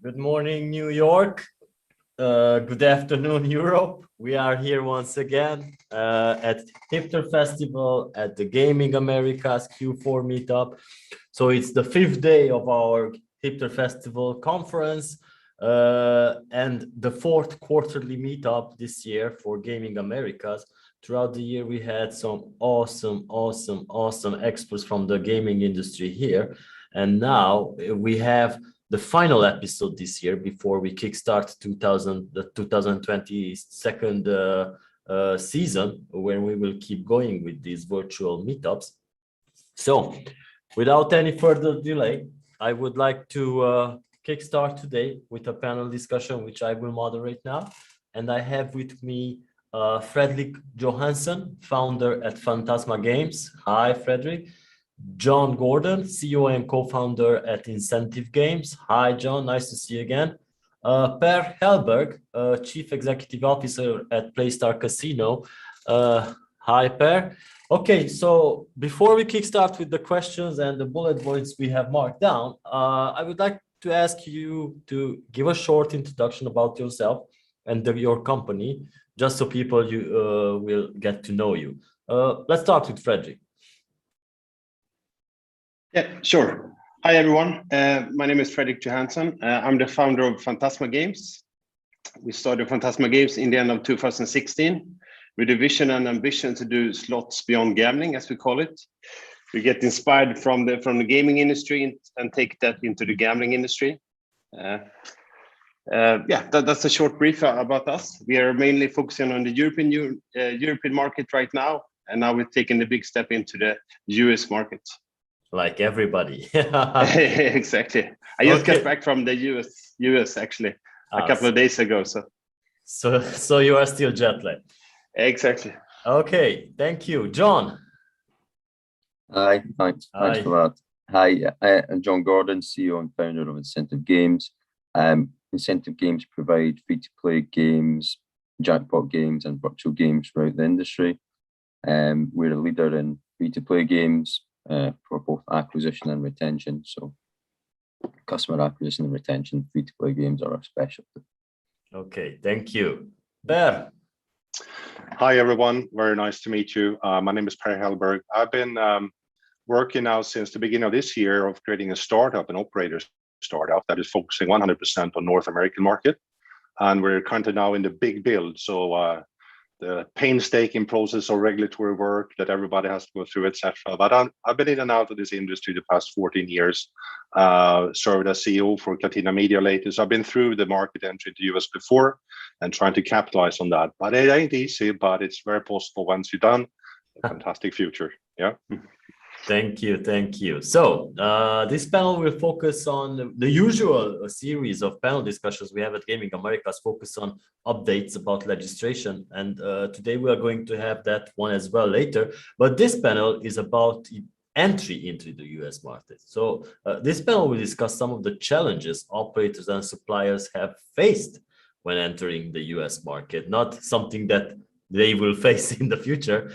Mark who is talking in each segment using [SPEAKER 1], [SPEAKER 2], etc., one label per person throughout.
[SPEAKER 1] Good morning, New York. Good afternoon, Europe. We are here once again at HIPTHER Festival at the Gaming Americas Q4 meetup. So it's the fifth day of our HIPTHER Festival conference and the fourth quarterly meetup this year for Gaming Americas. Throughout the year, we had some awesome experts from the gaming industry here. And now we have the final episode this year before we kickstart the 2022 season, when we will keep going with these virtual meetups. So without any further delay, I would like to kickstart today with a panel discussion, which I will moderate now. And I have with me Fredrik Johansson, founder at Phantasma Games. Hi, Fredrik. John Gordon, CEO and co-founder at Incentive Games. Hi, John. Nice to see you again. Per Hellberg, Chief Executive Officer at Playstar Casino. Hi, Per. Okay, so before we kickstart with the questions and the bullet points we have marked down, I would like to ask you to give a short introduction about yourself and your company, just so people will get to know you. Let's start with Fredrik.
[SPEAKER 2] Yeah, sure. Hi, everyone. My name is Fredrik Johansson. I'm the founder of Phantasma Games. We started Phantasma Games in the end of 2016 with a vision and ambition to do slots beyond gambling, as we call it. We get inspired from the gaming industry and take that into the gambling industry. That's a short brief about us. We are mainly focusing on the European market right now, and now we're taking the big step into the US market.
[SPEAKER 1] Like everybody.
[SPEAKER 2] Exactly. I just got back from the US actually a couple of days ago.
[SPEAKER 1] So you are still jet lagged.
[SPEAKER 2] Exactly.
[SPEAKER 1] Okay, thank you. John.
[SPEAKER 3] Hi, thanks for that. Hi, I'm John Gordon, CEO and founder of Incentive Games. Incentive Games provide free-to-play games, jackpot games, and virtual games throughout the industry. We're a leader in free-to-play games for both acquisition and retention. So customer acquisition and retention, free-to-play games are our specialty.
[SPEAKER 1] Okay, thank you. Per.
[SPEAKER 4] Hi, everyone. Very nice to meet you. My name is Per Hellberg. I've been working now since the beginning of this year of creating a startup, an operator startup that is focusing 100% on North American market. And we're currently now in the big build. So the painstaking process of regulatory work that everybody has to go through, etc. But I've been in and out of this industry the past 14 years, served as CEO for Catena Media lately. So I've been through the market entry to the US before and trying to capitalize on that. But it ain't easy, but it's very possible once you're done. A fantastic future. Yeah.
[SPEAKER 1] Thank you. So this panel will focus on the usual series of panel discussions we have at Gaming Americas, focus on updates about legislation. And today we are going to have that one as well later. But this panel is about entry into the US market. So this panel will discuss some of the challenges operators and suppliers have faced when entering the US market, not something that they will face in the future.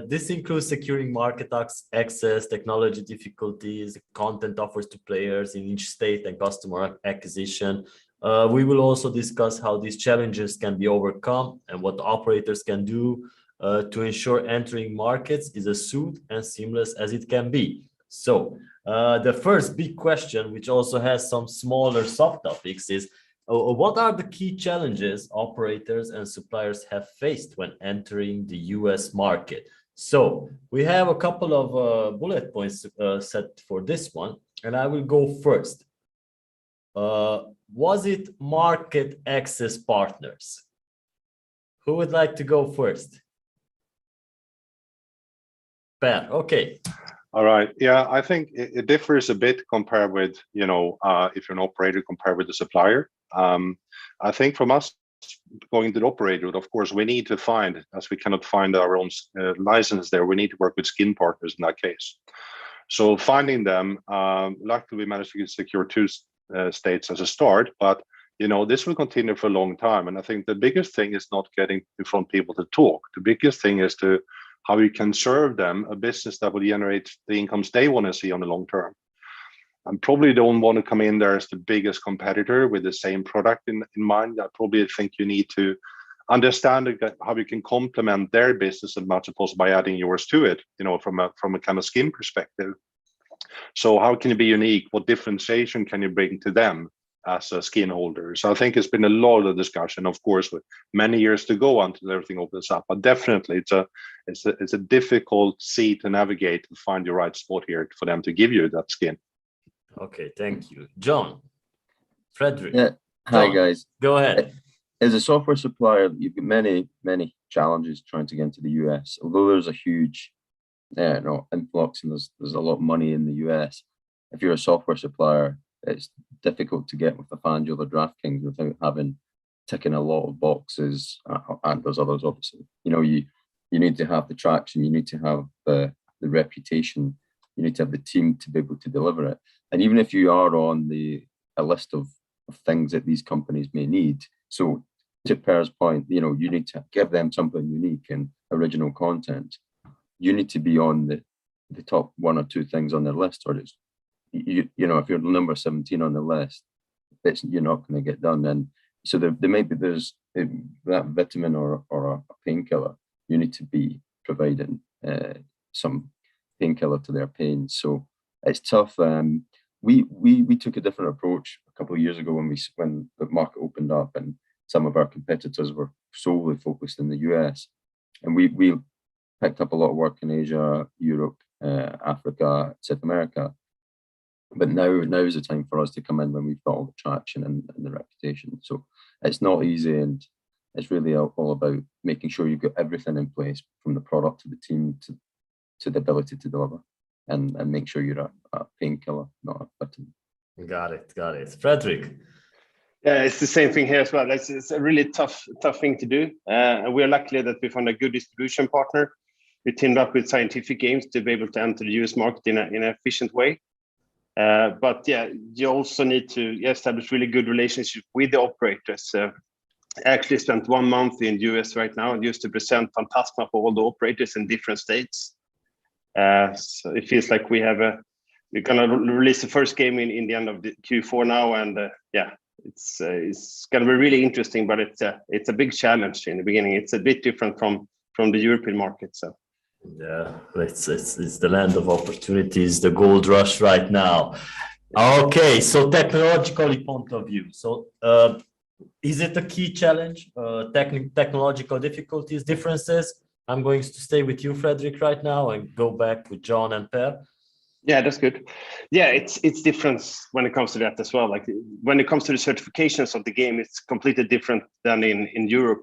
[SPEAKER 1] This includes securing market access, technology difficulties, content offers to players in each state, and customer acquisition. We will also discuss how these challenges can be overcome and what operators can do to ensure entering markets is as smooth and seamless as it can be. So the first big question, which also has some smaller subtopics, is what are the key challenges operators and suppliers have faced when entering the US market? So we have a couple of bullet points set for this one, and I will go first. Was it market access partners? Who would like to go first? Per, okay.
[SPEAKER 4] All right. Yeah, I think it differs a bit compared with, if you're an operator compared with the supplier. I think from us going to the operator, of course, we need to find, as we cannot find our own license there, we need to work with skin partners in that case. So finding them, luckily we managed to secure 2 states as a start, but this will continue for a long time. And I think the biggest thing is not getting in front of people to talk. The biggest thing is how you can serve them a business that will generate the incomes they want to see on the long term. I probably don't want to come in there as the biggest competitor with the same product in mind. I probably think you need to understand how you can complement their business as much as possible by adding yours to it, from a kind of skin perspective. So how can you be unique? What differentiation can you bring to them as a skin holder? So I think it's been a lot of discussion, of course, with many years to go until everything opens up. But definitely, it's a difficult sea to navigate to find the right spot here for them to give you that skin.
[SPEAKER 1] Okay, thank you, John. Frederick.
[SPEAKER 3] Yeah. Hi,
[SPEAKER 1] John,
[SPEAKER 3] guys.
[SPEAKER 1] go ahead.
[SPEAKER 3] As a software supplier, you've got many challenges trying to get into the US. Although there's a huge influx and there's a lot of money in the US, if you're a software supplier, it's difficult to get with the FanDuel or DraftKings without ticking a lot of boxes, and there's others obviously. You need to have the traction, you need to have the reputation, you need to have the team to be able to deliver it. And even if you are on a list of things that these companies may need, so to Per's point, you need to give them something unique and original content. You need to be on the top one or two things on their list, or it's if you're number 17 on the list, you're not going to get done. And so there's that vitamin or a painkiller. You need to be providing some painkiller to their pain. So it's tough. We took a different approach a couple of years ago when the market opened up and some of our competitors were solely focused in the US, and we picked up a lot of work in Asia, Europe, Africa, South America. But now is the time for us to come in when we've got all the traction and the reputation. So it's not easy, and it's really all about making sure you've got everything in place, from the product to the team to the ability to deliver, and make sure you're a painkiller, not a vitamin.
[SPEAKER 1] Got it. Frederick.
[SPEAKER 2] Yeah, it's the same thing here as well. It's a really tough thing to do. And we're lucky that we found a good distribution partner. We teamed up with Scientific Games to be able to enter the US market in an efficient way. But yeah, you also need to establish really good relationship with the operators. I actually spent 1 month in US right now just to present Fantasma for all the operators in different states. So it feels like we're gonna release the first game in the end of the Q4 now, and it's gonna be really interesting. But it's a big challenge in the beginning. It's a bit different from the European market. So.
[SPEAKER 1] Yeah, it's the land of opportunities, the gold rush right now. Okay, so technologically point of view. So is it a key challenge? Technological difficulties, differences? I'm going to stay with you, Frederick, right now and go back with John and Per.
[SPEAKER 2] Yeah, that's good. Yeah, it's different when it comes to that as well. Like when it comes to the certifications of the game, it's completely different than in Europe.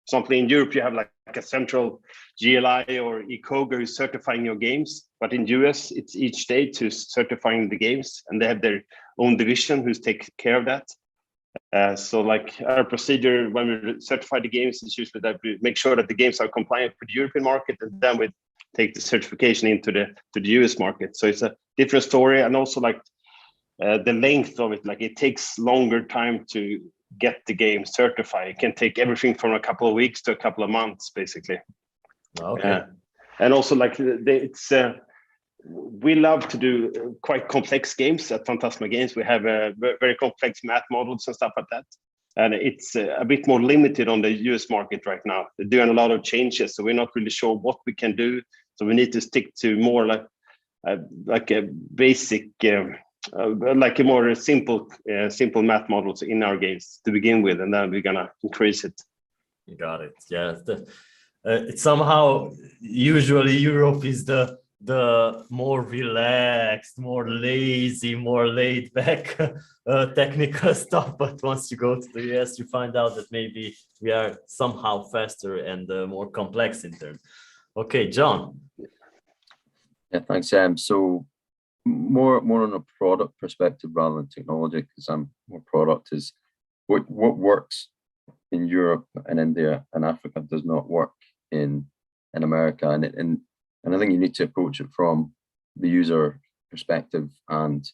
[SPEAKER 2] Something in Europe, you have like a central GLI or ECOGA who's certifying your games. But in US, it's each state who's certifying the games, and they have their own division who's taking care of that. So like our procedure when we certify the games is usually that we make sure that the games are compliant with the European market, and then we take the certification into the US market. So it's a different story, and also like the length of it, like it takes longer time to get the game certified. It can take everything from a couple of weeks to a couple of months, basically.
[SPEAKER 1] Okay.
[SPEAKER 2] And also like we love to do quite complex games at Fantasma Games. We have very complex math models and stuff like that. And it's a bit more limited on the US market right now. They're doing a lot of changes, so we're not really sure what we can do. So we need to stick to more like a basic, like a more simple math models in our games to begin with, and then we're gonna increase it.
[SPEAKER 1] You got it. Yeah. It's somehow usually Europe is the more relaxed, more lazy, more laid back technical stuff. But once you go to the US, you find out that maybe we are somehow faster and more complex in turn. Okay, John.
[SPEAKER 3] Yeah, thanks, Sam. So more on a product perspective rather than technology, because I'm more product, is what works in Europe and India and Africa does not work in America, and I think you need to approach it from the user perspective. And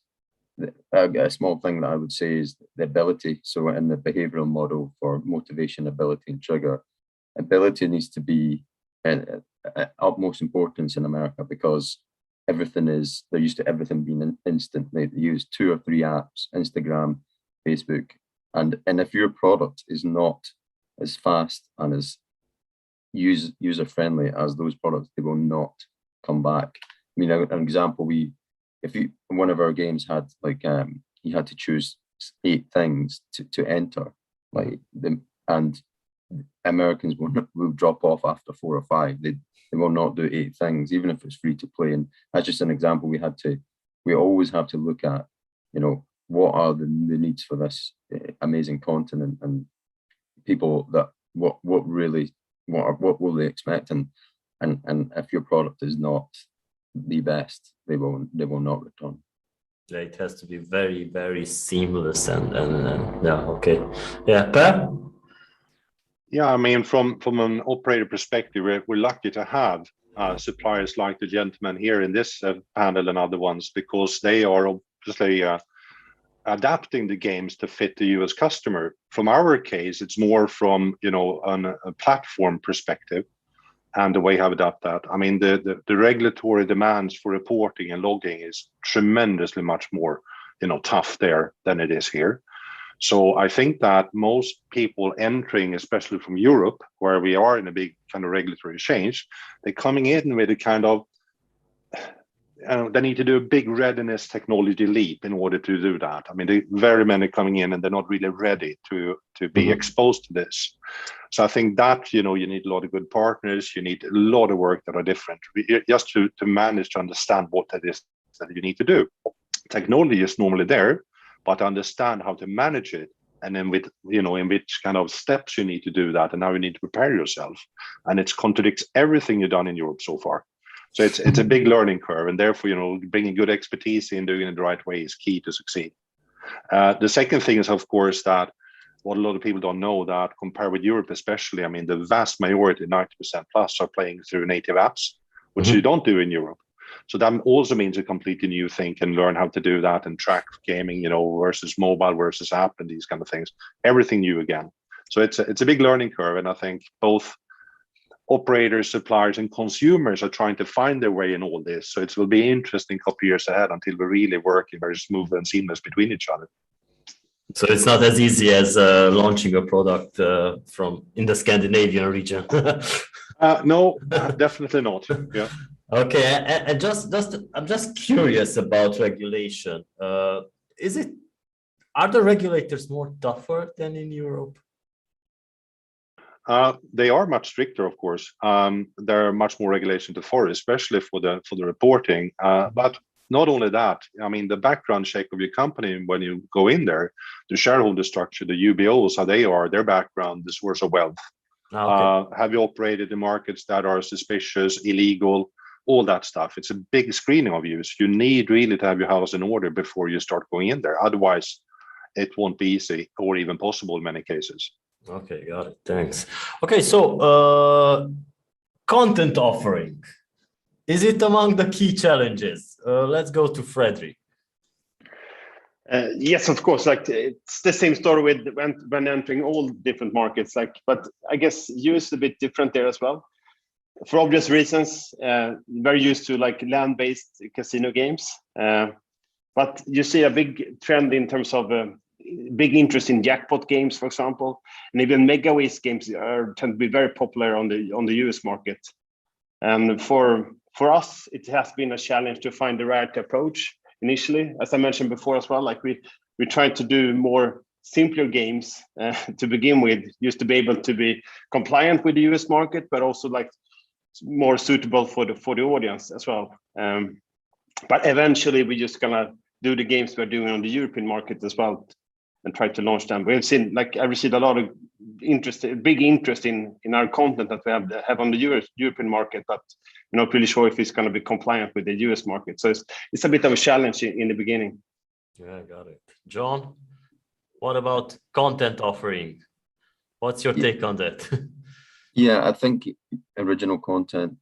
[SPEAKER 3] a small thing that I would say is the ability. So in the behavioral model for motivation, ability, and trigger, ability needs to be at utmost importance in America, because they're used to everything being instant. They use 2 or 3 apps, Instagram, Facebook, and if your product is not as fast and as user friendly as those products, they will not come back. I mean, an example, one of our games had you had to choose 8 things to enter, and Americans will drop off after 4 or 5. They will not do 8 things, even if it's free to play. And that's just an example. We always have to look at, what are the needs for this amazing content, and people that what will they expect, and if your product is not the best, they will not return.
[SPEAKER 1] Yeah, it has to be very, very seamless and yeah, okay. Yeah, Per?
[SPEAKER 4] Yeah, I mean, from an operator perspective, we're lucky to have suppliers like the gentleman here in this panel and other ones, because they are obviously adapting the games to fit the US customer. From our case, it's more from a platform perspective and the way how we adapt that. I mean, the regulatory demands for reporting and logging is tremendously much more tough there than it is here. So I think that most people entering, especially from Europe, where we are in a big kind of regulatory change, they're coming in with a kind of they need to do a big readiness technology leap in order to do that. I mean, very many coming in and they're not really ready to be exposed to this. So I think that, you need a lot of good partners. You need a lot of work that are different just to manage to understand what that is that you need to do. Technology is normally there, but understand how to manage it. And then with, in which kind of steps you need to do that and how you need to prepare yourself. And it contradicts everything you've done in Europe so far. So it's a big learning curve, and therefore, bringing good expertise in, doing it the right way is key to succeed. The second thing is, of course, that what a lot of people don't know, that compared with Europe especially, I mean, the vast majority, 90% plus, are playing through native apps, which you don't do in Europe. So that also means a completely new thing, and learn how to do that and track gaming, versus mobile versus app and these kind of things. Everything new again. So it's a big learning curve, and I think both operators, suppliers, and consumers are trying to find their way in all this. So it will be interesting couple of years ahead until we're really working very smooth and seamless between each other.
[SPEAKER 1] So it's not as easy as launching a product in the Scandinavian region.
[SPEAKER 4] No, definitely not. Yeah.
[SPEAKER 1] Okay, and I'm just curious about regulation. Are the regulators more tougher than in Europe?
[SPEAKER 4] They are much stricter, of course. There are much more regulation to follow, especially for the reporting. But not only that, I mean, the background check of your company when you go in there, the shareholder structure, the UBOs, how they are, their background, the source of wealth. Okay. Have you operated in markets that are suspicious, illegal, all that stuff? It's a big screening of you. So you need really to have your house in order before you start going in there. Otherwise, it won't be easy or even possible in many cases.
[SPEAKER 1] Okay, got it. Thanks. Okay, so content offering. Is it among the key challenges? Let's go to Fredrik.
[SPEAKER 2] Yes, of course. Like, it's the same story with when entering all different markets. But I guess US is a bit different there as well, for obvious reasons. Very used to land-based casino games, but you see a big trend in terms of big interest in jackpot games, for example, and even mega waste games tend to be very popular on the US market. And for us, it has been a challenge to find the right approach initially. As I mentioned before as well, we tried to do more simpler games to begin with, just to be able to be compliant with the US market, but also more suitable for the audience as well. But eventually, we're just gonna do the games we're doing on the European market as well, and try to launch them. We've seen, I received a lot of big interest in our content that we have on the European market, but we're not really sure if it's going to be compliant with the US market. So it's a bit of a challenge in the beginning.
[SPEAKER 1] Yeah, got it. John, what about content offering? What's your take on that?
[SPEAKER 3] Yeah, I think original content.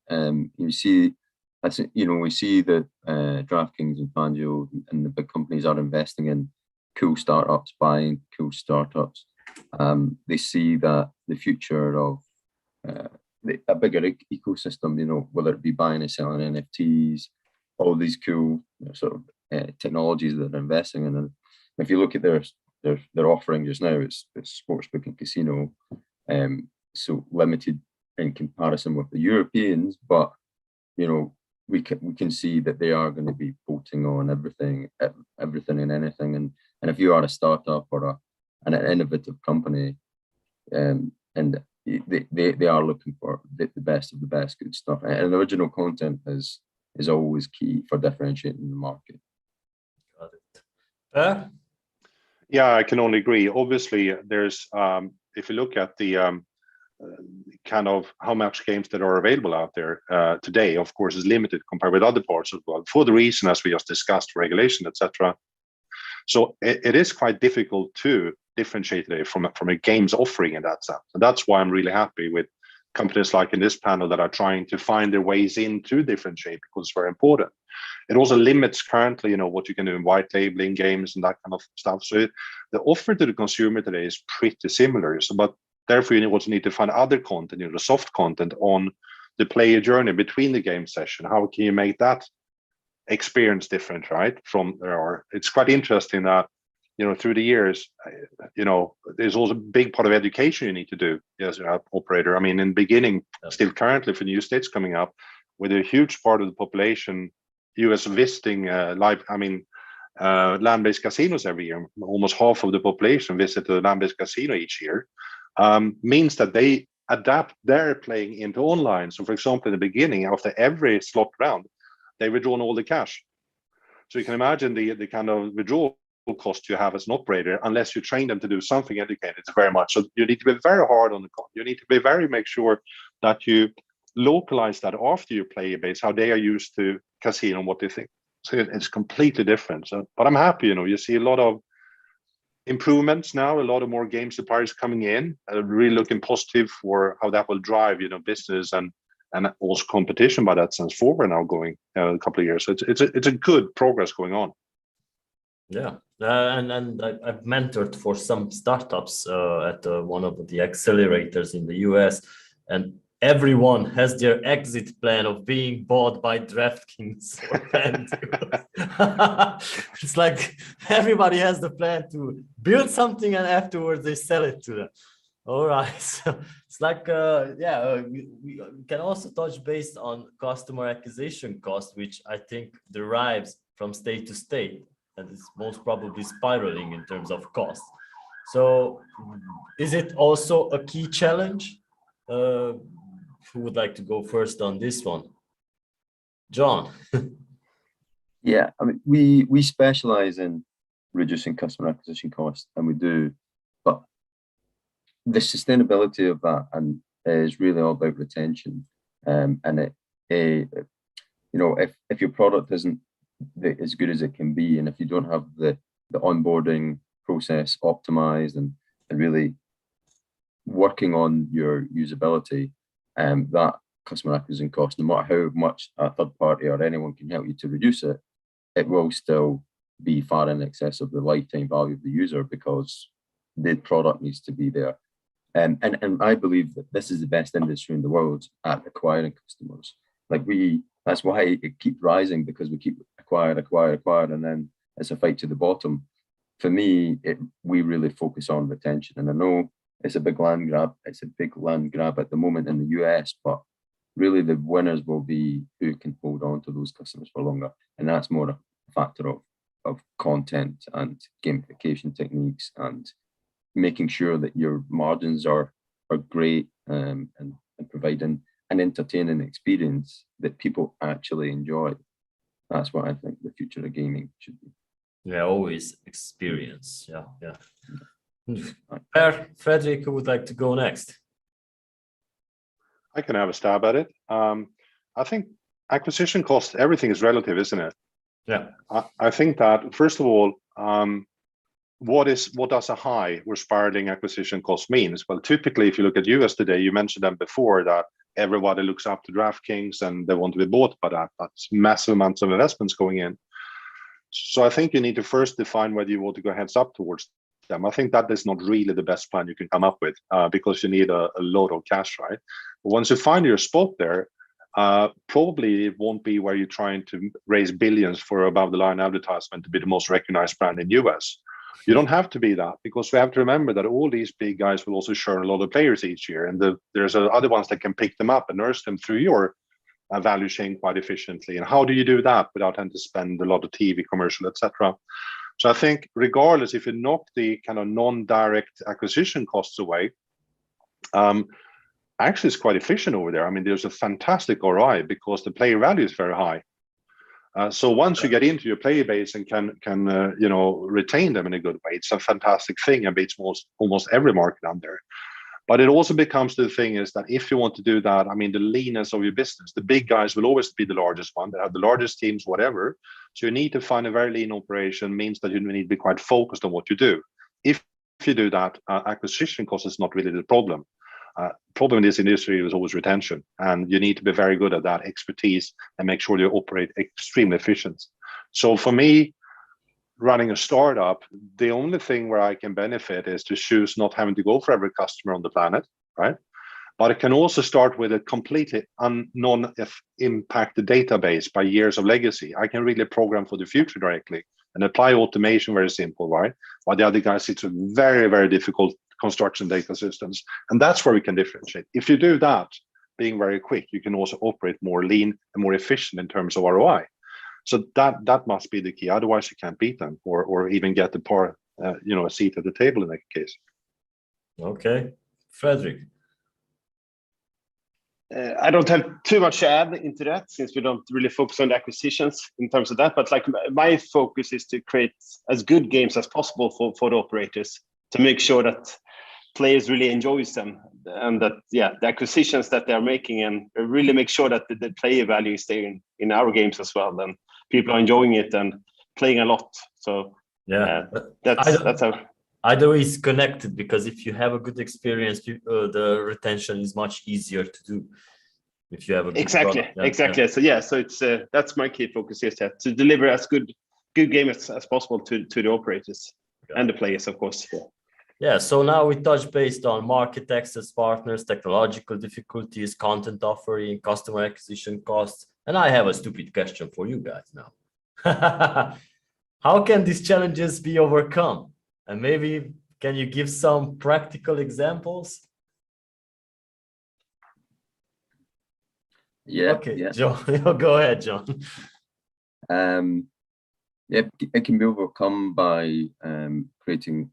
[SPEAKER 3] We see that DraftKings and FanDuel and the big companies are investing in cool startups, buying cool startups. They see that the future of a bigger ecosystem, whether it be buying and selling NFTs all these cool sort of technologies that they're investing in. And if you look at their offering just now, it's sportsbook and casino, so limited in comparison with the Europeans, but we can see that they are going to be bolting on everything and anything. And if you are a startup or an innovative company, and they are looking for the best of the best good stuff, and original content is always key for differentiating the market.
[SPEAKER 1] Got it.
[SPEAKER 4] Yeah, I can only agree. Obviously, there's if you look at the kind of how much games that are available out there today, of course, is limited compared with other parts of the world for the reason, as we just discussed, regulation, etc. So it is quite difficult to differentiate today from a games offering in that sense. And that's why I'm really happy with companies like in this panel that are trying to find their ways in to differentiate, because it's very important. It also limits currently, what you can do in white labeling games and that kind of stuff. So the offer to the consumer today is pretty similar. So, but therefore, you also need to find other content, the soft content on the player journey between the game session. How can you make that experience different, right? It's quite interesting that, through the years, there's also a big part of education you need to do as an operator. I mean, in the beginning, still currently for new states coming up, with a huge part of the population, US visiting land-based casinos every year. Almost half of the population visit a land-based casino each year. Means that they adapt their playing into online. So, for example, in the beginning, after every slot round, they withdraw all the cash. So you can imagine the kind of withdrawal cost you have as an operator, unless you train them to do something educated. It's very much. So you need to be very hard on you need to be make sure that you localize that after your player base, how they are used to casino and what they think. So it's completely different. So, but I'm happy, you see a lot of improvements now, a lot of more game suppliers coming in, really looking positive for how that will drive, business and also competition by that sense forward now going a couple of years. So it's a good progress going on.
[SPEAKER 1] Yeah, and I've mentored for some startups at one of the accelerators in the US, and everyone has their exit plan of being bought by DraftKings or FanDuel. It's like everybody has the plan to build something and afterwards they sell it to them. All right, so it's like, we can also touch based on customer acquisition cost, which I think derives from state to state, and is most probably spiraling in terms of cost. So is it also a key challenge? Who would like to go first on this one? John.
[SPEAKER 3] Yeah, I mean, we specialize in reducing customer acquisition costs, and we do, but the sustainability of that and is really all about retention. And if your product isn't as good as it can be, and if you don't have the onboarding process optimized and really working on your usability, that customer acquisition cost, no matter how much a third party or anyone can help you to reduce it, it will still be far in excess of the lifetime value of the user, because the product needs to be there. And I believe that this is the best industry in the world at acquiring customers. That's why it keeps rising, because we keep acquire, and then it's a fight to the bottom. For me, we really focus on retention, and I know it's a big land grab. It's a big land grab at the moment in the US, but really the winners will be who can hold on to those customers for longer, and that's more a factor of content and gamification techniques and making sure that your margins are great, and providing an entertaining experience that people actually enjoy. That's what I think the future of gaming should be.
[SPEAKER 1] Yeah, always experience. Yeah. Frederick, who would like to go next?
[SPEAKER 4] I can have a stab at it. I think acquisition cost, everything is relative, isn't it?
[SPEAKER 1] Yeah.
[SPEAKER 4] I think that, first of all, what does a high or spiraling acquisition cost means? Well, typically, if you look at US today, you mentioned them before, that everybody looks up to DraftKings and they want to be bought by that. That's massive amounts of investments going in. So I think you need to first define whether you want to go heads up towards them. I think that is not really the best plan you can come up with, because you need a lot of cash, right? But once you find your spot there, Probably it won't be where you're trying to raise billions for above the line advertisement to be the most recognized brand in US. You don't have to be that, because we have to remember that all these big guys will also churn a lot of players each year, and there's other ones that can pick them up and nurse them through your value chain quite efficiently. And how do you do that without having to spend a lot of TV commercial, etc.? So I think regardless, if you knock the kind of non-direct acquisition costs away, actually it's quite efficient over there. I mean, there's a fantastic ROI because the player value is very high. So once you get into your player base and can retain them in a good way, it's a fantastic thing and beats almost every market out there. But it also becomes the thing is that if you want to do that, I mean, the leanness of your business, the big guys will always be the largest one. They have the largest teams, whatever. So you need to find a very lean operation, means that you need to be quite focused on what you do. If you do that, acquisition cost is not really the problem. Problem in this industry is always retention, and you need to be very good at that expertise and make sure you operate extremely efficient. So for me, running a startup, the only thing where I can benefit is to choose not having to go for every customer on the planet, right? But it can also start with a completely non-impacted database by years of legacy. I can really program for the future directly and apply automation very simple, right? While the other guys, it's a very, very difficult construction data systems. And that's where we can differentiate. If you do that, being very quick, you can also operate more lean and more efficient in terms of ROI. So that must be the key. Otherwise, you can't beat them or even get a seat at the table in that case.
[SPEAKER 1] Okay, Frederick.
[SPEAKER 2] I don't have too much to add into that, since we don't really focus on the acquisitions in terms of that. But like my focus is to create as good games as possible for the operators, to make sure that players really enjoys them, and that the acquisitions that they're making, and really make sure that the player value is there in our games as well, and people are enjoying it and playing a lot. So that's how.
[SPEAKER 1] Either way is connected, because if you have a good experience, the retention is much easier to do. If you have a good
[SPEAKER 2] exactly. So it's that's my key focus is to deliver as good game as possible to the operators and the players, of course.
[SPEAKER 1] Yeah, so now we touch based on market access partners, technological difficulties, content offering, customer acquisition costs. And I have a stupid question for you guys now. How can these challenges be overcome? And maybe can you give some practical examples?
[SPEAKER 3] Yeah.
[SPEAKER 1] Okay,
[SPEAKER 3] yeah.
[SPEAKER 1] John, go ahead, John.
[SPEAKER 3] It can be overcome by creating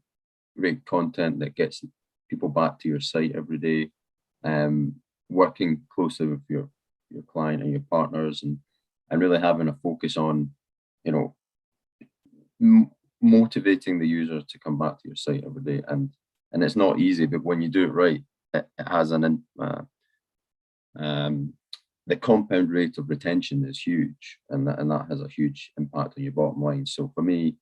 [SPEAKER 3] great content that gets people back to your site every day, working closely with your client and your partners, and really having a focus on, motivating the user to come back to your site every day. And it's not easy, but when you do it right, it has the compound rate of retention is huge, and that has a huge impact on your bottom line. So for me,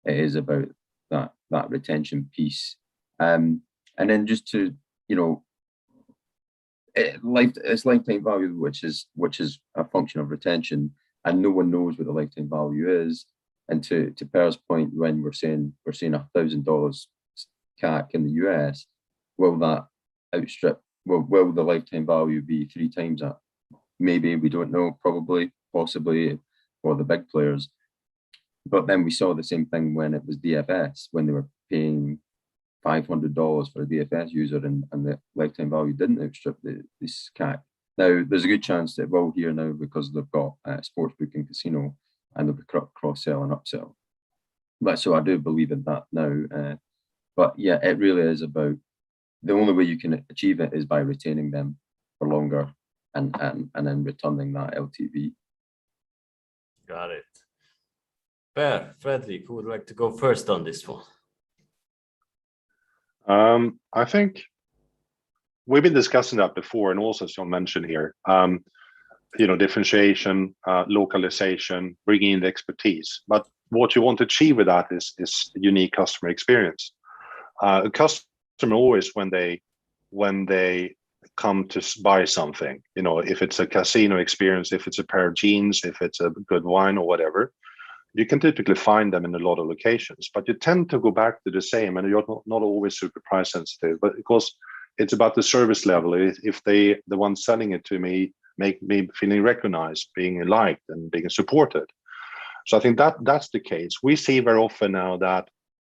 [SPEAKER 3] it is about that retention piece, and then just to it's lifetime value, which is a function of retention, and no one knows what the lifetime value is. And to Per's point, when we're seeing $1,000 CAC in the US, will that outstrip? Will the lifetime value be 3 times that? Maybe, we don't know. Probably, possibly, for the big players. But then we saw the same thing when it was DFS, when they were paying $500 for a DFS user, and the lifetime value didn't outstrip this CAC. Now, there's a good chance that it will here now, because they've got sportsbook and casino, and they'll be cross-sell and upsell. But so I do believe in that now. But yeah, it really is about, the only way you can achieve it is by retaining them for longer, and then returning that LTV.
[SPEAKER 1] Got it. Per, Frederick, who would like to go first on this one?
[SPEAKER 4] I think we've been discussing that before, and also as John mentioned here, differentiation, localization, bringing in the expertise. But what you want to achieve with that is unique customer experience. A customer always, when they come to buy something, if it's a casino experience, if it's a pair of jeans, if it's a good wine or whatever, you can typically find them in a lot of locations, but you tend to go back to the same, and you're not always super price sensitive, but because it's about the service level. If the one selling it to me make me feeling recognized, being liked, and being supported. So I think that's the case. We see very often now that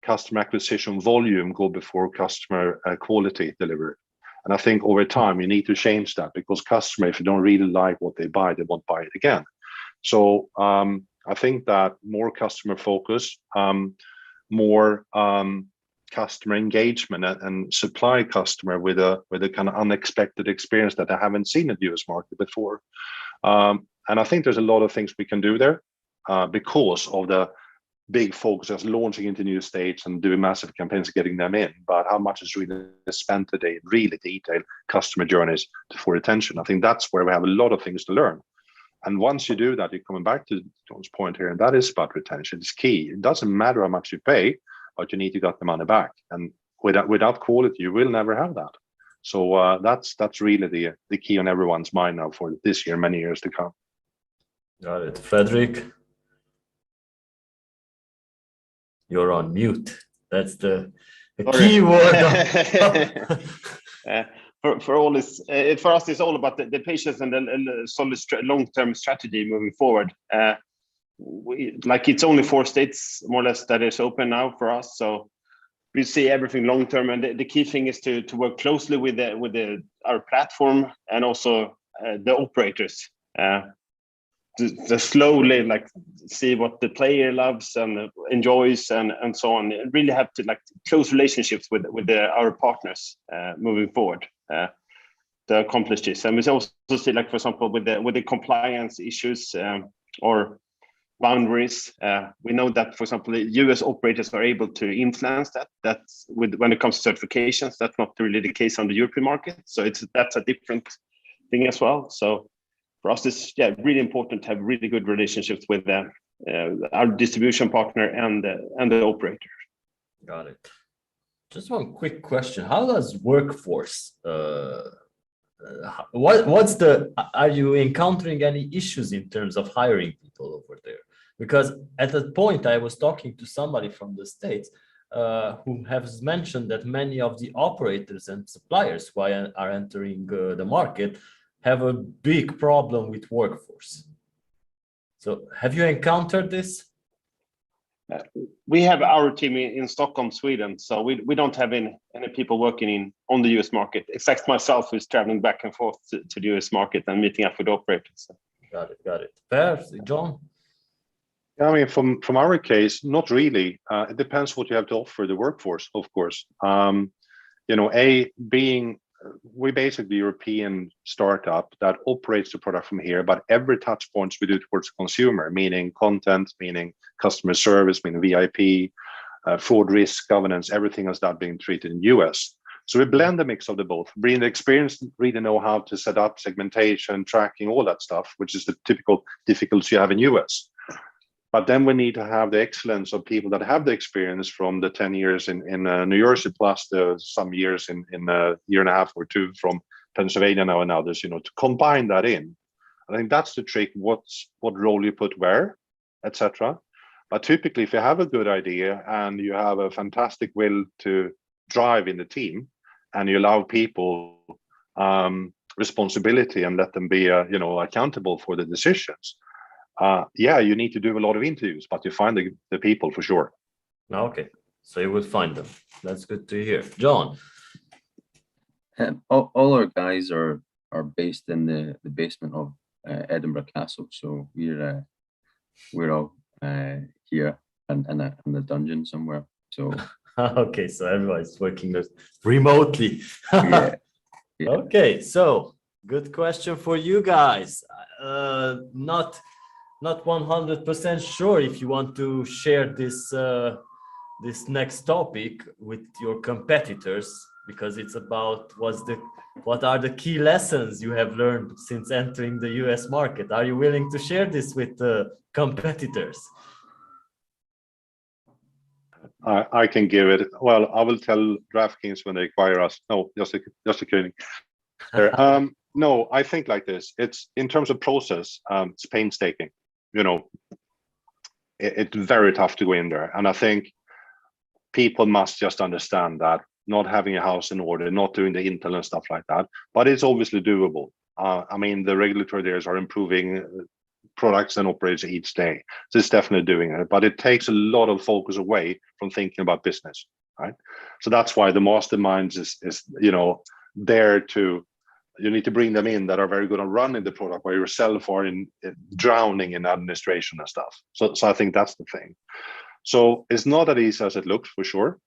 [SPEAKER 4] customer acquisition volume go before customer quality delivered. And I think over time you need to change that, because customer, if you don't really like what they buy, they won't buy it again. So I think that more customer focus, more customer engagement, and supply customer with a kind of unexpected experience that I haven't seen in the US market before. And I think there's a lot of things we can do there because of the big focus as launching into new states and doing massive campaigns, getting them in. But how much is really spent today, really detailed customer journeys for retention? I think that's where we have a lot of things to learn. And once you do that, you're coming back to John's point here, and that is about retention. It's key. It doesn't matter how much you pay, but you need to get the money back. And without quality, you will never have that. So that's really the key on everyone's mind now for this year, many years to come.
[SPEAKER 1] Got it. Frederick, you're on mute. That's the key word.
[SPEAKER 2] For all this, for us, it's all about the patience and the solid long-term strategy moving forward. It's only 4 states more or less that is open now for us, so we see everything long-term. And the key thing is to work closely with our platform and also the operators. To slowly see what the player loves and enjoys and so on. And really have to close relationships with our partners moving forward to accomplish this. And we also see, for example, with the compliance issues or boundaries, we know that, for example, the US operators are able to influence that. That's when it comes to certifications. That's not really the case on the European market. So that's a different thing as well. So for us, it's really important to have really good relationships with our distribution partner and the operator.
[SPEAKER 1] Got it. Just one quick question: how does workforce? Are you encountering any issues in terms of hiring people over there? Because at that point, I was talking to somebody from the States who has mentioned that many of the operators and suppliers who are entering the market have a big problem with workforce. So have you encountered this?
[SPEAKER 2] We have our team in Stockholm, Sweden. So we don't have any people working on the US market, except myself, who's traveling back and forth to the US market and meeting up with operators.
[SPEAKER 1] Got it. Per, John?
[SPEAKER 4] I mean, from our case, not really. It depends what you have to offer the workforce, of course. We're basically a European startup that operates the product from here, but every touch points we do towards the consumer, meaning content, meaning customer service, meaning VIP, fraud risk, governance, everything is that being treated in US. So we blend a mix of the both, bring the experience, really know how to set up segmentation, tracking, all that stuff, which is the typical difficulties you have in US. But then we need to have the excellence of people that have the experience from the 10 years in New Jersey, plus some years in a year and a half or 2 from Pennsylvania now and others, to combine that in. I think that's the trick, what role you put where, etc. But typically, if you have a good idea and you have a fantastic will to drive in the team, and you allow people responsibility and let them be accountable for the decisions, you need to do a lot of interviews, but you find the people for sure.
[SPEAKER 1] Okay, so you will find them. That's good to hear. John?
[SPEAKER 3] All our guys are based in the basement of Edinburgh Castle, so we're all here in the dungeon somewhere. So
[SPEAKER 1] okay, so everybody's working remotely.
[SPEAKER 3] yeah.
[SPEAKER 1] Okay, so good question for you guys. Not 100% sure if you want to share this next topic with your competitors, because it's about what are the key lessons you have learned since entering the US market. Are you willing to share this with the competitors?
[SPEAKER 4] I can give it. Well, I will tell DraftKings when they acquire us. No, just kidding. No, I think like this. It's in terms of process, it's painstaking. It's very tough to go in there. And I think people must just understand that not having a house in order, not doing the intel and stuff like that, but it's obviously doable. I mean, the regulatory areas are improving products and operators each day. So it's definitely doing it, but it takes a lot of focus away from thinking about business, right? So that's why the masterminds is there to, you need to bring them in that are very good on running the product, while yourself are in drowning in administration and stuff. So I think that's the thing. So it's not as easy as it looks, for sure.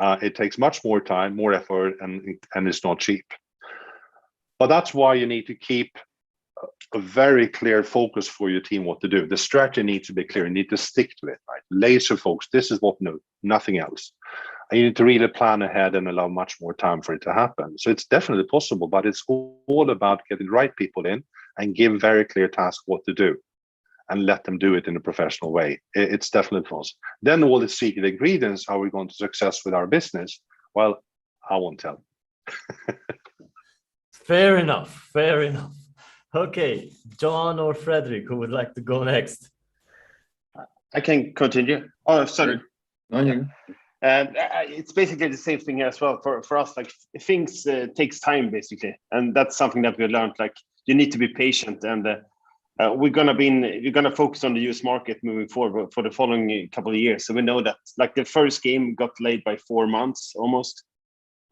[SPEAKER 4] It takes much more time, more effort, and it's not cheap. But that's why you need to keep a very clear focus for your team what to do. The strategy needs to be clear. You need to stick to it, right? Laser focus. This is what we know, nothing else. And you need to really plan ahead and allow much more time for it to happen. So it's definitely possible, but it's all about getting the right people in and give very clear tasks what to do and let them do it in a professional way. It's definitely possible. Then all the secret ingredients, how we're going to success with our business, well, I won't tell.
[SPEAKER 1] Fair enough. Fair enough. Okay, John or Frederick, who would like to go next?
[SPEAKER 2] I can continue. Oh, sorry. It's basically the same thing here as well for us. Like things takes time basically, and that's something that we learned. Like you need to be patient, and we're gonna focus on the US market moving forward for the following couple of years. So we know that like the first game got delayed by 4 months almost,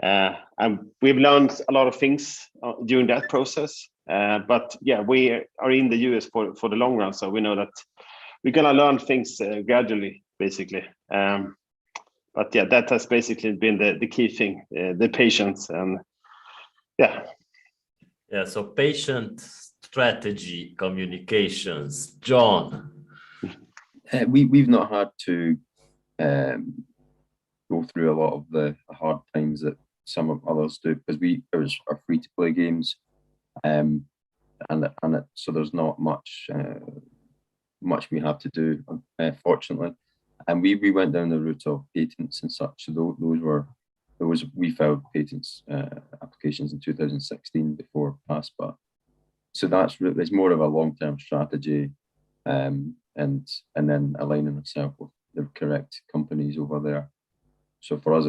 [SPEAKER 2] and we've learned a lot of things during that process. But yeah, we are in the US for the long run, so we know that we're gonna learn things gradually, basically. But yeah, that has basically been the key thing, the patience, and yeah.
[SPEAKER 1] Yeah, so patient strategy, communications. John.
[SPEAKER 3] We've not had to go through a lot of the hard times that some of others do, because it are free to play games, so there's not much we have to do, fortunately. And we went down the route of patents and such. So we filed patents applications in 2016 before PASPA. So it's more of a long-term strategy, and then aligning ourselves with the correct companies over there. So for us,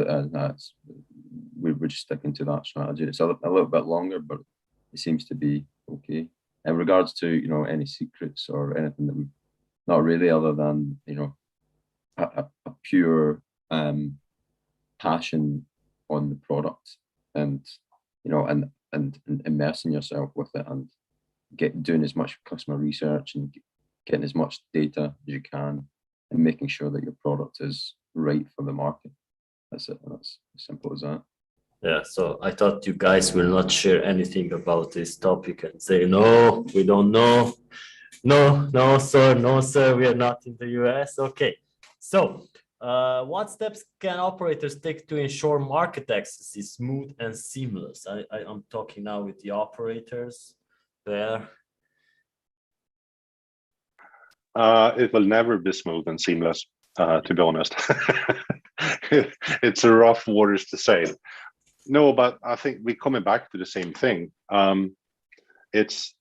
[SPEAKER 3] we're just sticking to that strategy. It's a little bit longer, but it seems to be okay. In regards to any secrets or anything that we've not really, other than a pure passion on the product, and and immersing yourself with it, and doing as much customer research and getting as much data as you can, and making sure that your product is right for the market. That's it. That's as simple as that.
[SPEAKER 1] Yeah, so I thought you guys will not share anything about this topic and say, no, we don't know. No, sir, we are not in the US. Okay, so what steps can operators take to ensure market access is smooth and seamless? I'm talking now with the operators there.
[SPEAKER 4] It will never be smooth and seamless, to be honest. It's a rough waters to sail. No, but I think we're coming back to the same thing. It's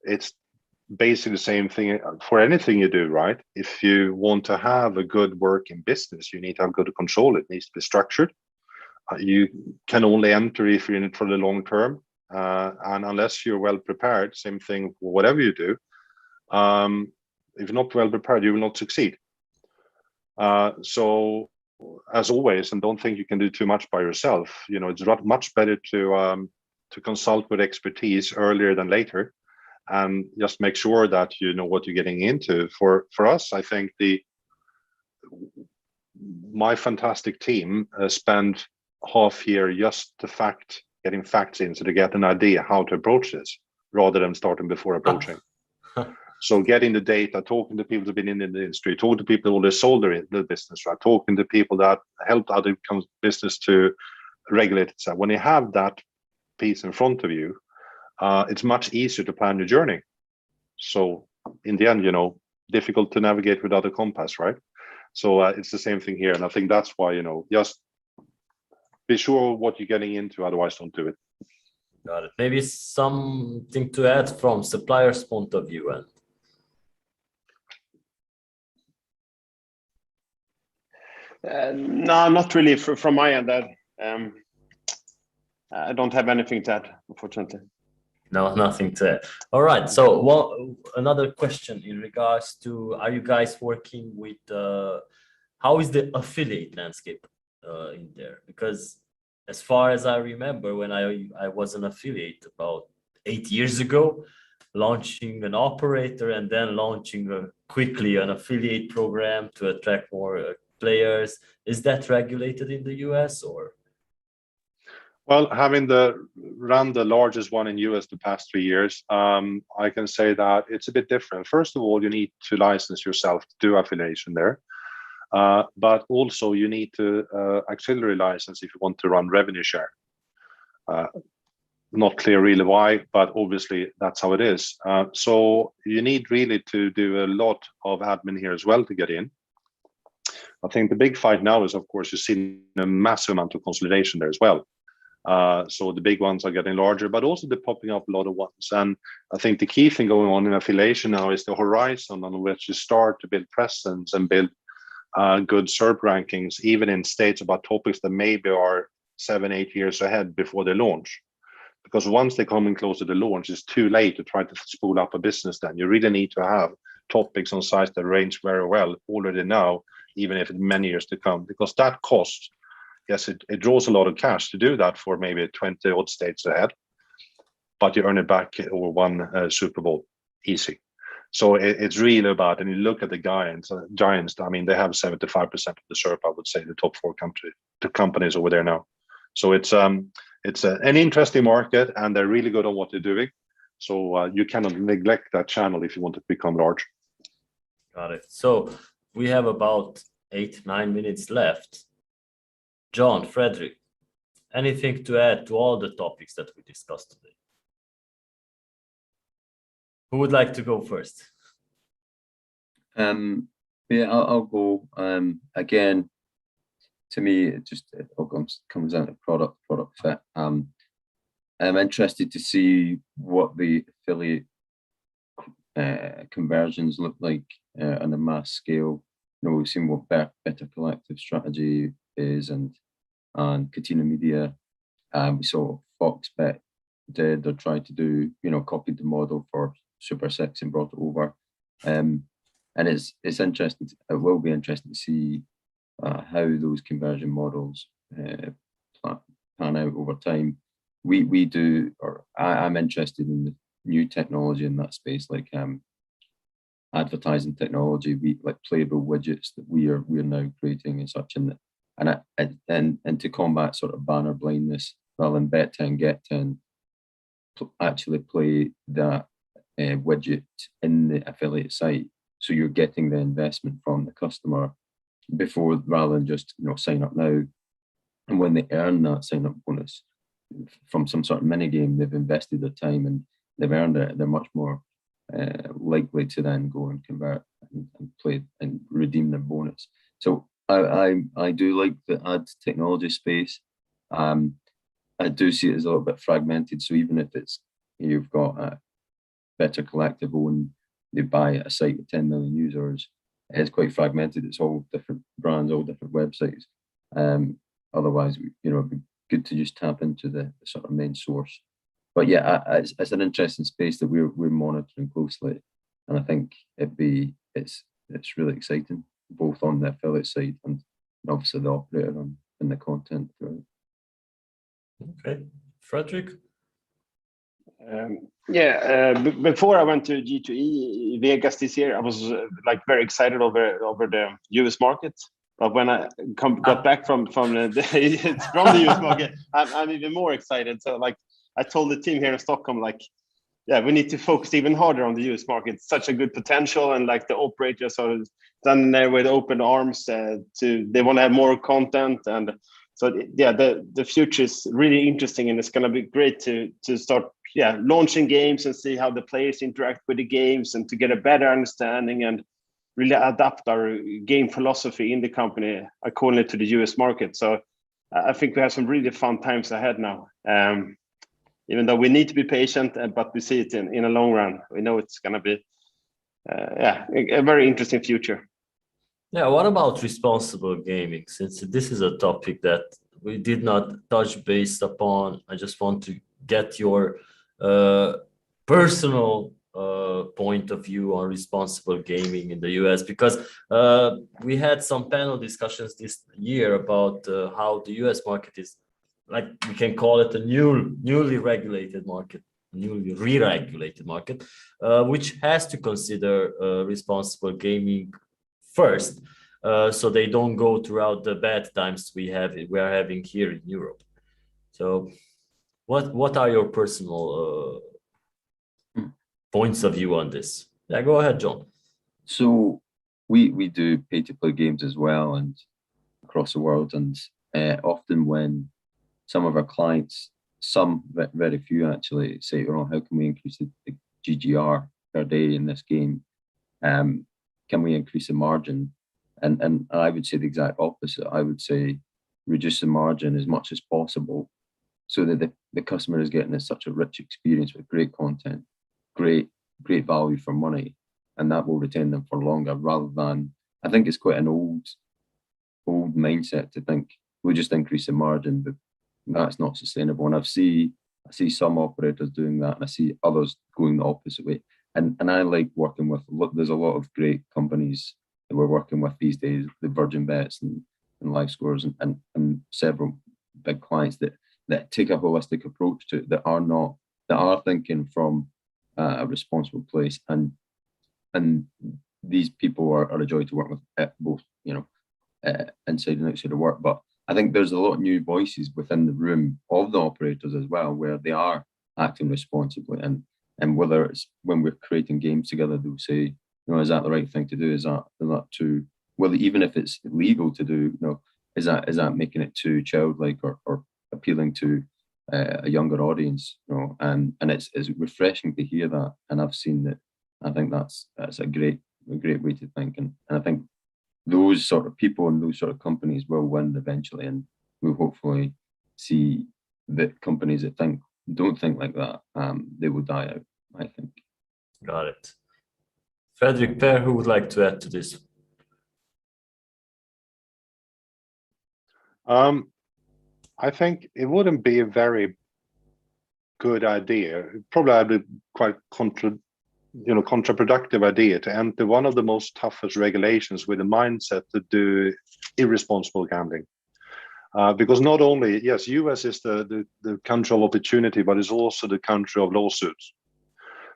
[SPEAKER 4] basically the same thing for anything you do, right? If you want to have a good working business, you need to have good control. It needs to be structured. You can only enter if you're in it for the long term, and unless you're well prepared, same thing for whatever you do. If you're not well prepared, you will not succeed. So as always, and don't think you can do too much by yourself. It's much better to consult with expertise earlier than later, and just make sure that you know what you're getting into. For us, I think my fantastic team spent half year just getting facts in, so to get an idea how to approach this, rather than starting before approaching. So getting the data, talking to people who've been in the industry, talking to people who already sold the business, right? Talking to people that helped other business to regulate itself. When you have that piece in front of you, it's much easier to plan your journey. So in the end, difficult to navigate without a compass, right? So it's the same thing here. And I think that's why, just be sure what you're getting into, otherwise don't do it.
[SPEAKER 1] Got it. Maybe something to add from supplier's point of view.
[SPEAKER 2] No, not really from my end. I don't have anything to add, unfortunately.
[SPEAKER 1] No, nothing to add. All right. So, another question in regards to: are you guys working with? How is the affiliate landscape in there? Because as far as I remember, when I was an affiliate about 8 years ago, launching an operator and then launching quickly an affiliate program to attract more players. Is that regulated in the US or?
[SPEAKER 4] Well, having run the largest one in US the past 3 years, I can say that it's a bit different. First of all, you need to license yourself to do affiliation there. But also you need to auxiliary license if you want to run revenue share. Not clear really why, but obviously that's how it is. So you need really to do a lot of admin here as well to get in. I think the big fight now is, of course, you're seeing a massive amount of consolidation there as well. So the big ones are getting larger, but also they're popping up a lot of ones. And I think the key thing going on in affiliation now is the horizon on which you start to build presence and build good SERP rankings, even in states about topics that maybe are 7-8 years ahead before they launch. Because once they come in close to the launch, it's too late to try to spool up a business then. You really need to have topics on sites that range very well already now, even if it's many years to come, because that cost, yes, it draws a lot of cash to do that for maybe 20 odd states ahead, but you earn it back over one Super Bowl, easy. So it's really about, and you look at the giants, I mean, they have 75% of the SERP, I would say, the top 4 companies over there now. So it's an interesting market, and they're really good on what they're doing. So you cannot neglect that channel if you want to become large.
[SPEAKER 1] Got it. So we have about 8-9 minutes left. John, Frederick, anything to add to all the topics that we discussed today? Who would like to go first?
[SPEAKER 3] Yeah, I'll go. Again, to me, it all comes down to product fit. I'm interested to see what the affiliate conversions look like on a mass scale. You know, we've seen what Better Collective strategy is, and Catena Media. We saw Foxbet did or tried to do, you know, copied the model for Super 6 and brought it over. And it's interesting. It will be interesting to see how those conversion models pan out over time. We do, or I'm interested in the new technology in that space, like advertising technology. We like playable widgets that we're now creating and such, and to combat sort of banner blindness, rather than bet 10 get 10, actually play that widget in the affiliate site, so you're getting the investment from the customer before, rather than just, you know, sign up now, and when they earn that sign up bonus from some sort of mini game, they've invested their time and they've earned it. They're much more likely to then go and convert and play and redeem their bonus. So I do like the ad technology space. I do see it as a little bit fragmented. So even if it's, you've got a Better Collective and they buy a site with 10 million users, it's quite fragmented. It's all different brands, all different websites. Otherwise, you know, it'd be good to just tap into the sort of main source. But yeah, it's an interesting space that we're monitoring closely, and I think it's really exciting, both on the affiliate side and obviously the operator and the content throughout.
[SPEAKER 1] Okay, Frederick.
[SPEAKER 2] Before I went to G2E Vegas this year, I was like very excited over the US market. But when I got back from the US market, I'm even more excited. So like I told the team here in Stockholm, like, yeah, we need to focus even harder on the US market. It's such a good potential, and like the operators are done there with open arms. They want to have more content, and so yeah, the future is really interesting, and it's going to be great to start launching games and see how the players interact with the games, and to get a better understanding and really adapt our game philosophy in the company accordingly to the US market. So I think we have some really fun times ahead now. Even though we need to be patient, but we see it in a long run. We know it's going to be a very interesting future.
[SPEAKER 1] Yeah, what about responsible gaming? Since this is a topic that we did not touch base upon, I just want to get your personal point of view on responsible gaming in the US, because we had some panel discussions this year about how the US market is, like, we can call it a newly regulated market, newly re-regulated market, which has to consider responsible gaming first, so they don't go throughout the bad times we are having here in Europe. So what are your personal points of view on this? Yeah, go ahead, John.
[SPEAKER 3] So we do pay-to-play games as well, and across the world, and often when some of our clients, some very few actually, say, "Oh, how can we increase the GGR per day in this game? Can we increase the margin?" And I would say the exact opposite. I would say reduce the margin as much as possible, so that the customer is getting such a rich experience with great content, great value for money, and that will retain them for longer, rather than, I think it's quite an old mindset to think we'll just increase the margin, but that's not sustainable. And I see some operators doing that, and I see others going the opposite way. And I like working with, there's a lot of great companies that we're working with these days, the Virgin Bets and Live Scores, and several big clients that take a holistic approach to it, that are thinking from a responsible place, and these people are a joy to work with, both, you know, inside and outside of work. But I think there's a lot of new voices within the room of the operators as well, where they are acting responsibly, and whether it's when we're creating games together, they'll say, you know, is that the right thing to do? Is that too, well, even if it's legal to do, you know, is that making it too childlike or appealing to a younger audience, you know? And it's refreshing to hear that, and I've seen that. I think that's a great way to think, and I think those sort of people and those sort of companies will win eventually, and we'll hopefully see that companies that don't think like that, they will die out, I think.
[SPEAKER 1] Got it. Frederick, Per, who would like to add to this?
[SPEAKER 4] I think it wouldn't be a very good idea. Probably I'd be quite counterproductive idea to enter one of the most toughest regulations with a mindset to do irresponsible gambling. Because not only, yes, US is the country of opportunity, but it's also the country of lawsuits.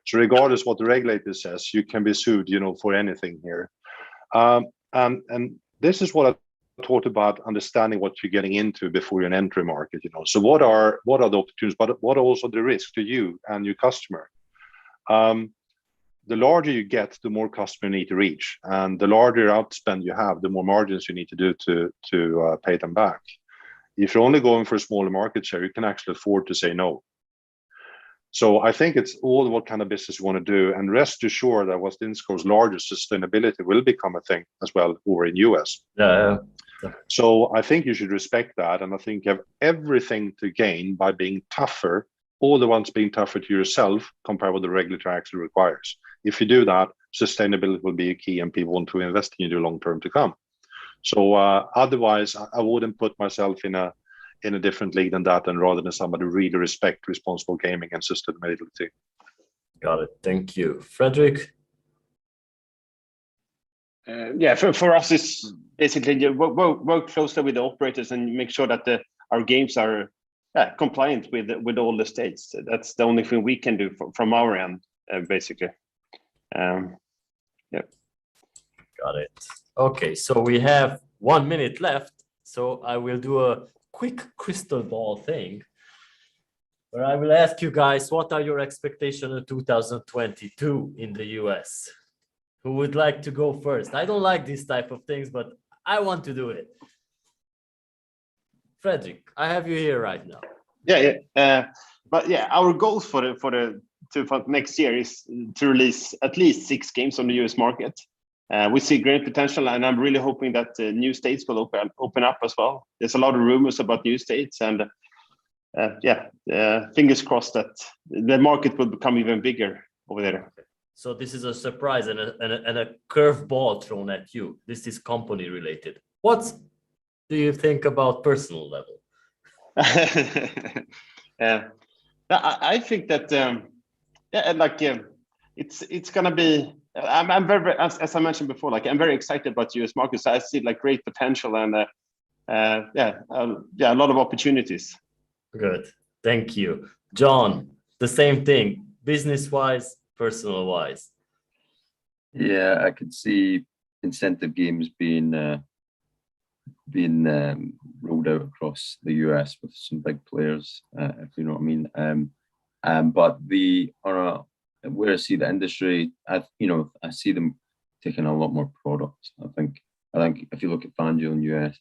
[SPEAKER 4] So regardless what the regulator says, you can be sued, you know, for anything here. And this is what I taught about understanding what you're getting into before you enter a market, you know. So what are the opportunities, but what are also the risks to you and your customer? The larger you get, the more customer you need to reach, and the larger outspend you have, the more margins you need to do to pay them back. If you're only going for a smaller market share, you can actually afford to say no. So I think it's all what kind of business you want to do, and rest assured that West Inscore's largest sustainability will become a thing as well over in US.
[SPEAKER 1] Yeah.
[SPEAKER 4] So I think you should respect that, and I think you have everything to gain by being tougher, all the ones being tougher to yourself compared with the regulator actually requires. If you do that, sustainability will be a key, and people want to invest in you long term to come. So otherwise, I wouldn't put myself in a different league than that, and rather than somebody really respect responsible gaming and sustainability.
[SPEAKER 1] Got it. Thank you, Frederick.
[SPEAKER 2] Yeah, for us, it's basically work closely with the operators and make sure that our games are compliant with all the states. That's the only thing we can do from our end, basically. Yeah.
[SPEAKER 1] Got it. Okay, so we have 1 minute left, so I will do a quick crystal ball thing, where I will ask you guys, what are your expectations of 2022 in the US? Who would like to go first? I don't like this type of things, but I want to do it. Frederick, I have you here right now.
[SPEAKER 2] But yeah, our goals for next year is to release at least 6 games on the US market. We see great potential, and I'm really hoping that new states will open up as well. There's a lot of rumors about new states, and fingers crossed that the market will become even bigger over there.
[SPEAKER 1] So this is a surprise and a curveball thrown at you. This is company related. What do you think about personal level?
[SPEAKER 2] I think that it's gonna be. I'm very, as I mentioned before, like I'm very excited about US markets. I see like great potential and a lot of opportunities.
[SPEAKER 1] Good. Thank you. John, the same thing, business-wise, personal-wise.
[SPEAKER 3] Yeah, I could see incentive games being rolled out across the US with some big players, if you know what I mean. But where I see the industry, I see them taking a lot more products. I think if you look at FanDuel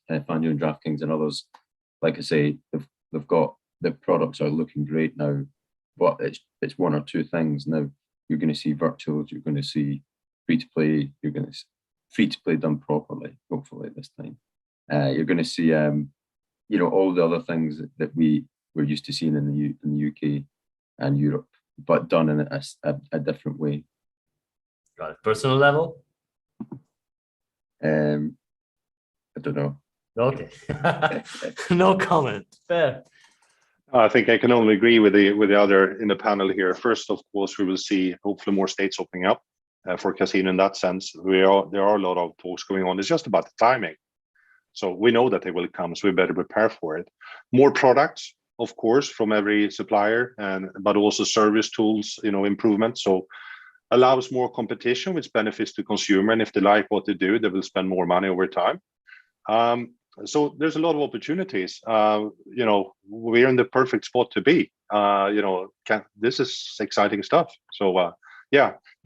[SPEAKER 3] and FanDuel and DraftKings and others, like I say, they've got the products are looking great now, but it's one or two things now. You're going to see virtuals, you're going to see free to play, you're going to see free to play done properly, hopefully this time. You're going to see all the other things that we're used to seeing in the UK and Europe, but done in a different way.
[SPEAKER 1] Got it. Personal level?
[SPEAKER 3] I don't know.
[SPEAKER 1] Okay. No comment. Fair.
[SPEAKER 4] I think I can only agree with the other in the panel here. First, of course, we will see hopefully more states opening up for casino in that sense. There are a lot of talks going on. It's just about the timing. So we know that they will come, so we better prepare for it. More products, of course, from every supplier, but also service tools, improvements. So allows more competition, which benefits the consumer. And if they like what they do, they will spend more money over time. So there's a lot of opportunities. We're in the perfect spot to be. This is exciting stuff. So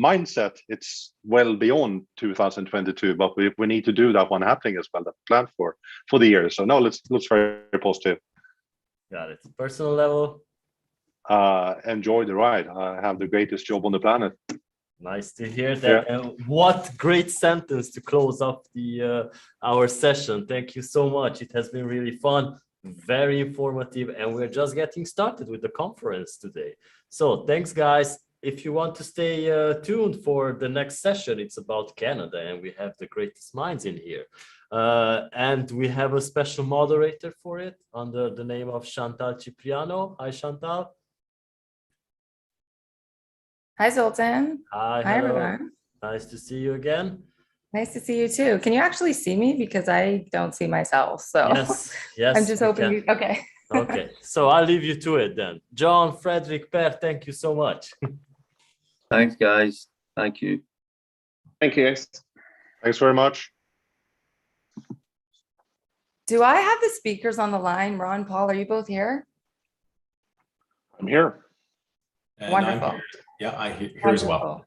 [SPEAKER 4] mindset, it's well beyond 2022, but we need to do that one happening as well, that plan for the year. So no, let's very positive.
[SPEAKER 1] Got it. Personal level?
[SPEAKER 4] Enjoy the ride. I have the greatest job on the planet.
[SPEAKER 1] Nice to hear that.
[SPEAKER 4] Yeah.
[SPEAKER 1] And what great sentence to close off our session. Thank you so much. It has been really fun, very informative, and we're just getting started with the conference today. So thanks, guys. If you want to stay tuned for the next session, it's about Canada, and we have the greatest minds in here. And we have a special moderator for it under the name of Chantal Cipriano. Hi, Chantal.
[SPEAKER 5] Hi, Zoltan.
[SPEAKER 1] Hi,
[SPEAKER 5] Hi,
[SPEAKER 1] hello.
[SPEAKER 5] everyone.
[SPEAKER 1] Nice to see you again.
[SPEAKER 5] Nice to see you too. Can you actually see me? Because I don't see myself. So
[SPEAKER 1] Yes.
[SPEAKER 5] I'm just hoping you, okay.
[SPEAKER 1] Okay, so I'll leave you to it then. John, Frederick, Per, thank you so much.
[SPEAKER 3] Thanks, guys. Thank you.
[SPEAKER 2] Thank you, guys.
[SPEAKER 4] Thanks very much.
[SPEAKER 5] Do I have the speakers on the line? Ron, Paul, are you both here?
[SPEAKER 4] I'm here.
[SPEAKER 6] And
[SPEAKER 5] Wonderful.
[SPEAKER 6] I'm here. Yeah, I hear as well.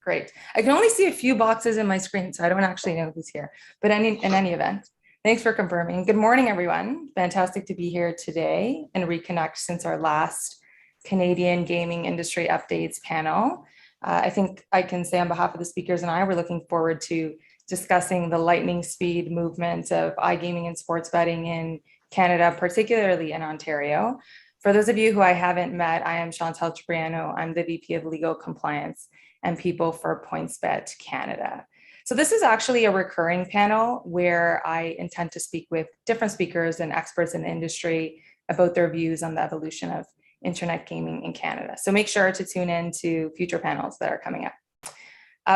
[SPEAKER 5] Great. I can only see a few boxes in my screen, so I don't actually know who's here. But in any event, thanks for confirming. Good morning, everyone. Fantastic to be here today and reconnect since our last Canadian gaming industry updates panel. I think I can say on behalf of the speakers and I, we're looking forward to discussing the lightning speed movement of iGaming and sports betting in Canada, particularly in Ontario. For those of you who I haven't met, I am Chantal Cipriano. I'm the VP of Legal Compliance and People for PointsBet Canada. So this is actually a recurring panel where I intend to speak with different speakers and experts in the industry about their views on the evolution of internet gaming in Canada. So make sure to tune in to future panels that are coming up.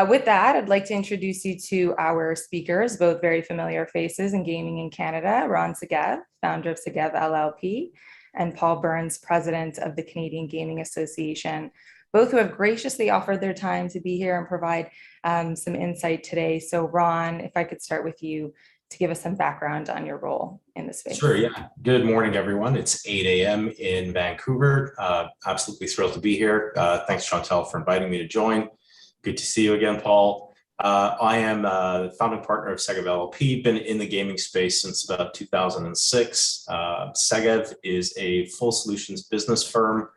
[SPEAKER 5] With that, I'd like to introduce you to our speakers, both very familiar faces in gaming in Canada, Ron Segev, founder of Segev LLP, and Paul Burns, president of the Canadian Gaming Association, both who have graciously offered their time to be here and provide some insight today. So Ron, if I could start with you to give us some background on your role in the space.
[SPEAKER 6] Sure, yeah. Good morning, everyone. It's 8 a.m. in Vancouver. Absolutely thrilled to be here. Thanks, Chantal, for inviting me to join. Good to see you again, Paul. I am the founding partner of Segev LLP, been in the gaming space since about 2006. Segev is a full solutions business firm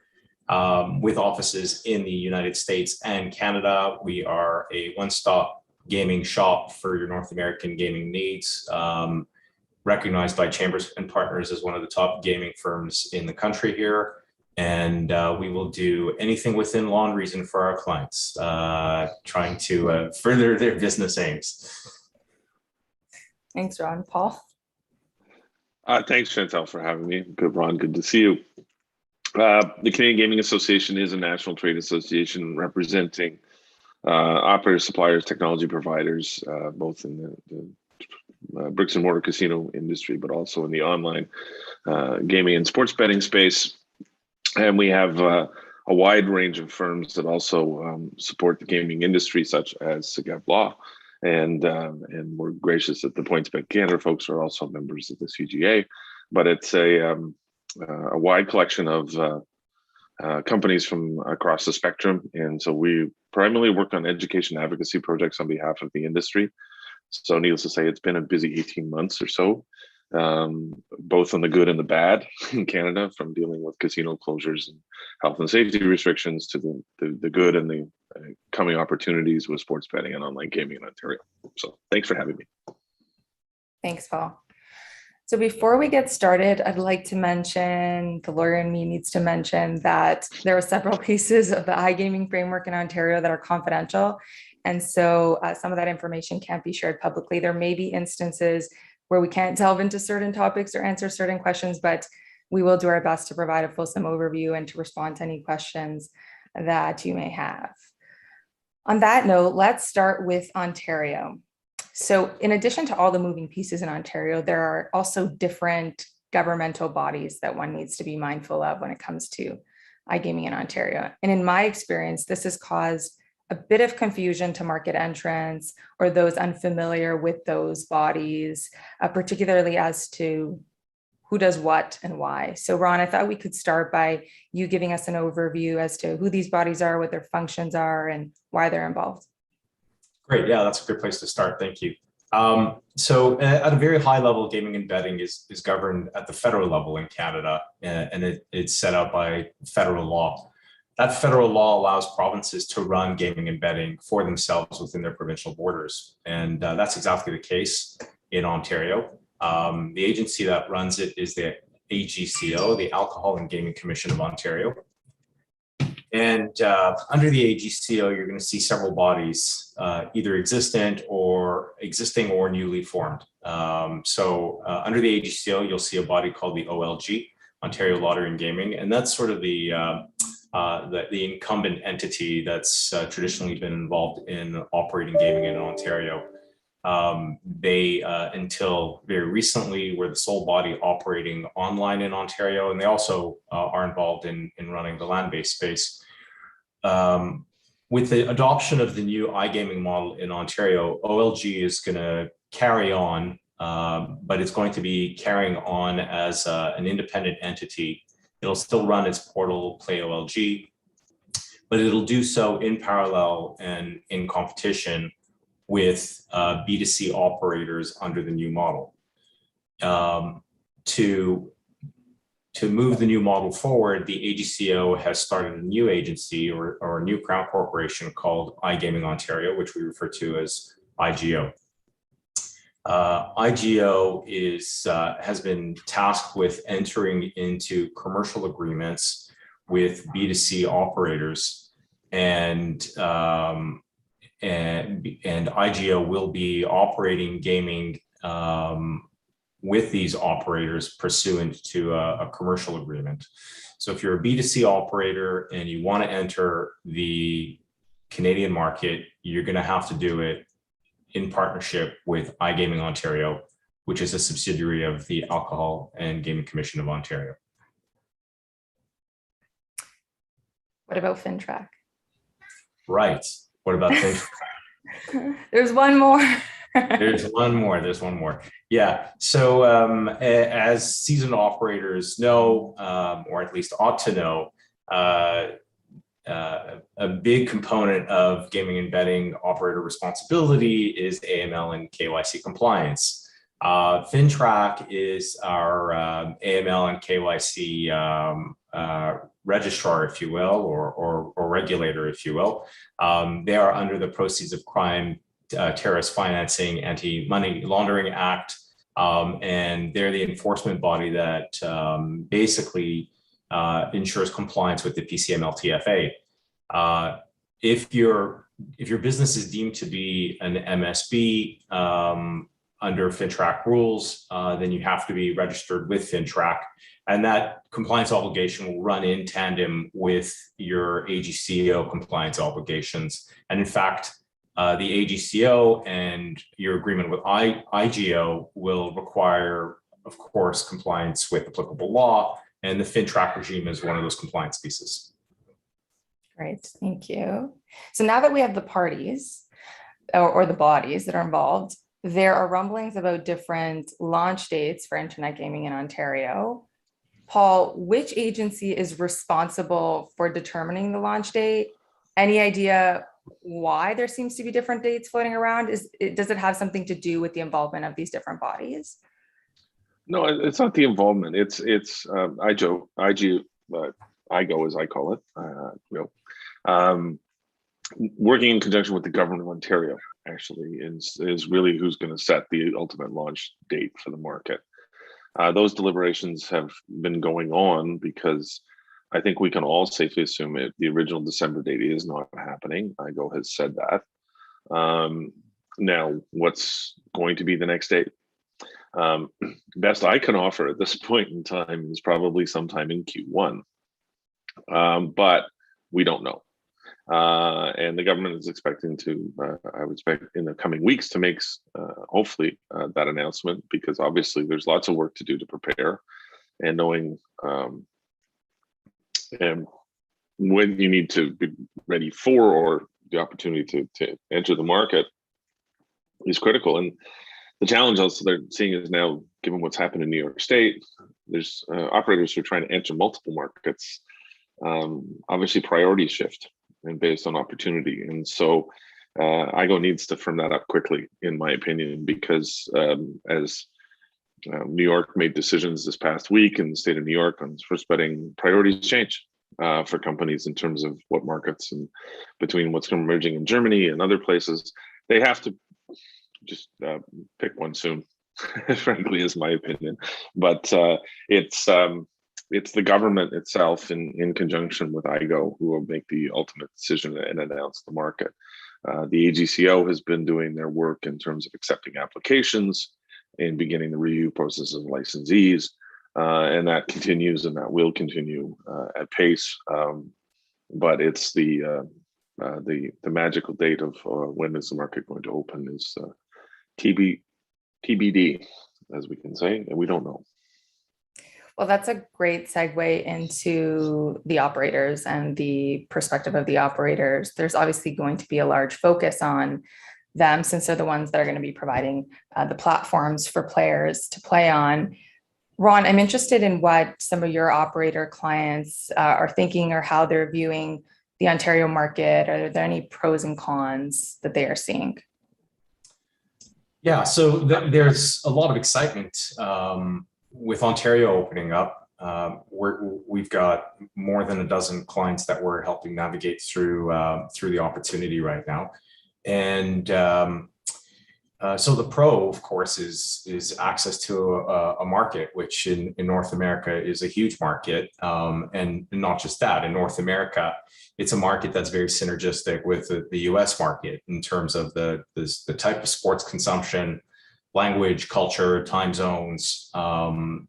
[SPEAKER 6] with offices in the United States and Canada. We are a one-stop gaming shop for your North American gaming needs, recognized by Chambers and Partners as one of the top gaming firms in the country here. And we will do anything within law and reason for our clients, trying to further their business aims.
[SPEAKER 5] Thanks, Ron. Paul?
[SPEAKER 7] Thanks, Chantal, for having me. Good, Ron. Good to see you. The Canadian Gaming Association is a national trade association representing operators, suppliers, technology providers, both in the bricks and mortar casino industry, but also in the online gaming and sports betting space. And we have a wide range of firms that also support the gaming industry, such as Segev Law. And we're gracious that the PointsBet Canada folks are also members of the CGA. But it's a wide collection of companies from across the spectrum. And so we primarily work on education advocacy projects on behalf of the industry. So needless to say, it's been a busy 18 months or so, both on the good and the bad in Canada, from dealing with casino closures and health and safety restrictions to the good and the coming opportunities with sports betting and online gaming in Ontario. So thanks for having me.
[SPEAKER 5] Thanks, Paul. So before we get started, I'd like to mention, the lawyer in me needs to mention that there are several pieces of the iGaming framework in Ontario that are confidential. And so some of that information can't be shared publicly. There may be instances where we can't delve into certain topics or answer certain questions, but we will do our best to provide a fulsome overview and to respond to any questions that you may have. On that note, let's start with Ontario. So in addition to all the moving pieces in Ontario, there are also different governmental bodies that one needs to be mindful of when it comes to iGaming in Ontario. And in my experience, this has caused a bit of confusion to market entrants or those unfamiliar with those bodies, particularly as to who does what and why. So Ron, I thought we could start by you giving us an overview as to who these bodies are, what their functions are, and why they're involved. Great.
[SPEAKER 6] Yeah, that's a good place to start. Thank you. So at a very high level, gaming and betting is governed at the federal level in Canada, and it's set out by federal law. That federal law allows provinces to run gaming and betting for themselves within their provincial borders. And that's exactly the case in Ontario. The agency that runs it is the AGCO, the Alcohol and Gaming Commission of Ontario. And under the AGCO, you're going to see several bodies, either existing or newly formed. So under the AGCO, you'll see a body called the OLG, Ontario Lottery and Gaming, and that's sort of the incumbent entity that's traditionally been involved in operating gaming in Ontario. They, until very recently, were the sole body operating online in Ontario, and they also are involved in running the land-based space. With the adoption of the new iGaming model in Ontario, OLG is going to carry on, but it's going to be carrying on as an independent entity. It'll still run its portal, Play OLG, but it'll do so in parallel and in competition with B2C operators under the new model. To move the new model forward, the AGCO has started a new agency or a new crown corporation called iGaming Ontario, which we refer to as IGO. IGO has been tasked with entering into commercial agreements with B2C operators, and IGO will be operating gaming with these operators pursuant to a commercial agreement. So if you're a B2C operator and you want to enter the Canadian market, you're going to have to do it in partnership with iGaming Ontario, which is a subsidiary of the Alcohol and Gaming Commission of Ontario.
[SPEAKER 5] What about FinTrack?
[SPEAKER 6] Right. What about FinTrack?
[SPEAKER 5] There's one more.
[SPEAKER 6] There's one more. Yeah. So as seasoned operators know, or at least ought to know, a big component of gaming and betting operator responsibility is AML and KYC compliance. FinTrack is our AML and KYC registrar, if you will, or regulator, if you will. They are under the Proceeds of Crime, Terrorist Financing, Anti-Money Laundering Act, and they're the enforcement body that basically ensures compliance with the PCML-TFA. If your business is deemed to be an MSB, under FINTRAC rules, then you have to be registered with FINTRAC. And that compliance obligation will run in tandem with your AGCO compliance obligations. And in fact, the AGCO and your agreement with IGO will require, of course, compliance with applicable law, and the FINTRAC regime is one of those compliance pieces.
[SPEAKER 5] Great, thank you. So now that we have the parties or the bodies that are involved, there are rumblings about different launch dates for internet gaming in Ontario. Paul, which agency is responsible for determining the launch date? Any idea why there seems to be different dates floating around? Does it have something to do with the involvement of these different bodies?
[SPEAKER 7] No, it's not the involvement. It's IGO, IGO as I call it. Working in conjunction with the government of Ontario actually is really who's going to set the ultimate launch date for the market. Those deliberations have been going on because I think we can all safely assume the original December date is not happening. IGO has said that. Now, what's going to be the next date? Best I can offer at this point in time is probably sometime in Q1, but we don't know. And the government is expecting to, I would expect in the coming weeks to make, hopefully, that announcement, because obviously there's lots of work to do to prepare, and knowing and when you need to be ready for or the opportunity to enter the market is critical. And the challenge also they're seeing is now, given what's happened in New York State, there's operators who are trying to enter multiple markets. Obviously, priorities shift and based on opportunity. And so IGO needs to firm that up quickly, in my opinion, because as New York made decisions this past week in the state of New York on sports betting, priorities change for companies in terms of what markets, and between what's emerging in Germany and other places, they have to just pick one soon, frankly, is my opinion. But it's the government itself in conjunction with IGO who will make the ultimate decision and announce the market. The AGCO has been doing their work in terms of accepting applications and beginning the review process of licensees, and that continues and that will continue at pace. But it's the magical date of when is the market going to open is TBD, as we can say, and we don't know.
[SPEAKER 5] Well, that's a great segue into the operators and the perspective of the operators. There's obviously going to be a large focus on them, since they're the ones that are going to be providing the platforms for players to play on. Ron, I'm interested in what some of your operator clients are thinking, or how they're viewing the Ontario market. Are there any pros and cons that they are seeing?
[SPEAKER 6] Yeah, so there's a lot of excitement with Ontario opening up. We've got more than a dozen clients that we're helping navigate through the opportunity right now. And so the pro, of course, is access to a market, which in North America is a huge market. And not just that, in North America, it's a market that's very synergistic with the US market in terms of the type of sports consumption, language, culture, time zones.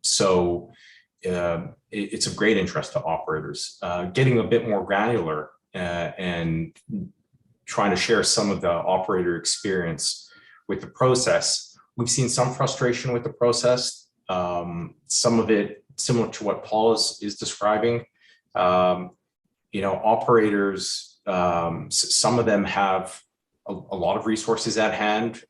[SPEAKER 6] So it's of great interest to operators. Getting a bit more granular and trying to share some of the operator experience with the process. We've seen some frustration with the process, some of it similar to what Paul is describing. Operators, some of them have a lot of resources at hand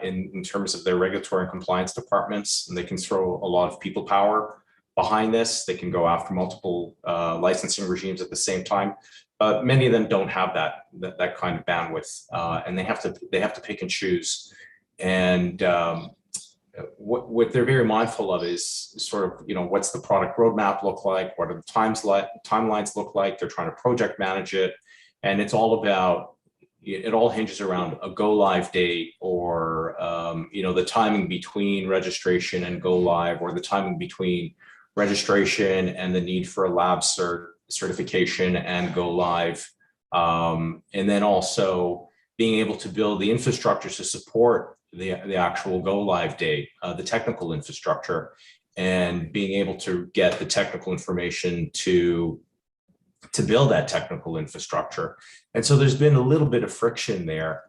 [SPEAKER 6] in terms of their regulatory and compliance departments, and they can throw a lot of people power behind this. They can go after multiple licensing regimes at the same time. Many of them don't have that kind of bandwidth, and they have to pick and choose. And what they're very mindful of is sort of, what's the product roadmap look like? What are the timelines look like? They're trying to project manage it, and it's all about. It all hinges around a go live date, or the timing between registration and go live, or the timing between registration and the need for a lab certification and go live, and then also being able to build the infrastructure to support the actual go live date, the technical infrastructure, and being able to get the technical information to build that technical infrastructure. And so there's been a little bit of friction there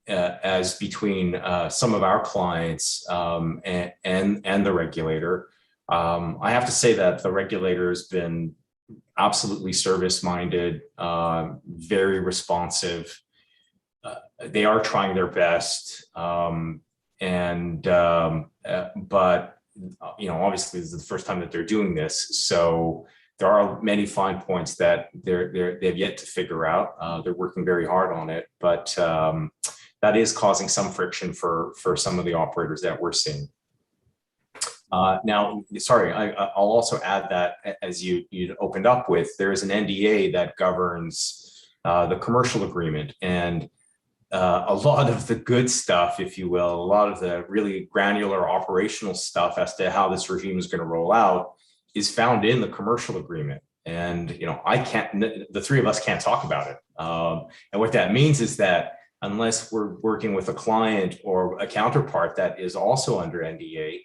[SPEAKER 6] as between some of our clients and the regulator. I have to say that the regulator has been absolutely service-minded, very responsive. They are trying their best, but obviously this is the first time that they're doing this, so there are many fine points that they've yet to figure out. They're working very hard on it, but that is causing some friction for some of the operators that we're seeing. Now, sorry, I'll also add that as you opened up with, there is an NDA that governs the commercial agreement, and a lot of the good stuff, if you will, a lot of the really granular operational stuff as to how this regime is going to roll out is found in the commercial agreement. And, the three of us can't talk about it. And what that means is that unless we're working with a client or a counterpart that is also under NDA,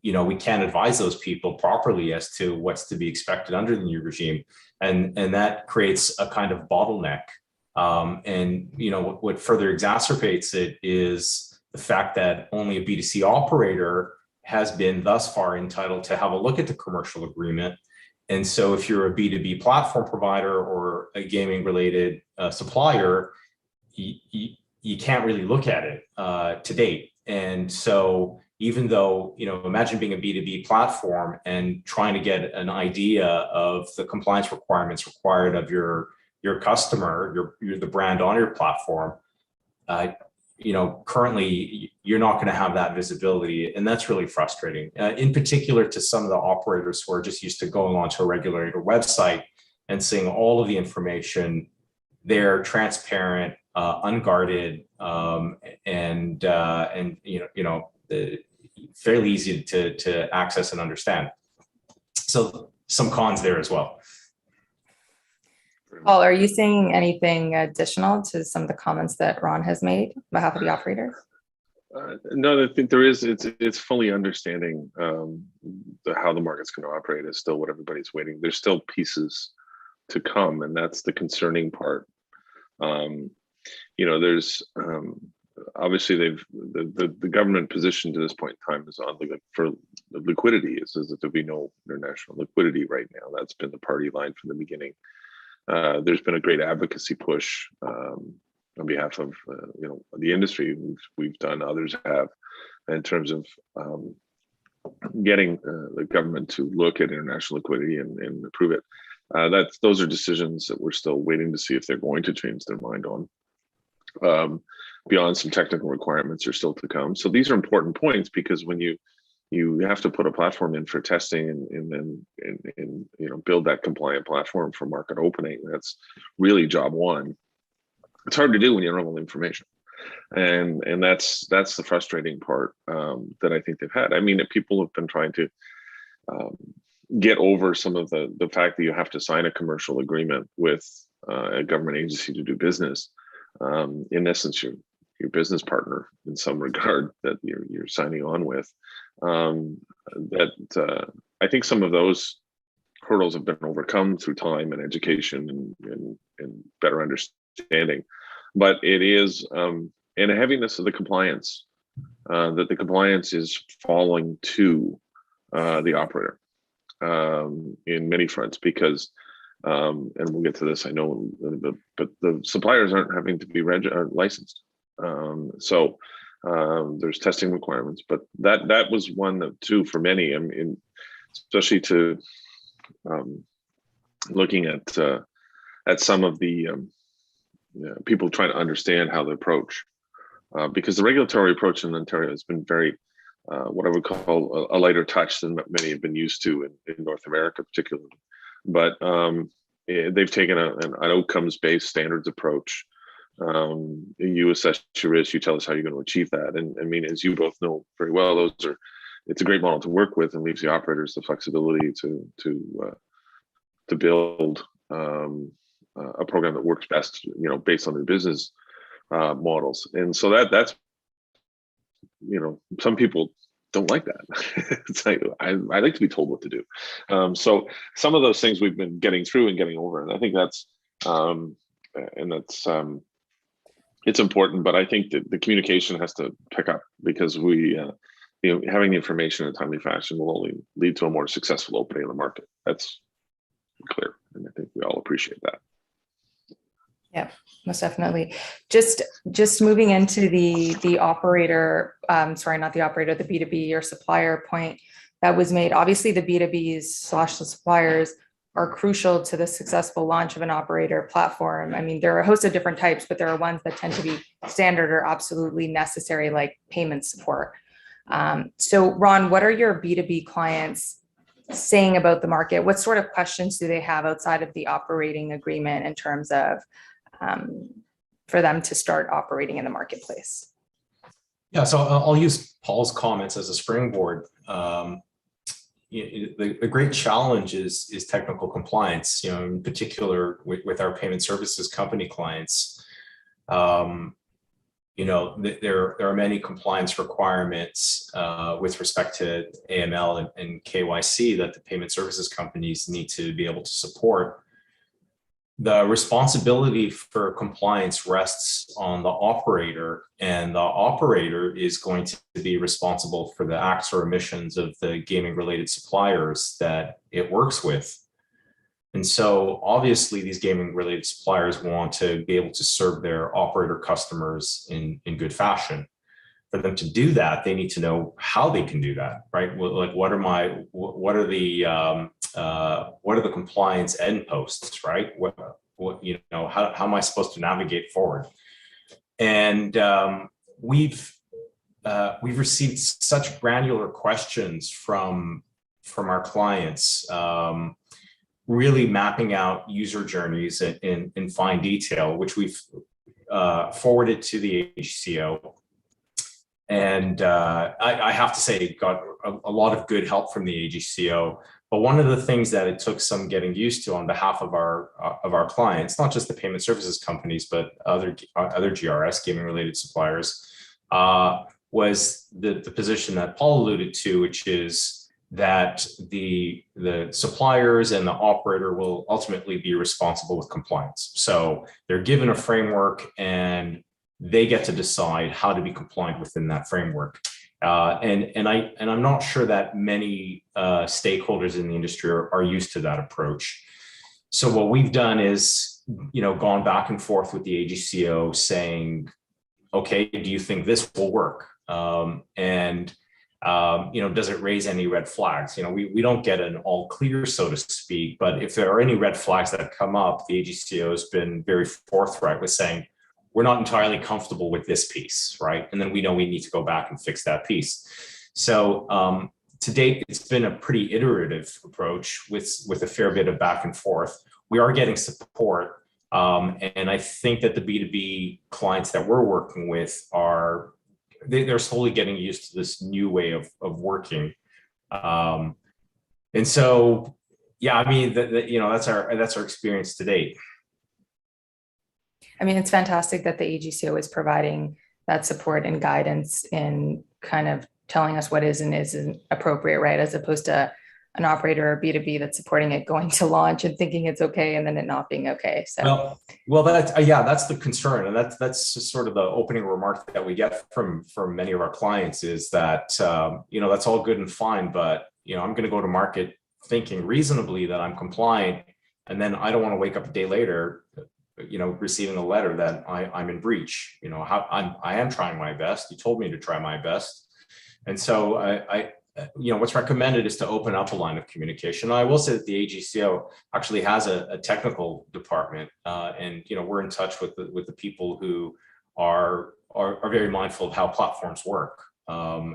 [SPEAKER 6] we can't advise those people properly as to what's to be expected under the new regime. And that creates a kind of bottleneck. What further exacerbates it is the fact that only a B2C operator has been thus far entitled to have a look at the commercial agreement. And so if you're a B2B platform provider or a gaming related supplier, you can't really look at it to date. And so even though, imagine being a B2B platform and trying to get an idea of the compliance requirements required of your customer, the brand on your platform, currently you're not going to have that visibility, and that's really frustrating. In particular, to some of the operators who are just used to going onto a regulator website and seeing all of the information. They're transparent, unguarded, and fairly easy to access and understand. So some cons there as well.
[SPEAKER 5] Paul, are you saying anything additional to some of the comments that Ron has made on behalf of the operators?
[SPEAKER 7] No, I think there is. It's fully understanding how the market's going to operate is still what everybody's waiting. There's still pieces to come, and that's the concerning part. There's obviously the government position to this point in time is on for liquidity is that there'll be no international liquidity right now. That's been the party line from the beginning. There's been a great advocacy push on behalf of the industry. We've done, others have, in terms of getting the government to look at international liquidity and approve it. Those are decisions that we're still waiting to see if they're going to change their mind on. Beyond some technical requirements are still to come. So these are important points, because when you have to put a platform in for testing and then build that compliant platform for market opening, that's really job one. It's hard to do when you don't have all the information, and that's the frustrating part that I think they've had. I mean, people have been trying to get over some of the fact that you have to sign a commercial agreement with a government agency to do business. In essence, your business partner in some regard that you're signing on with. I think some of those hurdles have been overcome through time and education and better understanding. But it is and a heaviness of the compliance, that the compliance is falling to the operator in many fronts, because and we'll get to this, I know, but the suppliers aren't having to be licensed. So there's testing requirements, but that was one of two for many. I mean, especially to looking at some of the people trying to understand how to approach, because the regulatory approach in Ontario has been very what I would call a lighter touch than many have been used to in North America, particularly. But they've taken an outcomes-based standards approach. You assess your risk, you tell us how you're going to achieve that. And I mean, as you both know very well, it's a great model to work with, and leaves the operators the flexibility to build a program that works best, based on their business models. And so that's, you know, some people don't like that. It's like, I like to be told what to do. So some of those things we've been getting through and getting over, and I think that's it's important. But I think that the communication has to pick up, because we, you know, having the information in a timely fashion will only lead to a more successful opening of the market. That's clear, and I think we all appreciate that.
[SPEAKER 5] Yeah, most definitely. Just moving into the operator, sorry, not the operator, the B2B or supplier point that was made. Obviously, the B2Bs / the suppliers are crucial to the successful launch of an operator platform. I mean, there are a host of different types, but there are ones that tend to be standard or absolutely necessary, like payment support. So Ron, what are your B2B clients saying about the market? What sort of questions do they have outside of the operating agreement in terms of for them to start operating in the marketplace?
[SPEAKER 6] Yeah, so I'll use Paul's comments as a springboard. The great challenge is technical compliance, you know, in particular with our payment services company clients. You know, there are many compliance requirements with respect to AML and KYC that the payment services companies need to be able to support. The responsibility for compliance rests on the operator, and the operator is going to be responsible for the acts or omissions of the gaming related suppliers that it works with. And so obviously these gaming related suppliers want to be able to serve their operator customers in good fashion. For them to do that, they need to know how they can do that, right? Like what are the compliance endposts, right? What you know, how am I supposed to navigate forward? And we've received such granular questions from our clients, really mapping out user journeys in fine detail, which we've forwarded to the HCO. And I have to say, got a lot of good help from the AGCO. But one of the things that it took some getting used to on behalf of our clients, not just the payment services companies, but other GRS, gaming related suppliers, was the position that Paul alluded to, which is that the suppliers and the operator will ultimately be responsible with compliance. So they're given a framework and they get to decide how to be compliant within that framework. And I'm not sure that many stakeholders in the industry are used to that approach. So what we've done is, you know, gone back and forth with the AGCO saying, okay, do you think this will work? You know, does it raise any red flags? You know, we don't get an all clear, so to speak, but if there are any red flags that come up, the AGCO has been very forthright with saying, we're not entirely comfortable with this piece, right? And then we know we need to go back and fix that piece. So to date, it's been a pretty iterative approach with a fair bit of back and forth. We are getting support. And I think that the B2B clients that we're working with they're slowly getting used to this new way of working. And so, yeah, I mean, you know, that's our experience to date.
[SPEAKER 5] I mean, it's fantastic that the AGCO is providing that support and guidance in kind of telling us what is and isn't appropriate, right? As opposed to an operator or B2B that's supporting it going to launch and thinking it's okay and then it not being okay. So
[SPEAKER 6] well, that's the concern, and that's just sort of the opening remark that we get from many of our clients is that you know, that's all good and fine, but you know, I'm going to go to market thinking reasonably that I'm compliant, and then I don't want to wake up a day later, you know, receiving a letter that I'm in breach. You know, I am trying my best. You told me to try my best, and so you know, what's recommended is to open up a line of communication. I will say that the AGCO actually has a technical department, and you know, we're in touch with the people who are very mindful of how platforms work.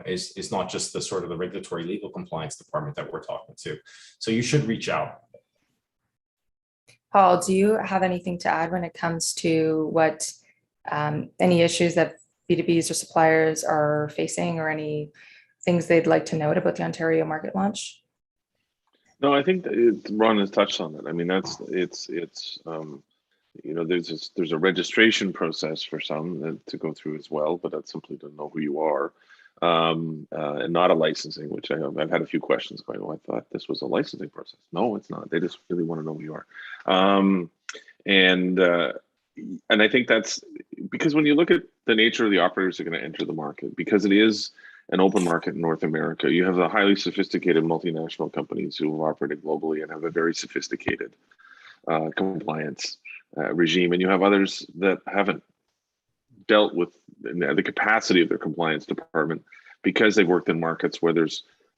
[SPEAKER 6] It's not just the sort of the regulatory legal compliance department that we're talking to. So you should reach out.
[SPEAKER 5] Paul, do you have anything to add when it comes to what any issues that B2Bs or suppliers are facing, or any things they'd like to note about the Ontario market launch?
[SPEAKER 7] No, I think Ron has touched on it. I mean, it's you there's a registration process for some to go through as well, but that's simply to know who you are, and not a licensing, which I've had a few questions going, oh, I thought this was a licensing process. No, it's not. They just really want to know who you are. And I think that's because when you look at the nature of the operators that are going to enter the market, because it is an open market in North America, you have the highly sophisticated multinational companies who have operated globally and have a very sophisticated compliance regime, and you have others that haven't dealt with the capacity of their compliance department because they've worked in markets where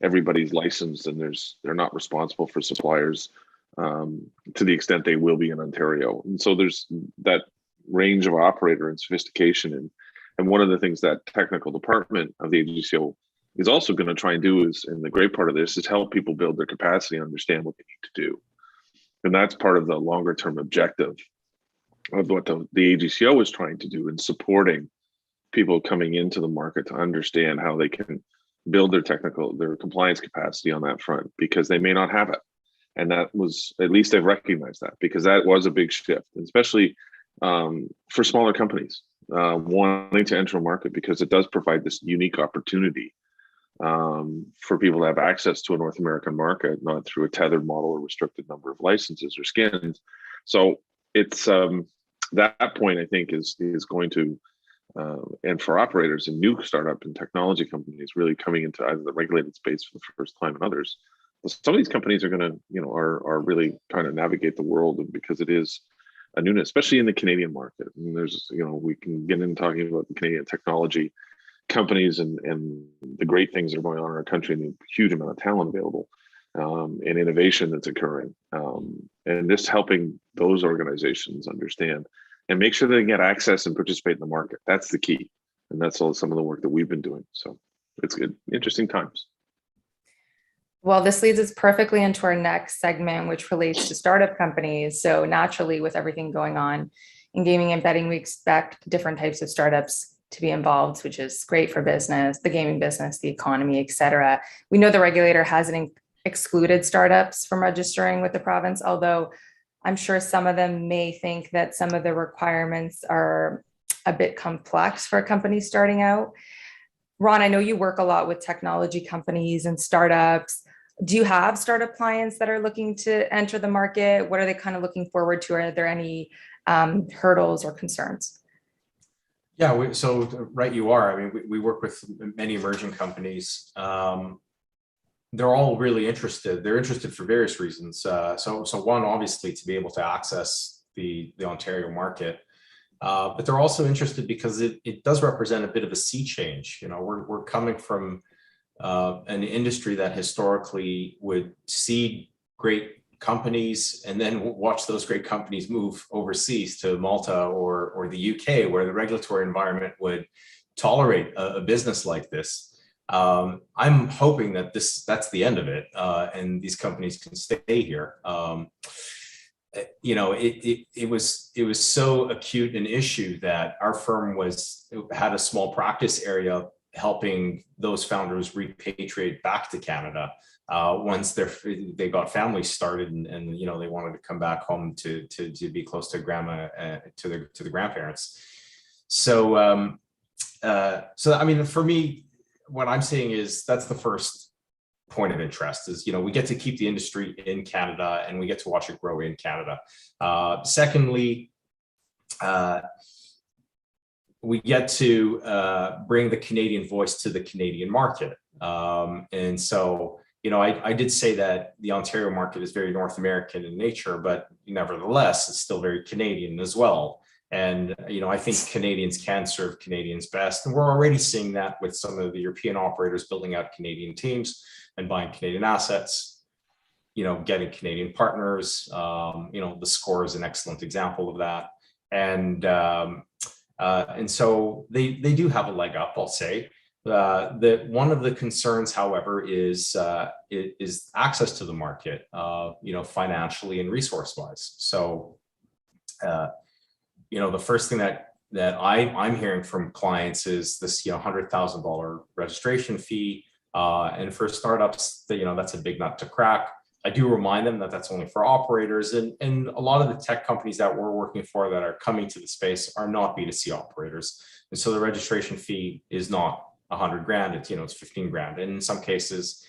[SPEAKER 7] everybody's licensed and they're not responsible for suppliers to the extent they will be in Ontario. And so there's that range of operator and sophistication. And one of the things that technical department of the AGCO is also going to try and do is, and the great part of this is help people build their capacity and understand what they need to do. And that's part of the longer term objective of what the AGCO is trying to do in supporting people coming into the market to understand how they can build their compliance capacity on that front, because they may not have it. And that was, at least they've recognized that, because that was a big shift, especially for smaller companies wanting to enter a market, because it does provide this unique opportunity for people to have access to a North American market, not through a tethered model or restricted number of licenses or skins. So it's that point, I think, is going to, and for operators and new startup and technology companies really coming into either the regulated space for the first time and others, some of these companies are going to, are really trying to navigate the world, because it is a newness, especially in the Canadian market. And there's, we can get into talking about the Canadian technology companies and the great things that are going on in our country, and the huge amount of talent available and innovation that's occurring. And just helping those organizations understand and make sure they get access and participate in the market. That's the key. And that's all some of the work that we've been doing. So it's good, interesting times.
[SPEAKER 5] Well, this leads us perfectly into our next segment, which relates to startup companies. So naturally, with everything going on in gaming and betting, we expect different types of startups to be involved, which is great for business, the gaming business, the economy, et cetera. We know the regulator hasn't excluded startups from registering with the province, although I'm sure some of them may think that some of the requirements are a bit complex for companies starting out. Ron, I know you work a lot with technology companies and startups. Do you have startup clients that are looking to enter the market? What are they kind of looking forward to? Are there any hurdles or concerns?
[SPEAKER 6] Yeah, so right, you are. I mean, we work with many emerging companies. They're all really interested. They're interested for various reasons. So one, obviously, to be able to access the Ontario market, but they're also interested because it does represent a bit of a sea change. We're coming from an industry that historically would seed great companies and then watch those great companies move overseas to Malta or the UK, where the regulatory environment would tolerate a business like this. I'm hoping that that's the end of it, and these companies can stay here. It was so acute an issue that our firm had a small practice area helping those founders repatriate back to Canada once they got families started and they wanted to come back home to be close to grandma, to the grandparents. So I mean, for me, what I'm seeing is that's the first point of interest is, we get to keep the industry in Canada and we get to watch it grow in Canada. Secondly, we get to bring the Canadian voice to the Canadian market. And so, I did say that the Ontario market is very North American in nature, but nevertheless, it's still very Canadian as well. And, I think Canadians can serve Canadians best. And we're already seeing that with some of the European operators building out Canadian teams and buying Canadian assets, getting Canadian partners. The Score is an excellent example of that. And so they do have a leg up, I'll say. One of the concerns, however, is access to the market, financially and resource-wise. So, the first thing that I'm hearing from clients is this, $100,000 registration fee, and for startups, that's a big nut to crack. I do remind them that that's only for operators, and a lot of the tech companies that we're working for that are coming to the space are not B2C operators. And so the registration fee is not 100 grand, it's 15 grand. And in some cases,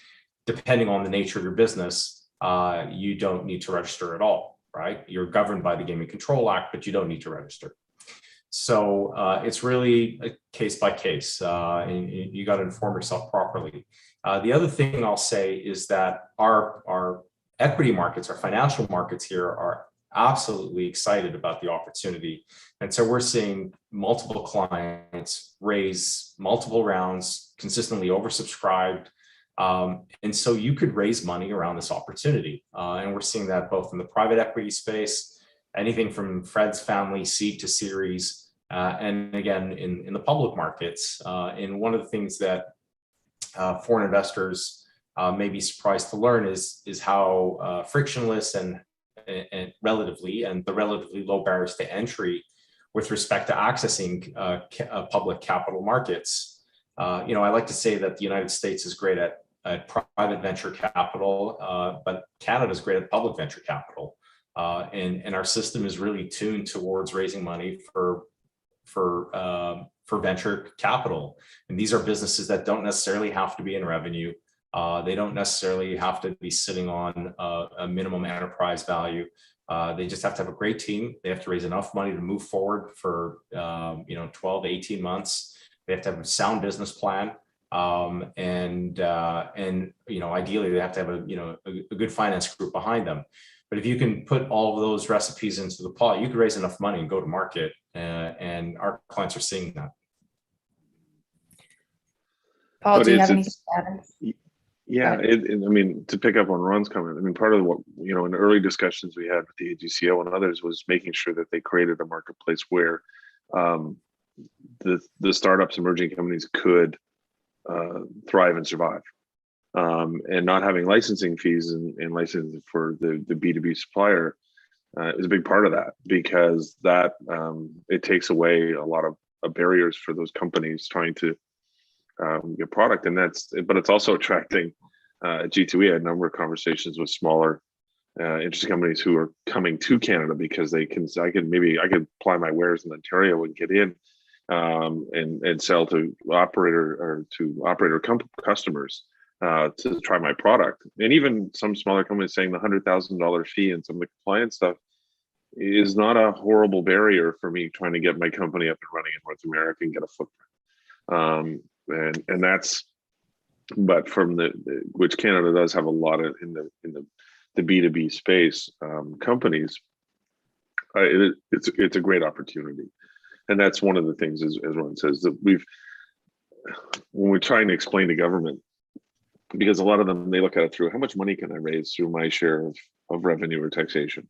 [SPEAKER 6] depending on the nature of your business, you don't need to register at all, right? You're governed by the Gaming Control Act, but you don't need to register. So it's really a case by case. You got to inform yourself properly. The other thing I'll say is that our equity markets, our financial markets here are absolutely excited about the opportunity. And so we're seeing multiple clients raise multiple rounds, consistently oversubscribed. And so you could raise money around this opportunity. And we're seeing that both in the private equity space, anything from Fred's family seed to series, and again, in the public markets. And one of the things that foreign investors may be surprised to learn is how frictionless and the relatively low barriers to entry with respect to accessing public capital markets. I like to say that the United States is great at private venture capital, but Canada is great at public venture capital. And our system is really tuned towards raising money for venture capital. And these are businesses that don't necessarily have to be in revenue. They don't necessarily have to be sitting on a minimum enterprise value. They just have to have a great team. They have to raise enough money to move forward for 12 to 18 months. They have to have a sound business plan. And ideally they have to have a good finance group behind them. But if you can put all of those recipes into the pot, you can raise enough money and go to market. And our clients are seeing that.
[SPEAKER 5] Paul, do you have anything to add?
[SPEAKER 7] Yeah, to pick up on Ron's comment, part of what, in early discussions we had with the AGCO and others was making sure that they created a marketplace where the startups, emerging companies could thrive and survive. And not having licensing fees and licensing for the B2B supplier is a big part of that, because that it takes away a lot of barriers for those companies trying to get product. But it's also attracting G2E. I had a number of conversations with smaller interesting companies who are coming to Canada because I could apply my wares in Ontario and get in and sell to operator customers to try my product. And even some smaller companies saying the $100,000 fee and some of the compliance stuff is not a horrible barrier for me trying to get my company up and running in North America and get a footprint. And that's, but from which Canada does have a lot of in the B2B space, companies, it's a great opportunity. And that's one of the things, as Ron says, that when we're trying to explain to government, because a lot of them, they look at it through how much money can I raise through my share of revenue or taxation.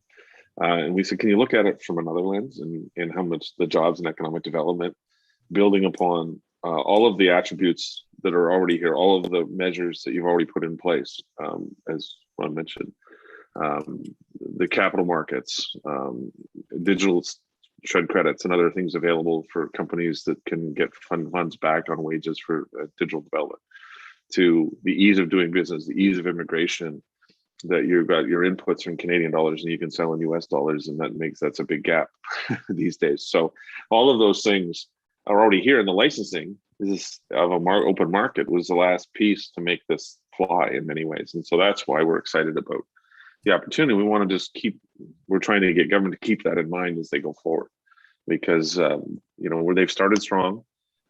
[SPEAKER 7] And we said, can you look at it from another lens and how much the jobs and economic development, building upon all of the attributes that are already here, all of the measures that you've already put in place, as Ron mentioned, the capital markets, digital shred credits and other things available for companies that can get funds back on wages for digital development, to the ease of doing business, the ease of immigration, that you've got your inputs in Canadian dollars and you can sell in US dollars, and that's a big gap these days. So all of those things are already here, and the licensing is of open market was the last piece to make this fly in many ways. And so that's why we're excited about the opportunity. We want to just we're trying to get government to keep that in mind as they go forward, because where they've started strong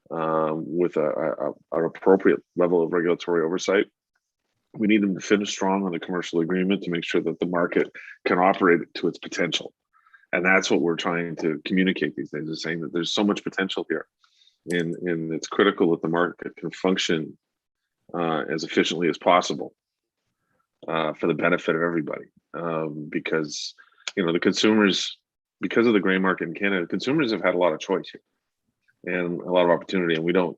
[SPEAKER 7] with an appropriate level of regulatory oversight, we need them to finish strong on the commercial agreement to make sure that the market can operate to its potential. And that's what we're trying to communicate these days, is saying that there's so much potential here, and it's critical that the market can function as efficiently as possible for the benefit of everybody. Because the consumers, because of the gray market in Canada, consumers have had a lot of choice here and a lot of opportunity, and we don't,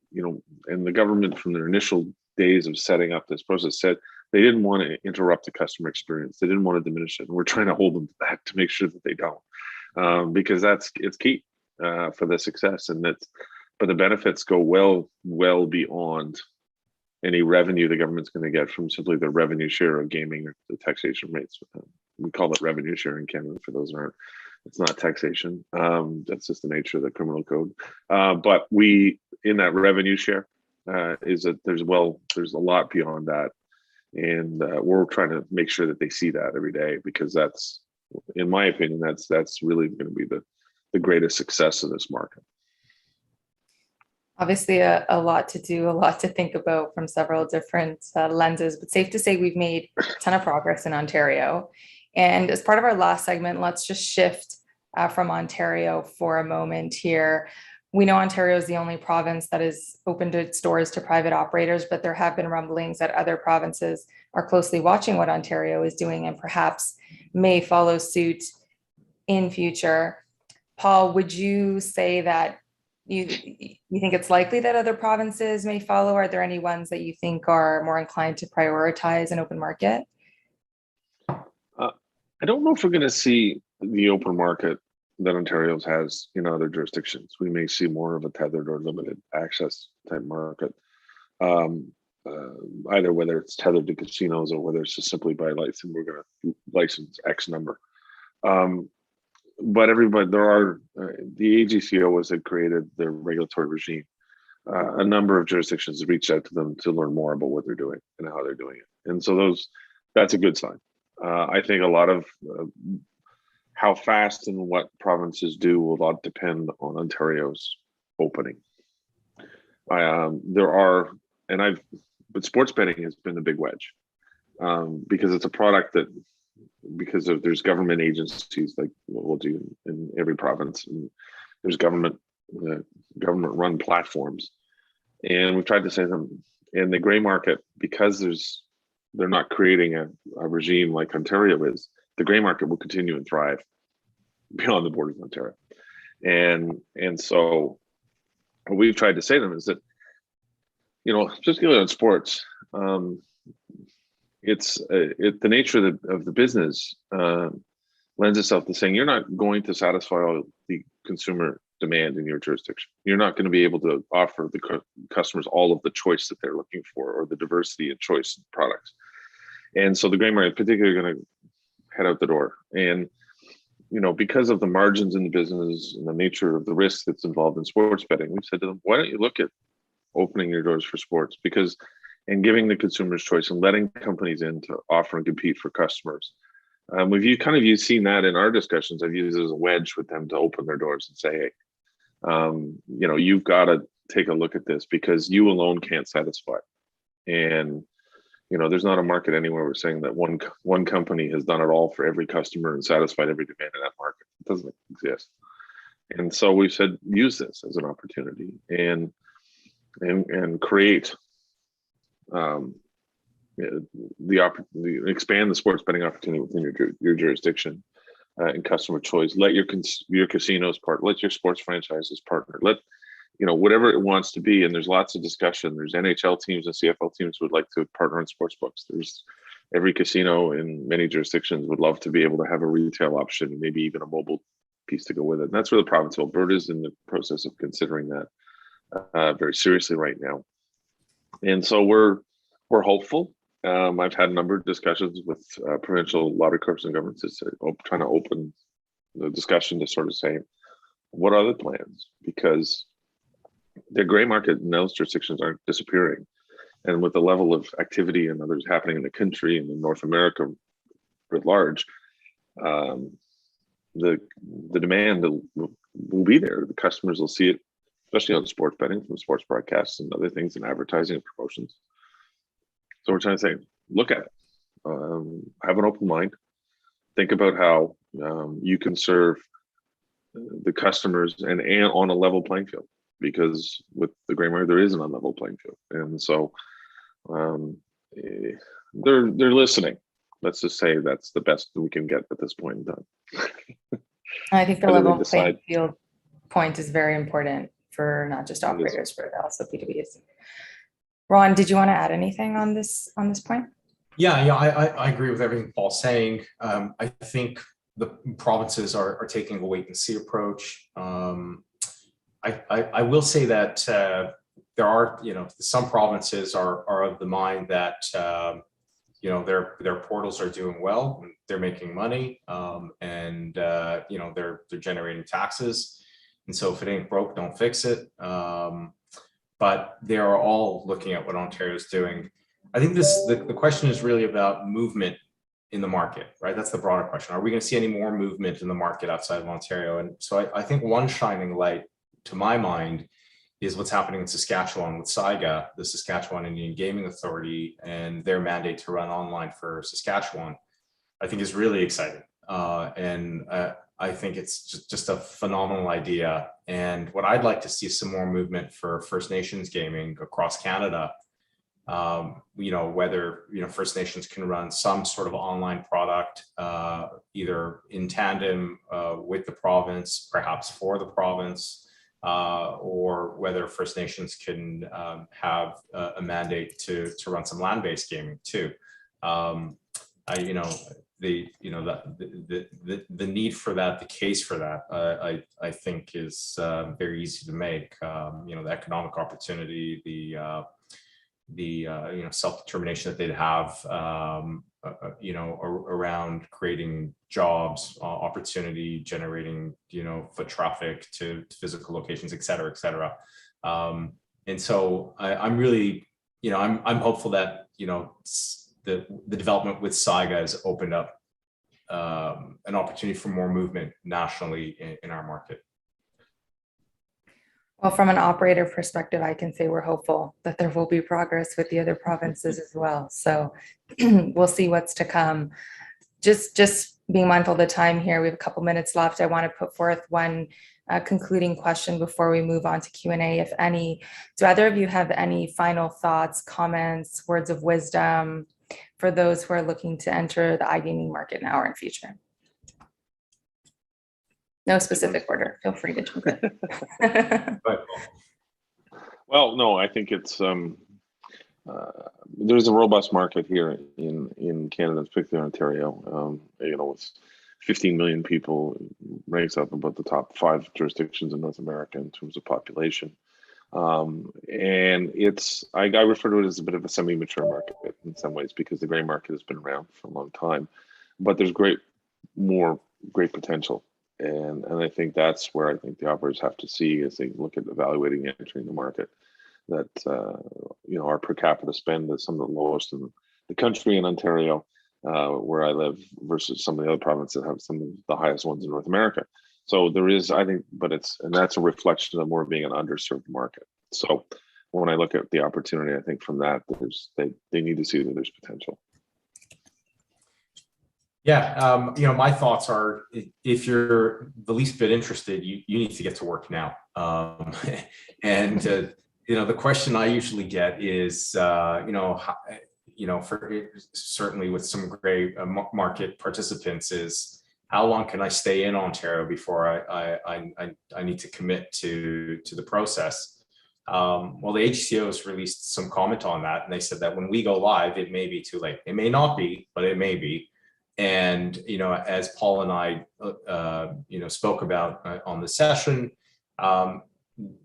[SPEAKER 7] and the government from their initial days of setting up this process said they didn't want to interrupt the customer experience. They didn't want to diminish it. And we're trying to hold them back to make sure that they don't, because it's key for the success. But the benefits go well beyond any revenue the government's going to get from simply the revenue share of gaming or the taxation rates. We call it revenue share in Canada for those who aren't. It's not taxation. That's just the nature of the criminal code. But we, in that revenue share, is that there's a lot beyond that. And we're trying to make sure that they see that every day, because that's, in my opinion, that's really going to be the greatest success of this market.
[SPEAKER 5] Obviously a lot to do, a lot to think about from several different lenses, but safe to say we've made a ton of progress in Ontario. And as part of our last segment, let's just shift from Ontario for a moment here. We know Ontario is the only province that has opened its doors to private operators, but there have been rumblings that other provinces are closely watching what Ontario is doing and perhaps may follow suit in future. Paul, would you say that you think it's likely that other provinces may follow? Are there any ones that you think are more inclined to prioritize an open market?
[SPEAKER 7] I don't know if we're going to see the open market that Ontario has in other jurisdictions. We may see more of a tethered or limited access type market, either whether it's tethered to casinos or whether it's just simply by license, we're going to license X number. But everybody, the AGCO, as it created their regulatory regime, a number of jurisdictions have reached out to them to learn more about what they're doing and how they're doing it. And so that's a good sign. I think a lot of how fast and what provinces do will a lot depend on Ontario's opening. But sports betting has been the big wedge, because it's a product that, because there's government agencies like what we'll do in every province, and there's government run platforms, and we've tried to say them in the gray market, because they're not creating a regime like Ontario is. The gray market will continue and thrive beyond the borders of Ontario, and so what we've tried to say to them is that, particularly on sports, it's the nature of the business lends itself to saying you're not going to satisfy all the consumer demand in your jurisdiction. You're not going to be able to offer the customers all of the choice that they're looking for, or the diversity and choice of products. And so the gray market particularly going to head out the door. And because of the margins in the business and the nature of the risk that's involved in sports betting, we've said to them, why don't you look at opening your doors for sports, and giving the consumers choice and letting companies in to offer and compete for customers. You've seen that in our discussions. I've used it as a wedge with them to open their doors and say, hey, you've got to take a look at this, because you alone can't satisfy. And there's not a market anywhere we're saying that one company has done it all for every customer and satisfied every demand in that market. It doesn't exist. And so we've said, use this as an opportunity and create expand the sports betting opportunity within your jurisdiction, and customer choice. Let your casinos partner, let your sports franchises partner, let whatever it wants to be. And there's lots of discussion. There's NHL teams and CFL teams who would like to partner on sports books. There's every casino in many jurisdictions would love to be able to have a retail option and maybe even a mobile piece to go with it. And that's where the province of Alberta is in the process of considering that very seriously right now. And so we're hopeful. I've had a number of discussions with provincial lottery corps and governments trying to open the discussion to sort of say, what are the plans? Because the gray market in those jurisdictions aren't disappearing. And with the level of activity and others happening in the country and in North America at large, the demand will be there. The customers will see it, especially on sports betting from sports broadcasts and other things, and advertising and promotions. So we're trying to say, look at it, have an open mind, think about how you can serve the customers and on a level playing field, because with the gray market, there is an unlevel playing field. And so they're listening. Let's just say that's the best we can get at this point in time.
[SPEAKER 5] I think the level playing field point is very important for not just operators, but also B2Bs. Ron, did you want to add anything on this point?
[SPEAKER 6] Yeah, I agree with everything Paul's saying. I think the provinces are taking a wait and see approach. I will say that there are, some provinces are of the mind that, their portals are doing well, they're making money, and they're generating taxes. And so if it ain't broke, don't fix it. But they are all looking at what Ontario is doing. I think the question is really about movement in the market, right? That's the broader question. Are we going to see any more movement in the market outside of Ontario? And so I think one shining light, to my mind, is what's happening in Saskatchewan with SIGA, the Saskatchewan Indian Gaming Authority, and their mandate to run online for Saskatchewan, I think is really exciting. And I think it's just a phenomenal idea. And what I'd like to see some more movement for First Nations gaming across Canada. Whether First Nations can run some sort of online product, either in tandem with the province, perhaps for the province, or whether First Nations can have a mandate to run some land-based gaming too. The need for that, the case for that, I think is very easy to make. The economic opportunity, the self-determination that they'd have, around creating jobs, opportunity, generating, foot traffic to physical locations, et cetera, et cetera. And so I'm really, I'm hopeful that, the development with SIGA has opened up an opportunity for more movement nationally in our market.
[SPEAKER 5] Well, from an operator perspective, I can say we're hopeful that there will be progress with the other provinces as well. So we'll see what's to come. Just being mindful of the time here, we have a couple minutes left. I want to put forth one concluding question before we move on to Q&A, if any. Do either of you have any final thoughts, comments, words of wisdom for those who are looking to enter the iGaming market now or in future? No specific order. Feel free to jump in.
[SPEAKER 7] Well, no, I think it's there's a robust market here in Canada, particularly Ontario. With 15 million people, ranks up about the top 5 jurisdictions in North America in terms of population. And I refer to it as a bit of a semi-mature market in some ways, because the gray market has been around for a long time, but there's great potential. And I think that's where I think the operators have to see as they look at evaluating entering the market, that our per capita spend is some of the lowest in the country in Ontario, where I live, versus some of the other provinces that have some of the highest ones in North America. So there is, I think, and that's a reflection of more being an underserved market. So when I look at the opportunity, I think from that, they need to see that there's potential.
[SPEAKER 6] Yeah, my thoughts are, if you're the least bit interested, you need to get to work now. The question I usually get is, certainly with some gray market participants, is how long can I stay in Ontario before I need to commit to the process? Well, the HCO has released some comment on that, and they said that when we go live, it may be too late. It may not be, but it may be. And, as Paul and I, spoke about on the session,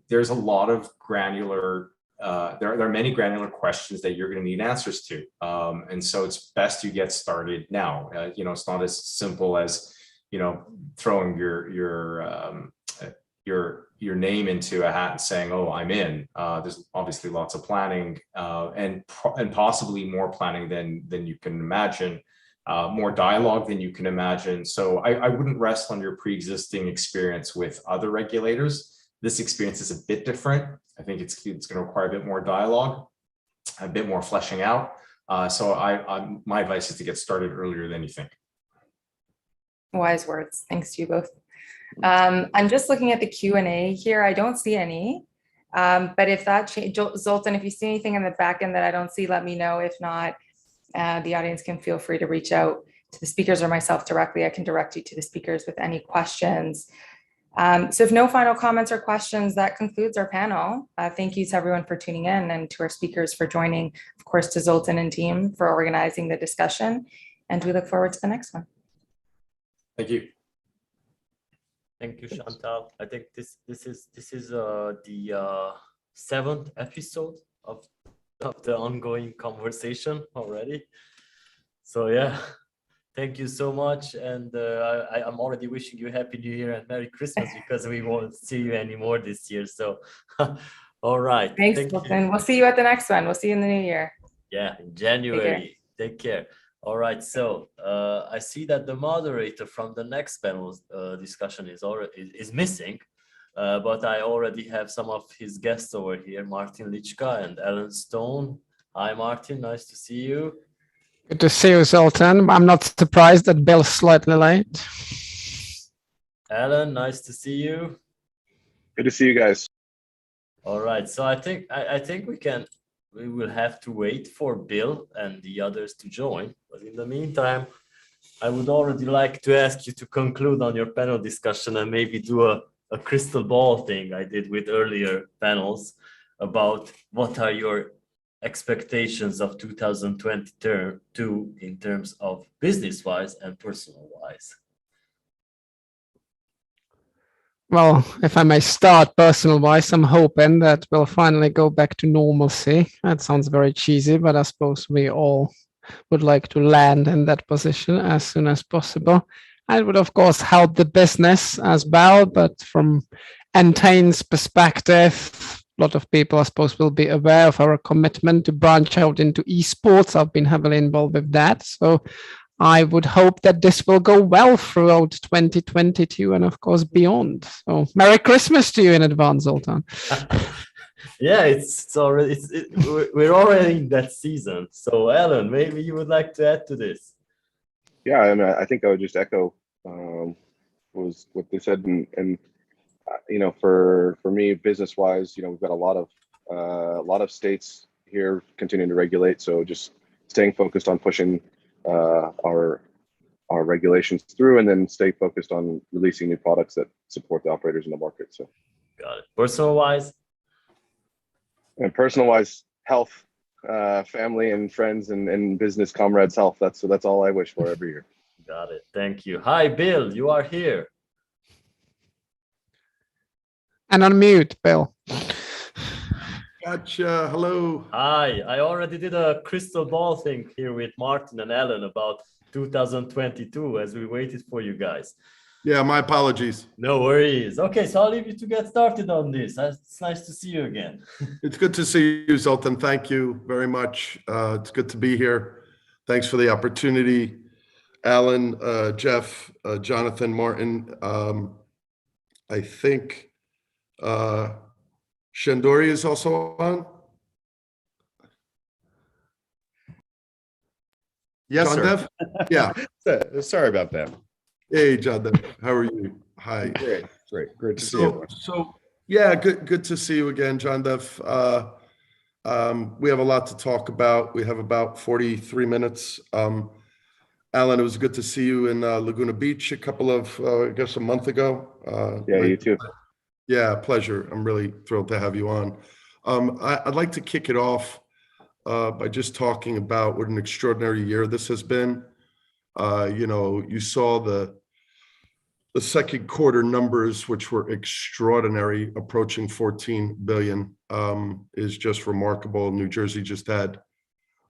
[SPEAKER 6] there's a lot of granular, there are many granular questions that you're going to need answers to. And so it's best you get started now. It's not as simple as, throwing your name into a hat and saying, oh, I'm in. There's obviously lots of planning, and possibly more planning than you can imagine. More dialogue than you can imagine. So I wouldn't rest on your pre-existing experience with other regulators. This experience is a bit different. I think it's going to require a bit more dialogue, a bit more fleshing out. So my advice is to get started earlier than you think.
[SPEAKER 5] Wise words. Thanks to you both. I'm just looking at the Q&A here. I don't see any. But if that Zoltan, if you see anything in the back end that I don't see, let me know. If not, the audience can feel free to reach out to the speakers or myself directly. I can direct you to the speakers with any questions. So if no final comments or questions, that concludes our panel. Thank you to everyone for tuning in, and to our speakers for joining, of course, to Zoltan and team for organizing the discussion. And we look forward to the next one.
[SPEAKER 6] Thank you.
[SPEAKER 1] Thank you, Chantal. I think this is the 7th episode of the ongoing conversation already. So yeah, thank you so much. And I'm already wishing you Happy New Year and Merry Christmas because we won't see you anymore this year. So all right.
[SPEAKER 5] Thanks,
[SPEAKER 1] Thank you.
[SPEAKER 5] Sultan. We'll see you at the next one. We'll see you in the new year.
[SPEAKER 1] Yeah, in January. Take care. All right. So I see that the moderator from the next panel discussion is missing. But I already have some of his guests over here, Martin Lichka and Alan Stone. Hi, Martin. Nice to see you.
[SPEAKER 8] Good to see you, Sultan. I'm not surprised that Bill's slightly late.
[SPEAKER 1] Alan, nice to see you.
[SPEAKER 7] Good to see you guys.
[SPEAKER 1] All right. So I think we will have to wait for Bill and the others to join. But in the meantime, I would already like to ask you to conclude on your panel discussion and maybe do a crystal ball thing I did with earlier panels about what are your expectations of 2022 in terms of business-wise and personal-wise.
[SPEAKER 8] Well, if I may start personal-wise, I'm hoping that we'll finally go back to normalcy. That sounds very cheesy, but I suppose we all would like to land in that position as soon as possible. It would, of course, help the business as well, but from Entain's perspective, a lot of people, I suppose, will be aware of our commitment to branch out into esports. I've been heavily involved with that. So I would hope that this will go well throughout 2022 and, of course, beyond. So Merry Christmas to you in advance, Zoltan.
[SPEAKER 1] Yeah, we're already in that season. So Alan, maybe you would like to add to this.
[SPEAKER 7] Yeah, I mean, I think I would just echo was what they said, and you know, for me, business wise, you know, we've got a lot of states here continuing to regulate, so just staying focused on pushing our regulations through, and then stay focused on releasing new products that support the operators in the market. So,
[SPEAKER 1] got it. Personal wise,
[SPEAKER 7] and personal wise, health. Family and friends and business comrades' health. That's all I wish for every year.
[SPEAKER 1] Got it. Thank you. Hi, Bill. You are here.
[SPEAKER 8] And unmute, Bill.
[SPEAKER 9] Gotcha. Hello.
[SPEAKER 1] Hi. I already did a crystal ball thing here with Martin and Alan about 2022 as we waited for you guys.
[SPEAKER 9] Yeah, my apologies.
[SPEAKER 1] No worries. Okay, so I'll leave you to get started on this. It's nice to see you again.
[SPEAKER 9] It's good to see you, Zoltan. Thank you very much. It's good to be here. Thanks for the opportunity. Alan, Jeff, Jonathan, Martin. I think Shandori is also on.
[SPEAKER 10] Yes,
[SPEAKER 9] John
[SPEAKER 10] sir.
[SPEAKER 9] Dev? Yeah.
[SPEAKER 10] Sorry about that.
[SPEAKER 9] Hey, John Dev. How are you? Hi.
[SPEAKER 10] Great. Great to see you.
[SPEAKER 9] So yeah, good to see you again, John Dev. We have a lot to talk about. We have about 43 minutes. Alan, it was good to see you in Laguna Beach a couple of, I guess, a month ago.
[SPEAKER 7] Yeah, you too.
[SPEAKER 9] Yeah, pleasure. I'm really thrilled to have you on. I'd like to kick it off by just talking about what an extraordinary year this has been. You know, you saw the second quarter numbers, which were extraordinary, approaching 14 billion, is just remarkable. New Jersey just had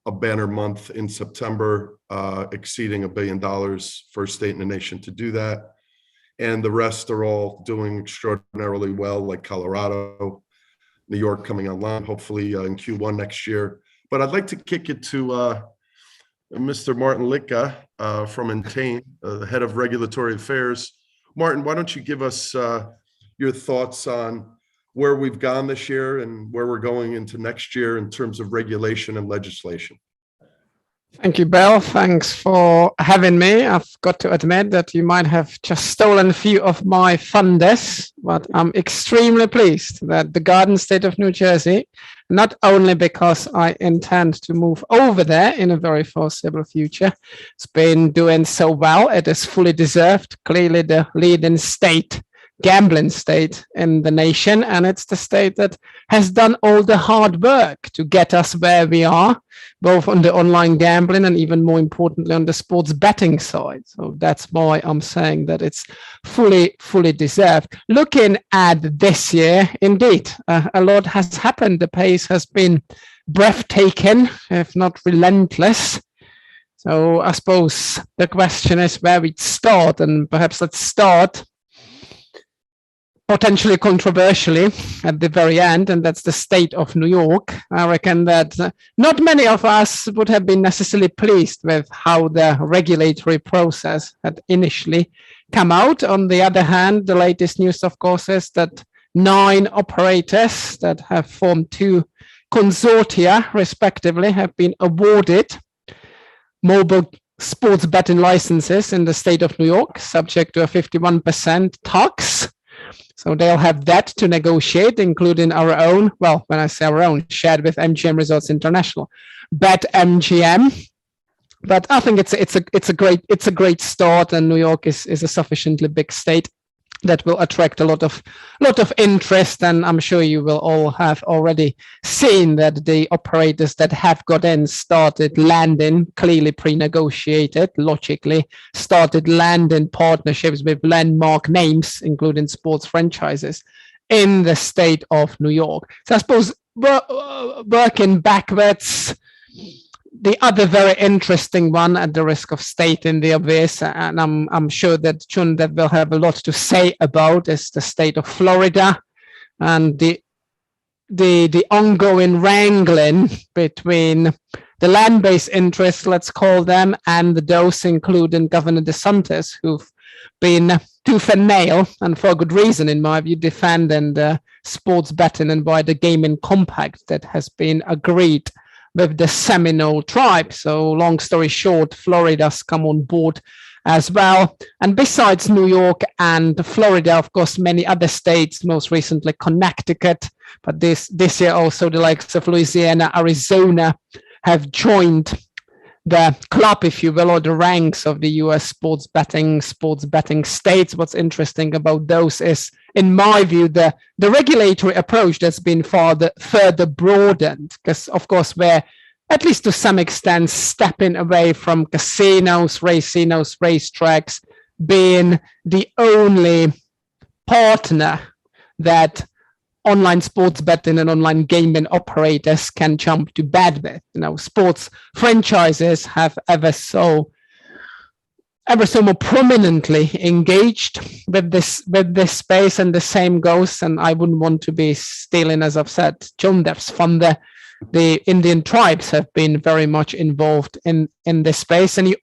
[SPEAKER 9] a banner month in September, exceeding $1 billion, first state in the nation to do that. And the rest are all doing extraordinarily well, like Colorado, New York coming online, hopefully in Q1 next year. But I'd like to kick it to Mr. Martin Litka from Entain, the head of regulatory affairs. Martin, why don't you give us your thoughts on where we've gone this year and where we're going into next year in terms of regulation and legislation?
[SPEAKER 8] Thank you, Bill. Thanks for having me. I've got to admit that you might have just stolen a few of my thunders, but I'm extremely pleased that the Garden State of New Jersey, not only because I intend to move over there in a very foreseeable future, it's been doing so well. It is fully deserved, clearly the leading state gambling state in the nation, and it's the state that has done all the hard work to get us where we are, both on the online gambling and even more importantly on the sports betting side. So that's why I'm saying that it's fully deserved. Looking at this year, indeed, a lot has happened. The pace has been breathtaking, if not relentless. So I suppose the question is where we'd start, and perhaps let's start potentially controversially at the very end, and that's the state of New York. I reckon that not many of us would have been necessarily pleased with how the regulatory process had initially come out. On the other hand, the latest news, of course, is that 9 operators that have formed 2 consortia, respectively, have been awarded mobile sports betting licenses in the state of New York, subject to a 51% tax. So they'll have that to negotiate, including our own, well, when I say our own, shared with MGM Resorts International, BetMGM. But I think it's a great start, and New York is a sufficiently big state that will attract a lot of interest. And I'm sure you will all have already seen that the operators that have got in started landing, clearly pre-negotiated, logically, started landing partnerships with landmark names, including sports franchises in the state of New York. So I suppose working backwards, the other very interesting one, at the risk of stating the obvious, and I'm sure that Chundev will have a lot to say about, is the state of Florida and the ongoing wrangling between the land-based interests, let's call them, and those including Governor DeSantis, who've been tooth and nail, and for good reason, in my view, defending the sports betting and wider gaming compact that has been agreed with the Seminole tribe. So long story short, Florida's come on board as well. And besides New York and Florida, of course, many other states, most recently Connecticut, but this year also the likes of Louisiana, Arizona have joined the club, if you will, or the ranks of the US sports betting states. What's interesting about those is, in my view, the regulatory approach that's been further broadened, because of course we're, at least to some extent, stepping away from casinos, racetracks being the only partner that online sports betting and online gaming operators can jump to bed with. You know, sports franchises have ever so more prominently engaged with this space, and the same goes, and I wouldn't want to be stealing, as I've said, Chundev's thunder. The Indian tribes have been very much involved in this space, and you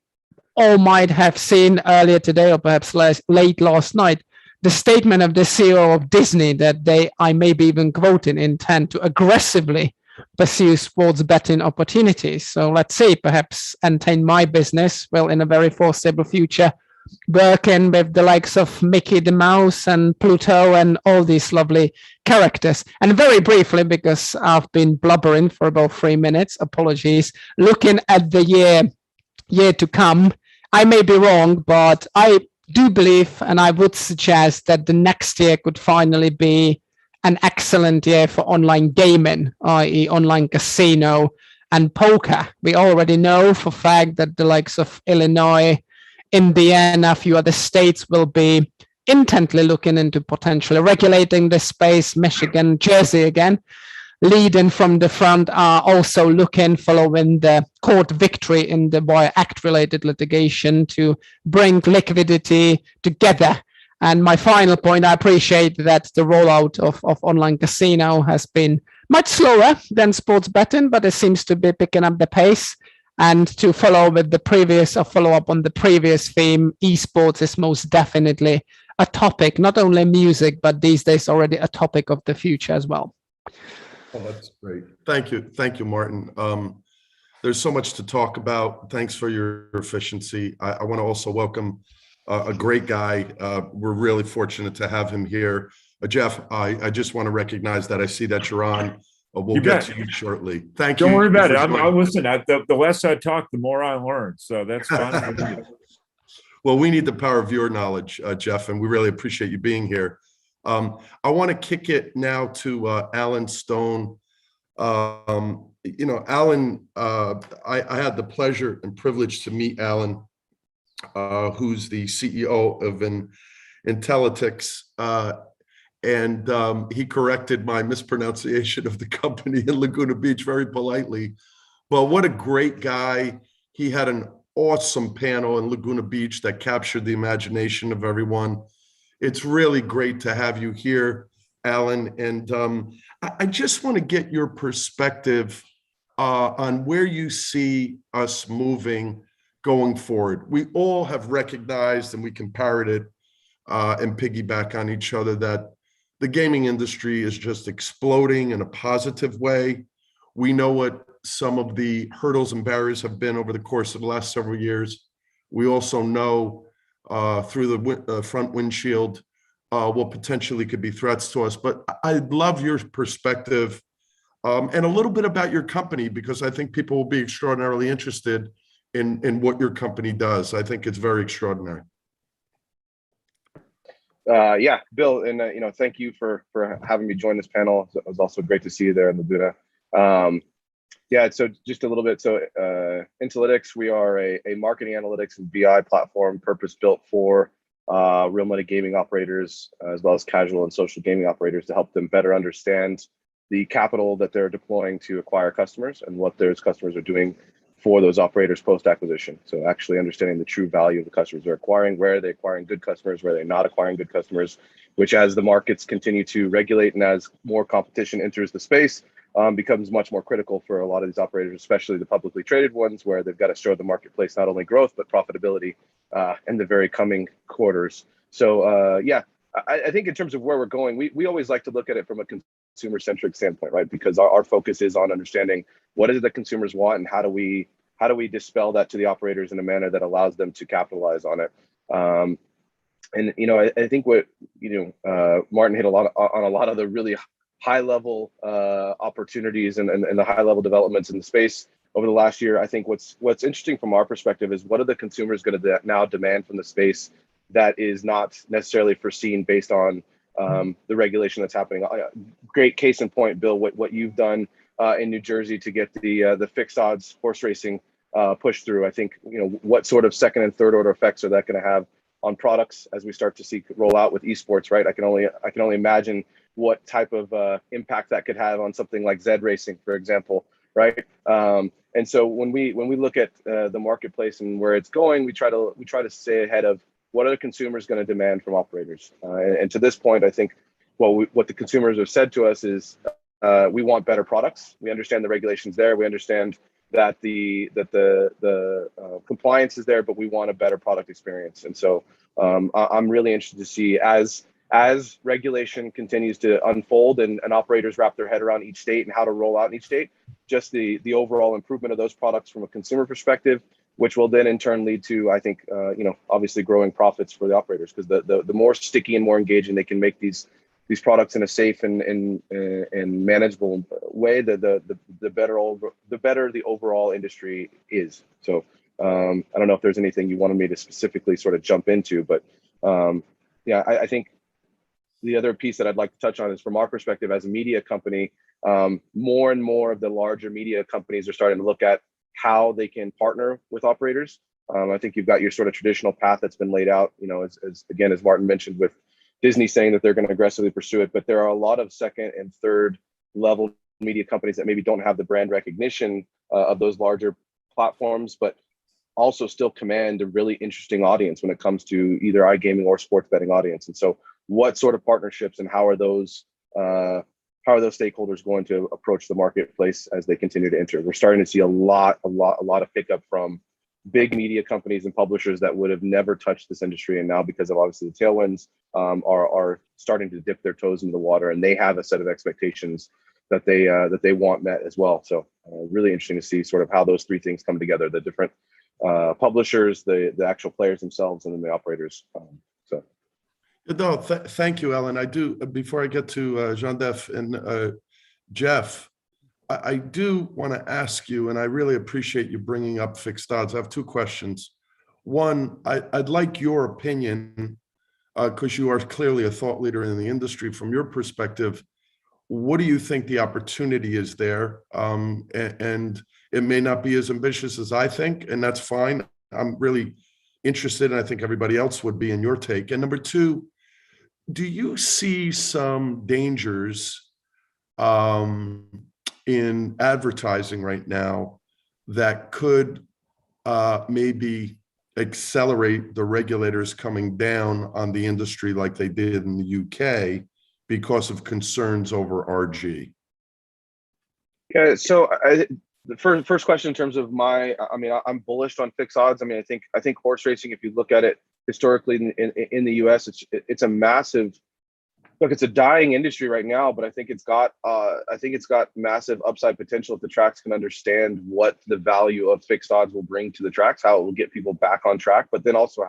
[SPEAKER 8] all might have seen earlier today, or perhaps late last night, the statement of the CEO of Disney that they, I may be even quoting, intend to aggressively pursue sports betting opportunities. So let's see, perhaps Entain My Business will, in a very foreseeable future, working with the likes of Mickey the Mouse and Pluto and all these lovely characters. And very briefly, because I've been blubbering for about 3 minutes, apologies, looking at the year to come, I may be wrong, but I do believe, and I would suggest, that the next year could finally be an excellent year for online gaming, i.e. online casino and poker. We already know for a fact that the likes of Illinois, Indiana, a few other states will be intently looking into potentially regulating this space. Michigan, Jersey again, leading from the front, are also looking, following the court victory in the Wire Act related litigation, to bring liquidity together. And my final point, I appreciate that the rollout of online casino has been much slower than sports betting, but it seems to be picking up the pace. And to follow up on the previous theme, esports is most definitely a topic, not only music, but these days already a topic of the future as well.
[SPEAKER 9] Oh, that's great. Thank you, Martin. There's so much to talk about. Thanks for your efficiency. I want to also welcome a great guy. We're really fortunate to have him here. Jeff, I just want to recognize that I see that you're on. We'll get to you shortly. Thank you.
[SPEAKER 11] Don't worry about it. Listen, the less I talk, the more I learn. So that's fine.
[SPEAKER 9] Well, we need the power of your knowledge, Jeff, and we really appreciate you being here. I want to kick it now to Alan Stone. Alan, I had the pleasure and privilege to meet Alan, who's the CEO of Intellytics, and he corrected my mispronunciation of the company in Laguna Beach very politely. But what a great guy. He had an awesome panel in Laguna Beach that captured the imagination of everyone. It's really great to have you here, Alan. And I just want to get your perspective on where you see us moving going forward. We all have recognized, and we can parrot it and piggyback on each other, that the gaming industry is just exploding in a positive way. We know what some of the hurdles and barriers have been over the course of the last several years. We also know through the front windshield what potentially could be threats to us. But I'd love your perspective and a little bit about your company, because I think people will be extraordinarily interested in what your company does. I think it's very extraordinary.
[SPEAKER 12] Yeah, Bill, and thank you for having me join this panel. It was also great to see you there in Laguna. Yeah, so just a little bit. So Intellytics, we are a marketing analytics and BI platform purpose-built for real money gaming operators, as well as casual and social gaming operators, to help them better understand the capital that they're deploying to acquire customers and what those customers are doing for those operators post-acquisition. So actually understanding the true value of the customers they're acquiring, where are they acquiring good customers, where they're not acquiring good customers, which, as the markets continue to regulate and as more competition enters the space, becomes much more critical for a lot of these operators, especially the publicly traded ones, where they've got to show the marketplace not only growth, but profitability in the very coming quarters. So yeah, I think in terms of where we're going, we always like to look at it from a consumer-centric standpoint, right? Because our focus is on understanding what is it that consumers want, and how do we dispel that to the operators in a manner that allows them to capitalize on it. And I think what Martin hit on a lot of the really high-level opportunities and the high-level developments in the space over the last year. I think what's interesting from our perspective is, what are the consumers going to now demand from the space that is not necessarily foreseen based on the regulation that's happening. Great case in point, Bill, what you've done in New Jersey to get the fixed odds horse racing pushed through. I think what sort of second and third order effects are that going to have on products as we start to see roll out with esports, right? I can only imagine what type of impact that could have on something like Zed Racing, for example, right? And so when we look at the marketplace and where it's going, we try to stay ahead of what are the consumers going to demand from operators. And to this point, I think what the consumers have said to us is we want better products. We understand the regulations there. We understand that the compliance is there, but we want a better product experience. And so I'm really interested to see as regulation continues to unfold and operators wrap their head around each state and how to roll out in each state, just the overall improvement of those products from a consumer perspective, which will then in turn lead to, I think, obviously growing profits for the operators, because the more sticky and more engaging they can make these products in a safe and manageable way, the better the overall industry is. So I don't know if there's anything you wanted me to specifically sort of jump into, but yeah, I think the other piece that I'd like to touch on is, from our perspective as a media company, more and more of the larger media companies are starting to look at how they can partner with operators. I think you've got your sort of traditional path that's been laid out, as Martin mentioned, with Disney saying that they're going to aggressively pursue it. But there are a lot of second and third level media companies that maybe don't have the brand recognition of those larger platforms, but also still command a really interesting audience when it comes to either iGaming or sports betting audience. And so what sort of partnerships and how are those stakeholders going to approach the marketplace as they continue to enter? We're starting to see a lot of pickup from big media companies and publishers that would have never touched this industry, and now, because of obviously the tailwinds, are starting to dip their toes into the water, and they have a set of expectations that they want met as well. So really interesting to see sort of how those three things come together: the different publishers, the actual players themselves, and then the operators.
[SPEAKER 9] No, thank you, Alan. I do, before I get to Jean-Def and Jeff, I do want to ask you, and I really appreciate you bringing up fixed odds. I have two questions. One, I'd like your opinion because you are clearly a thought leader in the industry. From your perspective, what do you think the opportunity is there? And it may not be as ambitious as I think, and that's fine. I'm really interested, and I think everybody else would be, in your take. And number two, do you see some dangers in advertising right now that could maybe accelerate the regulators coming down on the industry like they did in the UK because of concerns over RG?
[SPEAKER 12] Yeah, so the first question in terms of I'm bullish on fixed odds. I think horse racing, if you look at it historically in the US, it's a massive, look, it's a dying industry right now, but I think it's got massive upside potential if the tracks can understand what the value of fixed odds will bring to the tracks, how it will get people back on track, but then also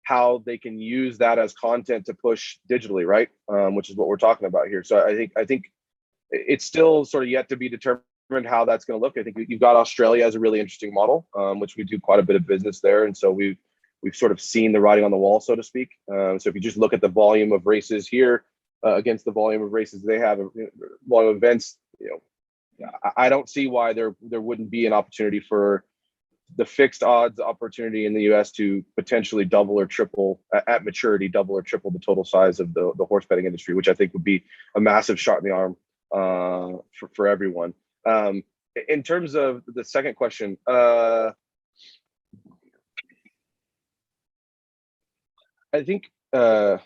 [SPEAKER 12] how they can use that as content to push digitally, right? Which is what we're talking about here. So I think it's still sort of yet to be determined how that's going to look. I think you've got Australia as a really interesting model, which we do quite a bit of business there, and so we've sort of seen the writing on the wall, so to speak. So if you just look at the volume of races here against the volume of races they have, volume of events, I don't see why there wouldn't be an opportunity for the fixed odds opportunity in the US to potentially double or triple at maturity, double or triple the total size of the horse betting industry, which I think would be a massive shot in the arm for everyone. In terms of the second question, I think, I'll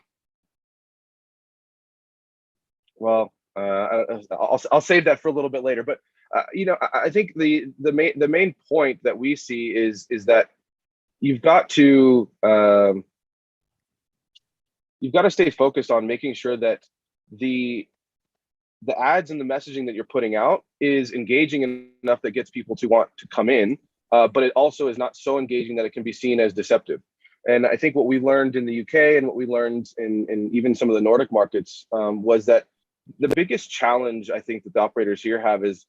[SPEAKER 12] save that for a little bit later. But I think the main point that we see is that you've got to stay focused on making sure that the ads and the messaging that you're putting out is engaging enough that gets people to want to come in, but it also is not so engaging that it can be seen as deceptive. And I think what we learned in the UK and what we learned in even some of the Nordic markets was that the biggest challenge I think that the operators here have is,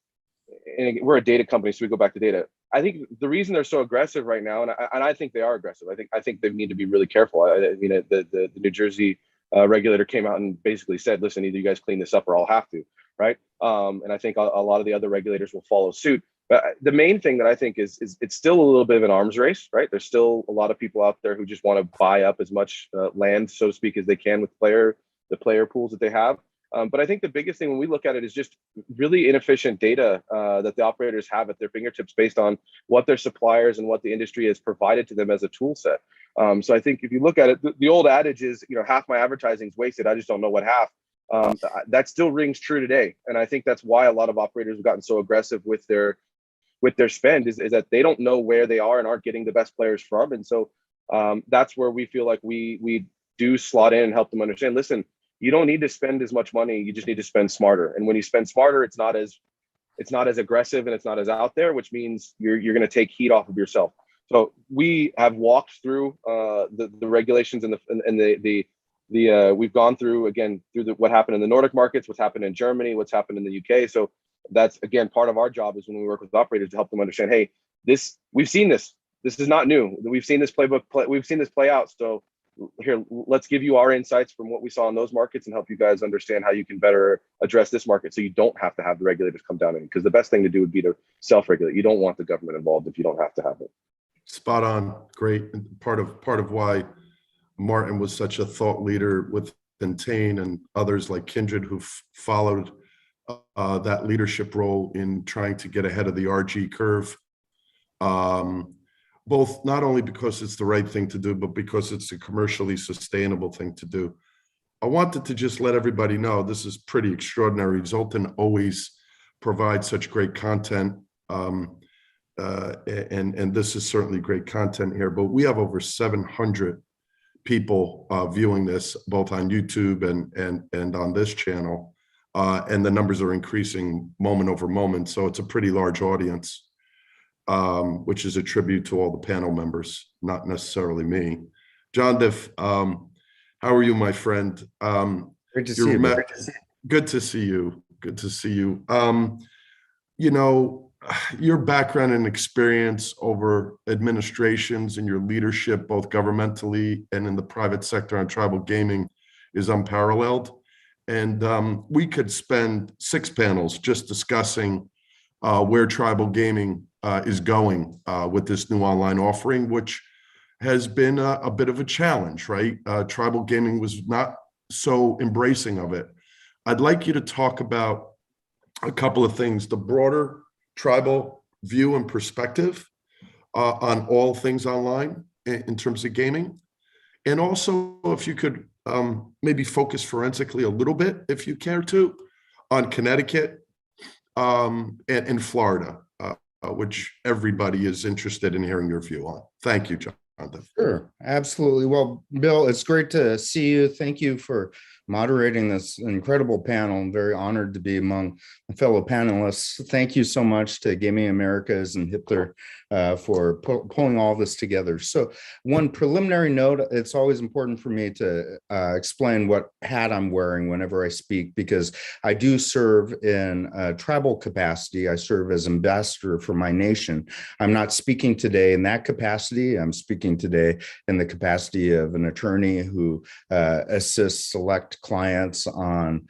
[SPEAKER 12] and we're a data company, so we go back to data. I think the reason they're so aggressive right now, and I think they are aggressive. I think they need to be really careful. The New Jersey regulator came out and basically said, "Listen, either you guys clean this up or I'll have to." Right? And I think a lot of the other regulators will follow suit. But the main thing that I think is it's still a little bit of an arms race, right? There's still a lot of people out there who just want to buy up as much land, so to speak, as they can with the player pools that they have. But I think the biggest thing when we look at it is just really inefficient data that the operators have at their fingertips based on what their suppliers and what the industry has provided to them as a tool set. So I think if you look at it, the old adage is, half my advertising is wasted. I just don't know what half. That still rings true today. And I think that's why a lot of operators have gotten so aggressive with their spend is that they don't know where they are and aren't getting the best players from. And so that's where we feel like we do slot in and help them understand, listen, you don't need to spend as much money. You just need to spend smarter. And when you spend smarter, it's not as aggressive and it's not as out there, which means you're going to take heat off of yourself. So we have walked through the regulations and we've gone through what happened in the Nordic markets, what's happened in Germany, what's happened in the UK. So that's again part of our job is when we work with operators to help them understand, hey, we've seen this. This is not new. We've seen this we've seen this play out. So here, let's give you our insights from what we saw in those markets and help you guys understand how you can better address this market so you don't have to have the regulators come down in, because the best thing to do would be to self-regulate. You don't want the government involved if you don't have to have it.
[SPEAKER 9] Spot on. Great. Part of why Martin was such a thought leader with Tane and others like Kindred who followed that leadership role in trying to get ahead of the RG curve. Both not only because it's the right thing to do, but because it's a commercially sustainable thing to do. I wanted to just let everybody know this is pretty extraordinary. Zoltan always provides such great content, and this is certainly great content here. But we have over 700 people viewing this, both on YouTube and on this channel, and the numbers are increasing moment over moment. So it's a pretty large audience. Which is a tribute to all the panel members, not necessarily me. John Diff, how are you, my friend?
[SPEAKER 10] Great to see you.
[SPEAKER 9] Good to see you. Good to see you. your background and experience over administrations and your leadership, both governmentally and in the private sector on tribal gaming, is unparalleled. And we could spend 6 panels just discussing where tribal gaming is going with this new online offering, which has been a bit of a challenge, right? Tribal gaming was not so embracing of it. I'd like you to talk about a couple of things: the broader tribal view and perspective on all things online in terms of gaming. And also, if you could maybe focus forensically a little bit, if you care to, on Connecticut and Florida, which everybody is interested in hearing your view on. Thank you, Jonathan.
[SPEAKER 10] Sure, absolutely. Well, Bill, it's great to see you. Thank you for moderating this incredible panel. I'm very honored to be among fellow panelists. Thank you so much to Gaming Americas and HIPTHER for pulling all this together. So one preliminary note, it's always important for me to explain what hat I'm wearing whenever I speak, because I do serve in a tribal capacity. I serve as ambassador for my nation. I'm not speaking today in that capacity. I'm speaking today in the capacity of an attorney who assists select clients on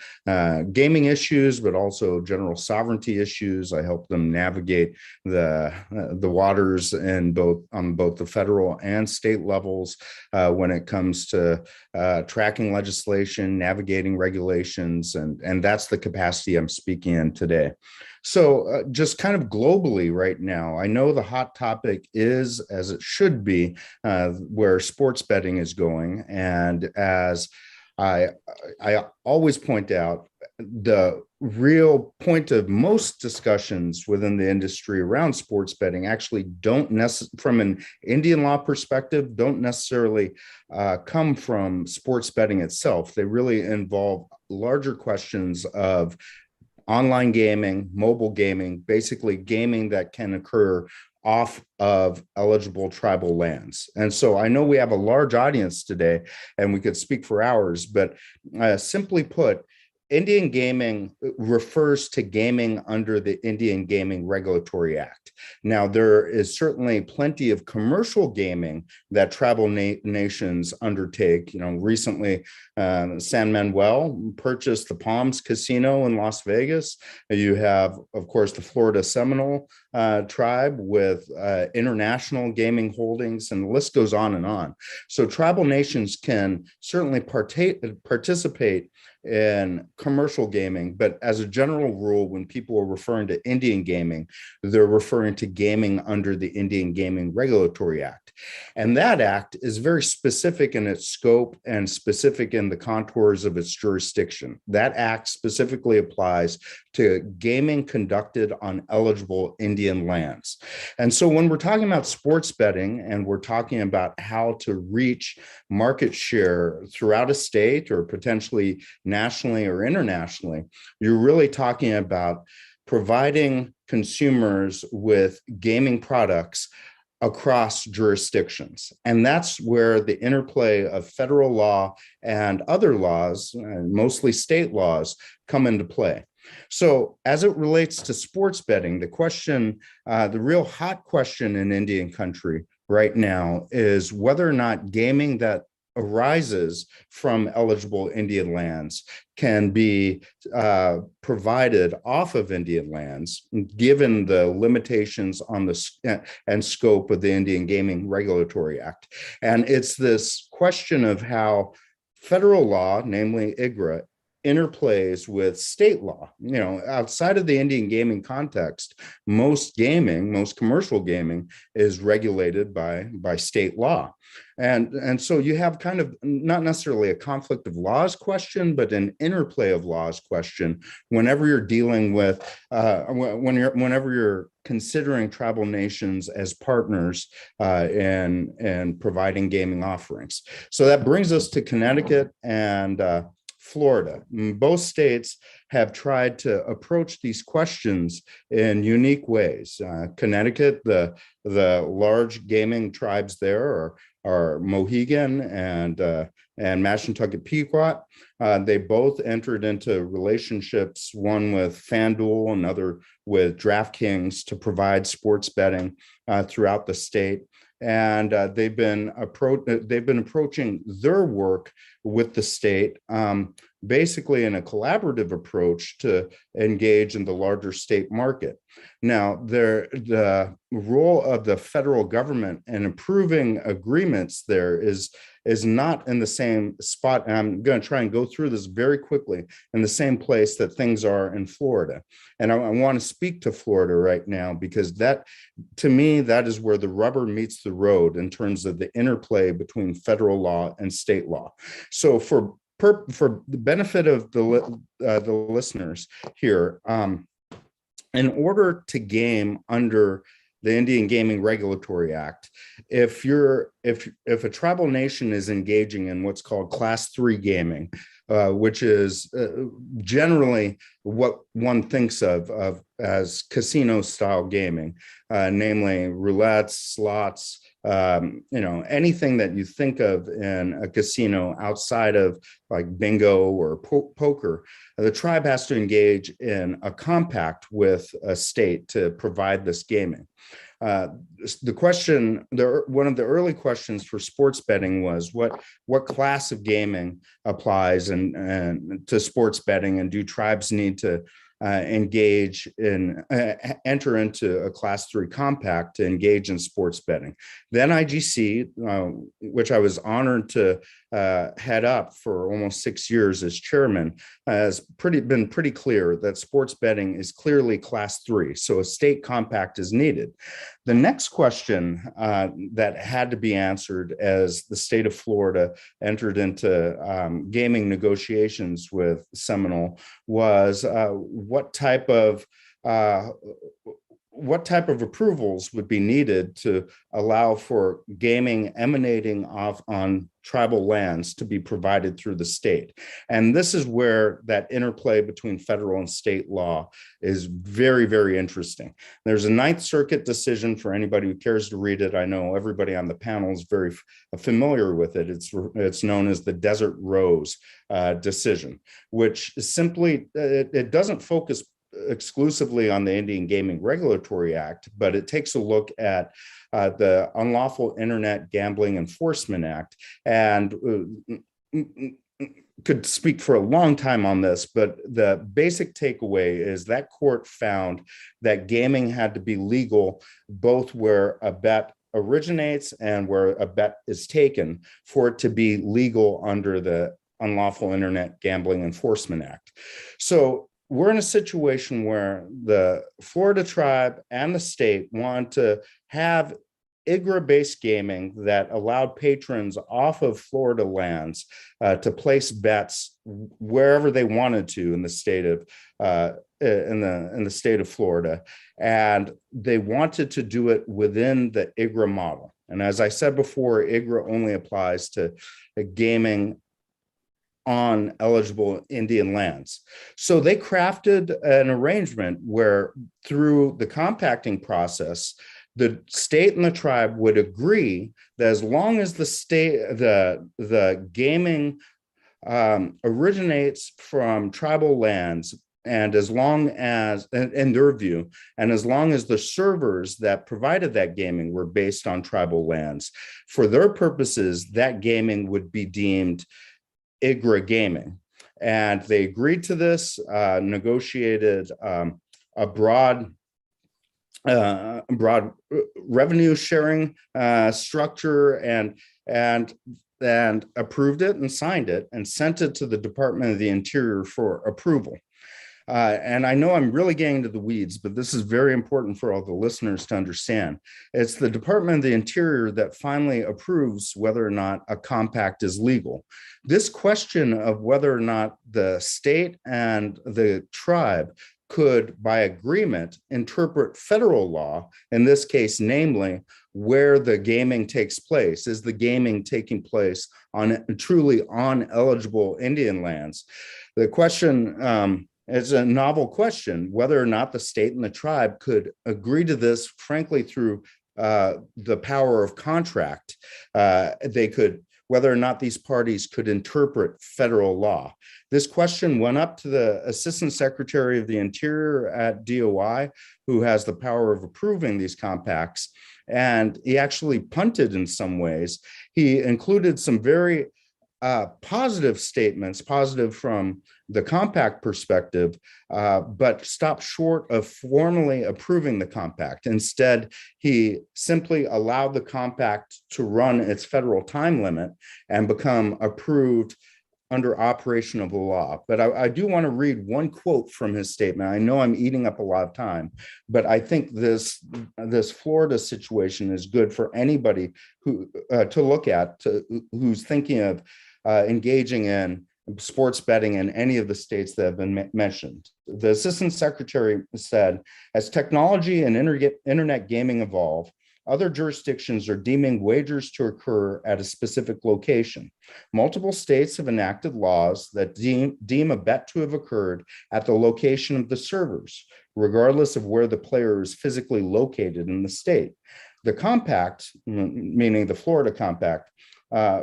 [SPEAKER 10] gaming issues, but also general sovereignty issues. I help them navigate the waters on both the federal and state levels when it comes to tracking legislation, navigating regulations, and that's the capacity I'm speaking in today. So just kind of globally right now, I know the hot topic is, as it should be, where sports betting is going. And as I always point out, the real point of most discussions within the industry around sports betting actually don't necessarily, from an Indian law perspective, don't necessarily come from sports betting itself. They really involve larger questions of online gaming, mobile gaming, basically gaming that can occur off of eligible tribal lands. And so I know we have a large audience today and we could speak for hours, but simply put, Indian gaming refers to gaming under the Indian Gaming Regulatory Act. Now, there is certainly plenty of commercial gaming that tribal nations undertake. You know, recently, San Manuel purchased the Palms Casino in Las Vegas. You have, of course, the Florida Seminole tribe with international gaming holdings, and the list goes on and on. So tribal nations can certainly participate in commercial gaming, but as a general rule, when people are referring to Indian gaming, they're referring to gaming under the Indian Gaming Regulatory Act. And that act is very specific in its scope and specific in the contours of its jurisdiction. That act specifically applies to gaming conducted on eligible Indian lands. And so when we're talking about sports betting and we're talking about how to reach market share throughout a state or potentially nationally or internationally, you're really talking about providing consumers with gaming products across jurisdictions. And that's where the interplay of federal law and other laws, mostly state laws, come into play. So as it relates to sports betting, the question, the real hot question in Indian country right now is whether or not gaming that arises from eligible Indian lands can be provided off of Indian lands, given the limitations on the and scope of the Indian Gaming Regulatory Act. And it's this question of how federal law, namely IGRA, interplays with state law. You know, outside of the Indian gaming context, most commercial gaming is regulated by state law. And so you have kind of not necessarily a conflict of laws question, but an interplay of laws question whenever you're dealing with, whenever you're considering tribal nations as partners in providing gaming offerings. So that brings us to Connecticut and Florida. Both states have tried to approach these questions in unique ways. Connecticut, the large gaming tribes there are Mohegan and Mashantucket Pequot. They both entered into relationships, one with FanDuel, another with DraftKings, to provide sports betting throughout the state. And they've been approaching their work with the state, basically in a collaborative approach to engage in the larger state market. Now, the role of the federal government in approving agreements there is not in the same spot. And I'm going to try and go through this very quickly, in the same place that things are in Florida. And I want to speak to Florida right now, because that, to me, that is where the rubber meets the road in terms of the interplay between federal law and state law. So for the benefit of the listeners here, in order to game under the Indian Gaming Regulatory Act, if a tribal nation is engaging in what's called Class 3 gaming, which is generally what one thinks of as casino-style gaming, namely roulette, slots, anything that you think of in a casino outside of like bingo or poker, the tribe has to engage in a compact with a state to provide this gaming. The question, one of the early questions for sports betting was what class of gaming applies and to sports betting, and do tribes need to engage in enter into a Class 3 compact to engage in sports betting? Then IGC, which I was honored to head up for almost 6 years as chairman, has been pretty clear that sports betting is clearly Class 3, so a state compact is needed. The next question that had to be answered as the state of Florida entered into gaming negotiations with Seminole was what type of approvals would be needed to allow for gaming emanating off on tribal lands to be provided through the state. And this is where that interplay between federal and state law is very, very interesting. There's a Ninth Circuit decision for anybody who cares to read it. I know everybody on the panel is very familiar with it. It's known as the Desert Rose decision, which simply, it doesn't focus exclusively on the Indian Gaming Regulatory Act, but it takes a look at the Unlawful Internet Gambling Enforcement Act, and could speak for a long time on this, but the basic takeaway is that court found that gaming had to be legal both where a bet originates and where a bet is taken for it to be legal under the Unlawful Internet Gambling Enforcement Act. So we're in a situation where the Florida tribe and the state want to have IGRA-based gaming that allowed patrons off of Florida lands to place bets wherever they wanted to in the state of in the state of Florida, and they wanted to do it within the IGRA model. And as I said before, IGRA only applies to gaming on eligible Indian lands. So they crafted an arrangement where through the compacting process, the state and the tribe would agree that as long as the gaming originates from tribal lands, and as long as, in their view, and as long as the servers that provided that gaming were based on tribal lands, for their purposes, that gaming would be deemed IGRA gaming. And they agreed to this, negotiated a broad revenue sharing structure, and approved it and signed it and sent it to the Department of the Interior for approval. And I know I'm really getting into the weeds, but this is very important for all the listeners to understand. It's the Department of the Interior that finally approves whether or not a compact is legal. This question of whether or not the state and the tribe could, by agreement, interpret federal law, in this case, namely, where the gaming takes place. Is the gaming taking place on truly uneligible Indian lands? The question is a novel question, whether or not the state and the tribe could agree to this, frankly, through the power of contract. They could, whether or not these parties could interpret federal law. This question went up to the Assistant Secretary of the Interior at DOI, who has the power of approving these compacts, and he actually punted in some ways. He included some very positive statements, positive from the compact perspective, but stopped short of formally approving the compact. Instead, he simply allowed the compact to run its federal time limit and become approved under operation of the law. But I do want to read one quote from his statement. I know I'm eating up a lot of time, but I think this Florida situation is good for anybody who to look at, who's thinking of engaging in sports betting in any of the states that have been mentioned. The Assistant Secretary said, as technology and internet gaming evolve, other jurisdictions are deeming wagers to occur at a specific location. Multiple states have enacted laws that deem a bet to have occurred at the location of the servers, regardless of where the player is physically located in the state. The compact, meaning the Florida Compact,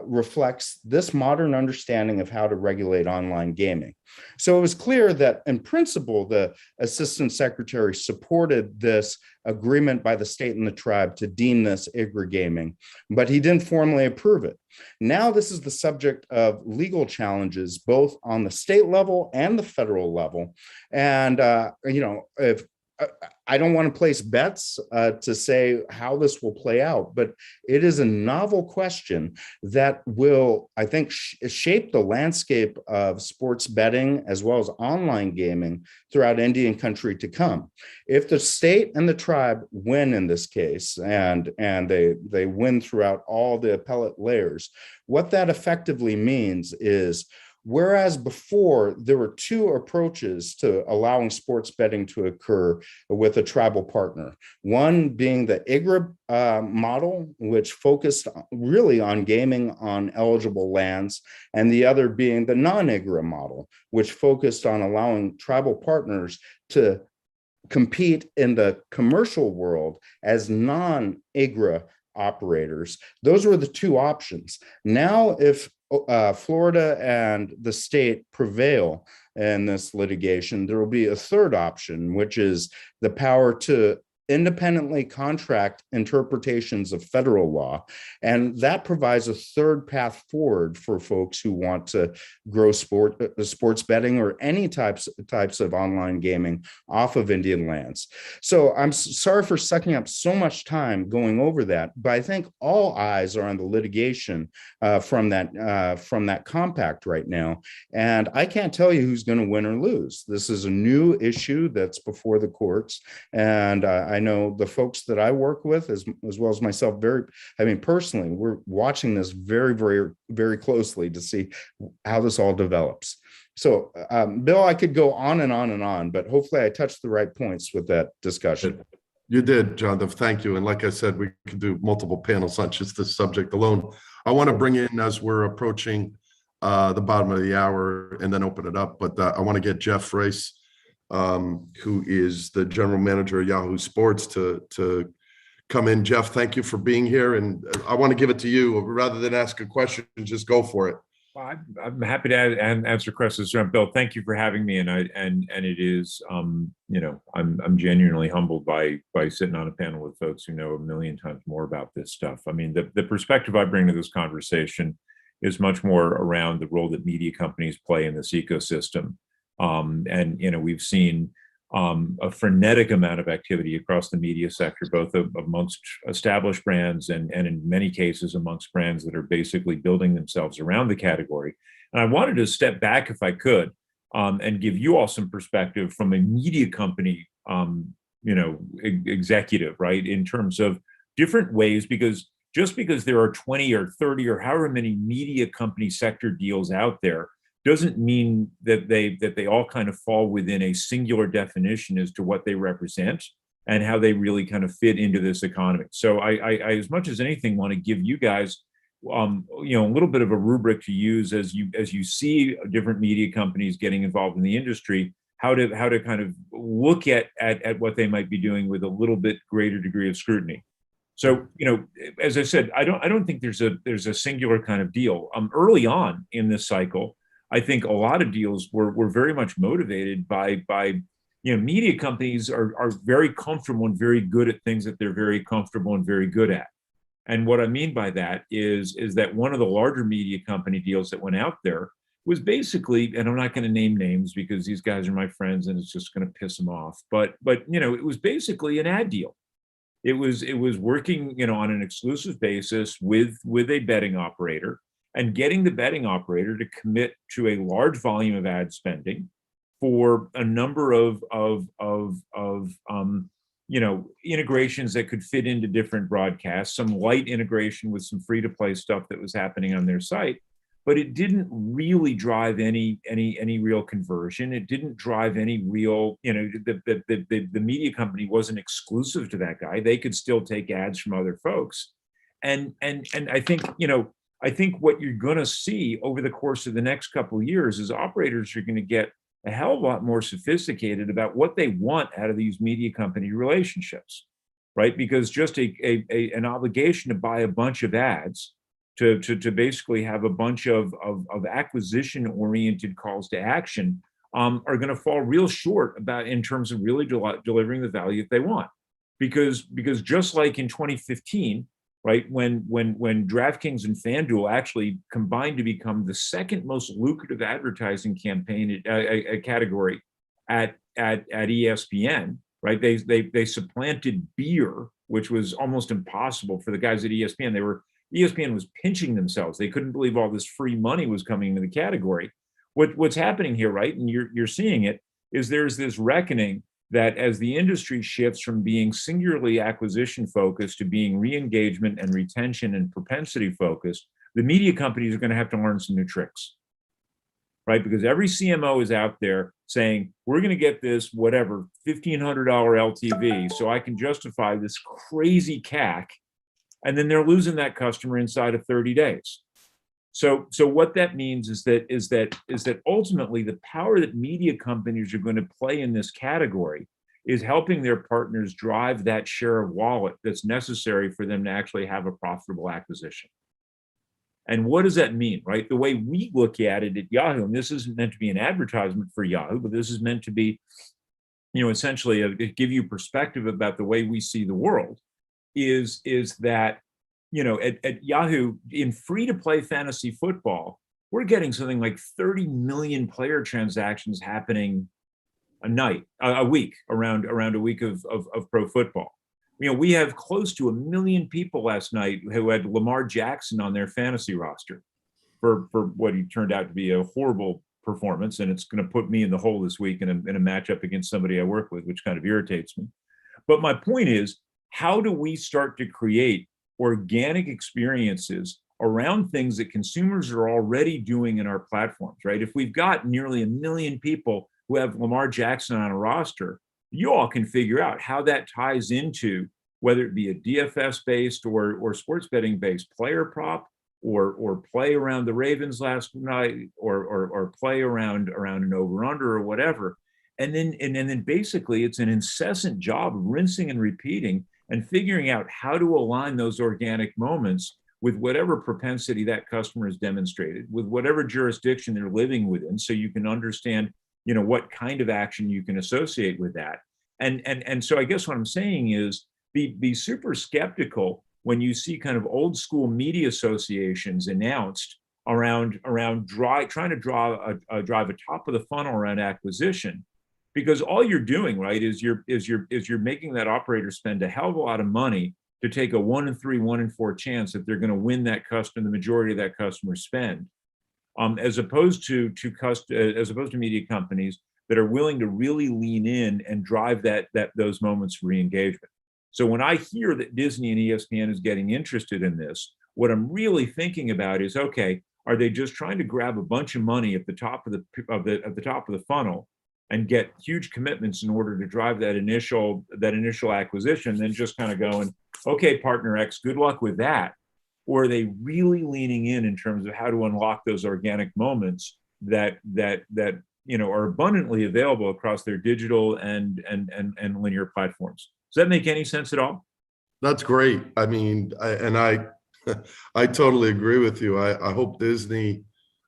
[SPEAKER 10] reflects this modern understanding of how to regulate online gaming. So it was clear that in principle, the Assistant Secretary supported this agreement by the state and the tribe to deem this IGRA gaming, but he didn't formally approve it. Now this is the subject of legal challenges, both on the state level and the federal level. And, if I don't want to place bets to say how this will play out, but it is a novel question that will, I think, shape the landscape of sports betting as well as online gaming throughout Indian country to come. If the state and the tribe win in this case, and they win throughout all the appellate layers, what that effectively means is, whereas before there were two approaches to allowing sports betting to occur with a tribal partner, one being the IGRA model, which focused really on gaming on eligible lands, and the other being the non-IGRA model, which focused on allowing tribal partners to compete in the commercial world as non-IGRA operators. Those were the two options. Now, if Florida and the state prevail in this litigation, there will be a third option, which is the power to independently contract interpretations of federal law. And that provides a third path forward for folks who want to grow sports betting or any types of online gaming off of Indian lands. So I'm sorry for sucking up so much time going over that, but I think all eyes are on the litigation from that compact right now. And I can't tell you who's going to win or lose. This is a new issue that's before the courts. And I know the folks that I work with, as well as myself, personally, we're watching this very, very, very closely to see how this all develops. So, Bill, I could go on and on and on, but hopefully I touched the right points with that discussion.
[SPEAKER 9] You did, Jonathan. Thank you. And like I said, we could do multiple panels on just this subject alone. I want to bring in, as we're approaching the bottom of the hour, and then open it up, but I want to get Jeff Race, who is the general manager of Yahoo Sports, to come in. Jeff, thank you for being here, and I want to give it to you. Rather than ask a question, just go for it.
[SPEAKER 11] Well, I'm happy to answer questions. Bill, thank you for having me, and it is, I'm genuinely humbled by sitting on a panel with folks who know a million times more about this stuff. I mean, the perspective I bring to this conversation is much more around the role that media companies play in this ecosystem. We've seen a frenetic amount of activity across the media sector, both amongst established brands and in many cases amongst brands that are basically building themselves around the category. And I wanted to step back, if I could, and give you all some perspective from a media company, executive, right, in terms of different ways, because just because there are 20 or 30 or however many media company sector deals out there doesn't mean that they all kind of fall within a singular definition as to what they represent and how they really kind of fit into this economy. So I as much as anything, want to give you guys you know, a little bit of a rubric to use as you see different media companies getting involved in the industry, how to kind of look at what they might be doing with a little bit greater degree of scrutiny. So, you know, as I said, I don't think there's a singular kind of deal. Early on in this cycle, I think a lot of deals were very much motivated by you know, media companies are very comfortable and very good at things that they're very comfortable and very good at. And what I mean by that is that one of the larger media company deals that went out there was basically, and I'm not going to name names because these guys are my friends and it's just going to piss them off, but you know, it was basically an ad deal. It was working, you know, on an exclusive basis with a betting operator and getting the betting operator to commit to a large volume of ad spending for a number of you know, integrations that could fit into different broadcasts, some light integration with some free-to-play stuff that was happening on their site, but it didn't really drive any real conversion. It didn't drive any real, you know, the media company wasn't exclusive to that guy. They could still take ads from other folks. And I think, you know, I think what you're going to see over the course of the next couple of years is operators are going to get a hell of a lot more sophisticated about what they want out of these media company relationships, right? Because just an obligation to buy a bunch of ads, to basically have a bunch of acquisition-oriented calls to action are going to fall real short about in terms of really delivering the value that they want. Because just like in 2015, right, when DraftKings and FanDuel actually combined to become the second most lucrative advertising campaign category at ESPN, right? They supplanted beer, which was almost impossible for the guys at ESPN. ESPN was pinching themselves. They couldn't believe all this free money was coming into the category. What's happening here, right, and you're seeing it, is there's this reckoning that as the industry shifts from being singularly acquisition focused to being re-engagement and retention and propensity focused, the media companies are going to have to learn some new tricks, right? Because every CMO is out there saying, we're going to get this, whatever, $1,500 LTV so I can justify this crazy CAC, and then they're losing that customer inside of 30 days. So what that means is that ultimately the power that media companies are going to play in this category is helping their partners drive that share of wallet that's necessary for them to actually have a profitable acquisition. And what does that mean, right? The way we look at it at Yahoo, and this isn't meant to be an advertisement for Yahoo, but this is meant to be, you know, essentially give you perspective about the way we see the world, is that, you know, at Yahoo, in free-to-play fantasy football, we're getting something like 30 million player transactions happening a week around a week of pro football. You know, we have close to 1 million people last night who had Lamar Jackson on their fantasy roster for what he turned out to be a horrible performance, and it's going to put me in the hole this week in a matchup against somebody I work with, which kind of irritates me. But my point is, how do we start to create organic experiences around things that consumers are already doing in our platforms, right? If we've got nearly 1 million people who have Lamar Jackson on a roster, you all can figure out how that ties into whether it be a DFS-based or sports betting-based player prop, or play around the Ravens last night, or play around an over-under or whatever. And then basically it's an incessant job of rinsing and repeating and figuring out how to align those organic moments with whatever propensity that customer has demonstrated, with whatever jurisdiction they're living within, so you can understand, you know, what kind of action you can associate with that. And so I guess what I'm saying is be super skeptical when you see kind of old school media associations announced around trying to drive a top of the funnel around acquisition. Because all you're doing, right, is you're making that operator spend a hell of a lot of money to take a 1 in 3, 1 in 4 chance that they're going to win that customer, the majority of that customer spend, as opposed to media companies that are willing to really lean in and drive those moments of re-engagement. So when I hear that Disney and ESPN is getting interested in this, what I'm really thinking about is, okay, Are they just trying to grab a bunch of money at the top of the funnel and get huge commitments in order to drive that initial acquisition, then just kind of going, okay, partner X, good luck with that? Or are they really leaning in terms of how to unlock those organic moments that are abundantly available across their digital and linear platforms? Does that make any sense at all?
[SPEAKER 9] That's great. I mean, I totally agree with you. I hope Disney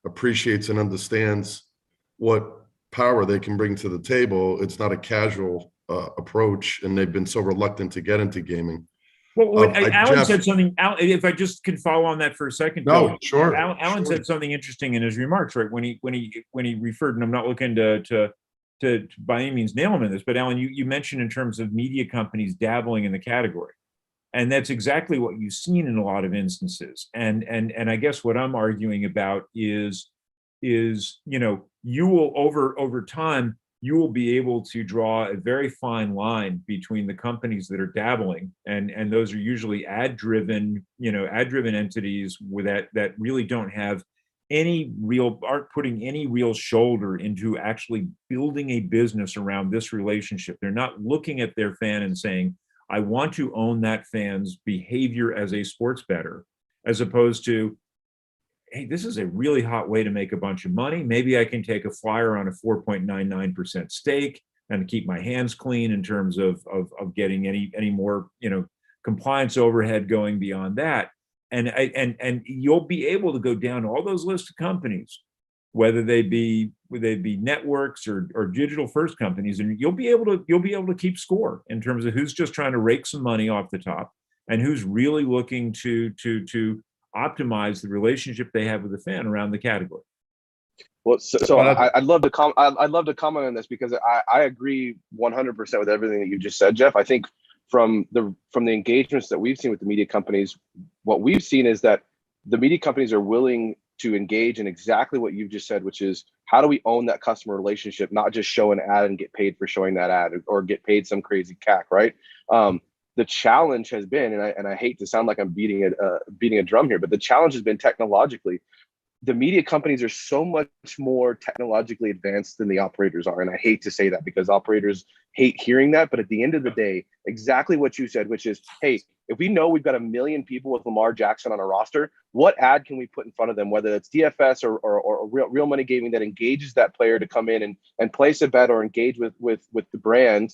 [SPEAKER 9] appreciates and understands what power they can bring to the table. It's not a casual approach, and they've been so reluctant to get into gaming.
[SPEAKER 11] Well, Alan said something. If I just can follow on that for a second.
[SPEAKER 9] No,
[SPEAKER 11] Bill,
[SPEAKER 9] sure.
[SPEAKER 11] Alan said something interesting in his remarks, right? When he referred, and I'm not looking to by any means nail him in this, but Alan, you mentioned in terms of media companies dabbling in the category. And that's exactly what you've seen in a lot of instances. And I guess what I'm arguing about is you will over time, you will be able to draw a very fine line between the companies that are dabbling, and those are usually ad-driven entities that really aren't putting any real shoulder into actually building a business around this relationship. They're not looking at their fan and saying, I want to own that fan's behavior as a sports bettor, as opposed to, hey, this is a really hot way to make a bunch of money. Maybe I can take a flyer on a 4.99% stake and keep my hands clean in terms of getting any more compliance overhead going beyond that. And you'll be able to go down all those lists of companies, whether they be networks or digital first companies, and you'll be able to keep score in terms of who's just trying to rake some money off the top and who's really looking to optimize the relationship they have with the fan around the category.
[SPEAKER 12] Well, so I'd love to comment on this, because I agree 100% with everything that you just said, Jeff. I think from the engagements that we've seen with the media companies, what we've seen is that the media companies are willing to engage in exactly what you've just said, which is, how do we own that customer relationship, not just show an ad and get paid for showing that ad, or get paid some crazy CAC, right? The challenge has been, and I hate to sound like I'm beating a drum here, but the challenge has been technologically. The media companies are so much more technologically advanced than the operators are. And I hate to say that, because operators hate hearing that. But at the end of the day, exactly what you said, which is, hey, if we know we've got 1 million people with Lamar Jackson on a roster, what ad can we put in front of them, whether it's DFS or real money gaming, that engages that player to come in and place a bet or engage with the brand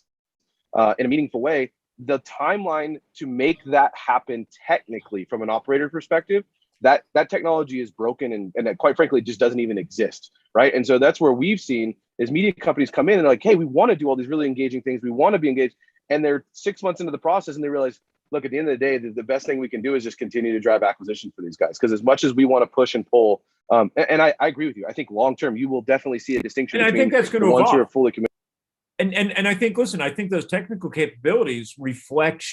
[SPEAKER 12] in a meaningful way? The timeline to make that happen technically from an operator perspective, that technology is broken, and that, quite frankly, just doesn't even exist, right? And so that's where we've seen is media companies come in and they're like, hey, we want to do all these really engaging things. We want to be engaged. And they're 6 months into the process and they realize, look, at the end of the day, the best thing we can do is just continue to drive acquisition for these guys. Because as much as we want to push and pull, and I agree with you, I think long-term, you will definitely see a distinction.
[SPEAKER 11] And I think that's going to
[SPEAKER 12] once you're fully committed.
[SPEAKER 11] And I think, listen, I think those technical capabilities reflect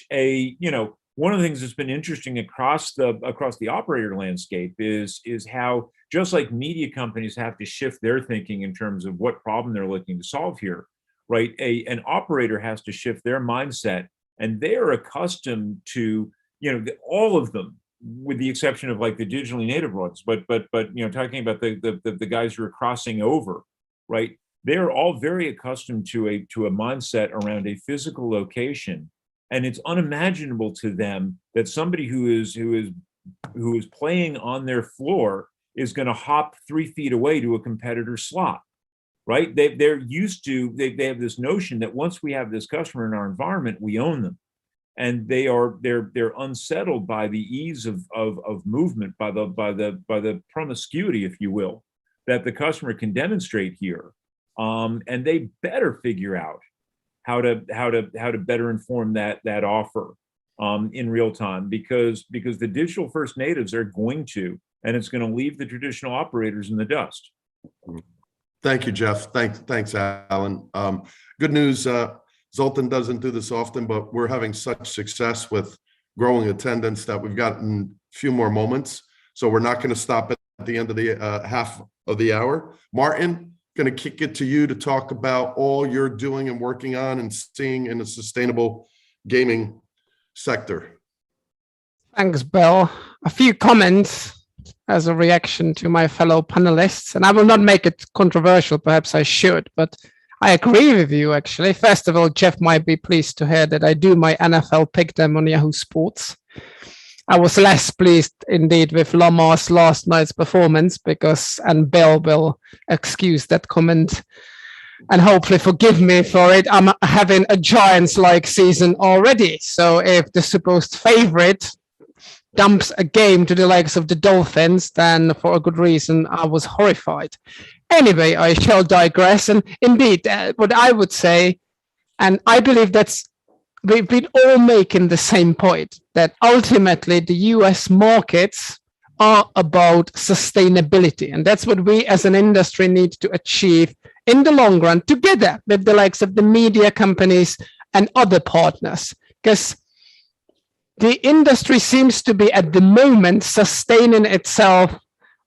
[SPEAKER 11] one of the things that's been interesting across the operator landscape is how, just like media companies have to shift their thinking in terms of what problem they're looking to solve here, right? An operator has to shift their mindset, and they are accustomed to, all of them, with the exception of like the digitally native ones, but talking about the guys who are crossing over, right? They're all very accustomed to a mindset around a physical location. And it's unimaginable to them that somebody who is playing on their floor is going to hop 3 feet away to a competitor's slot, right? They're used to, they have this notion that once we have this customer in our environment, we own them. And they're unsettled by the ease of movement, by the promiscuity, if you will, that the customer can demonstrate here. And they better figure out how to better inform that offer in real time, because the digital first natives are going to, and it's going to leave the traditional operators in the dust.
[SPEAKER 9] Thank you, Jeff. Thanks, Alan. Good news. Zoltan doesn't do this often, but we're having such success with growing attendance that we've gotten a few more moments. So we're not going to stop at the end of the half of the hour. Martin, going to kick it to you to talk about all you're doing and working on and seeing in the sustainable gaming sector.
[SPEAKER 8] Thanks, Bill. A few comments as a reaction to my fellow panelists, and I will not make it controversial, perhaps I should, but I agree with you, actually. First of all, Jeff might be pleased to hear that I do my NFL pick them on Yahoo Sports. I was less pleased indeed with Lamar's last night's performance and Bill will excuse that comment and hopefully forgive me for it. I'm having a Giants-like season already. So if the supposed favorite dumps a game to the likes of the Dolphins, then for a good reason, I was horrified. Anyway, I shall digress. And indeed, what I would say, and I believe we've been all making the same point, that ultimately the US markets are about sustainability. And that's what we as an industry need to achieve in the long run, together with the likes of the media companies and other partners. Because the industry seems to be at the moment sustaining itself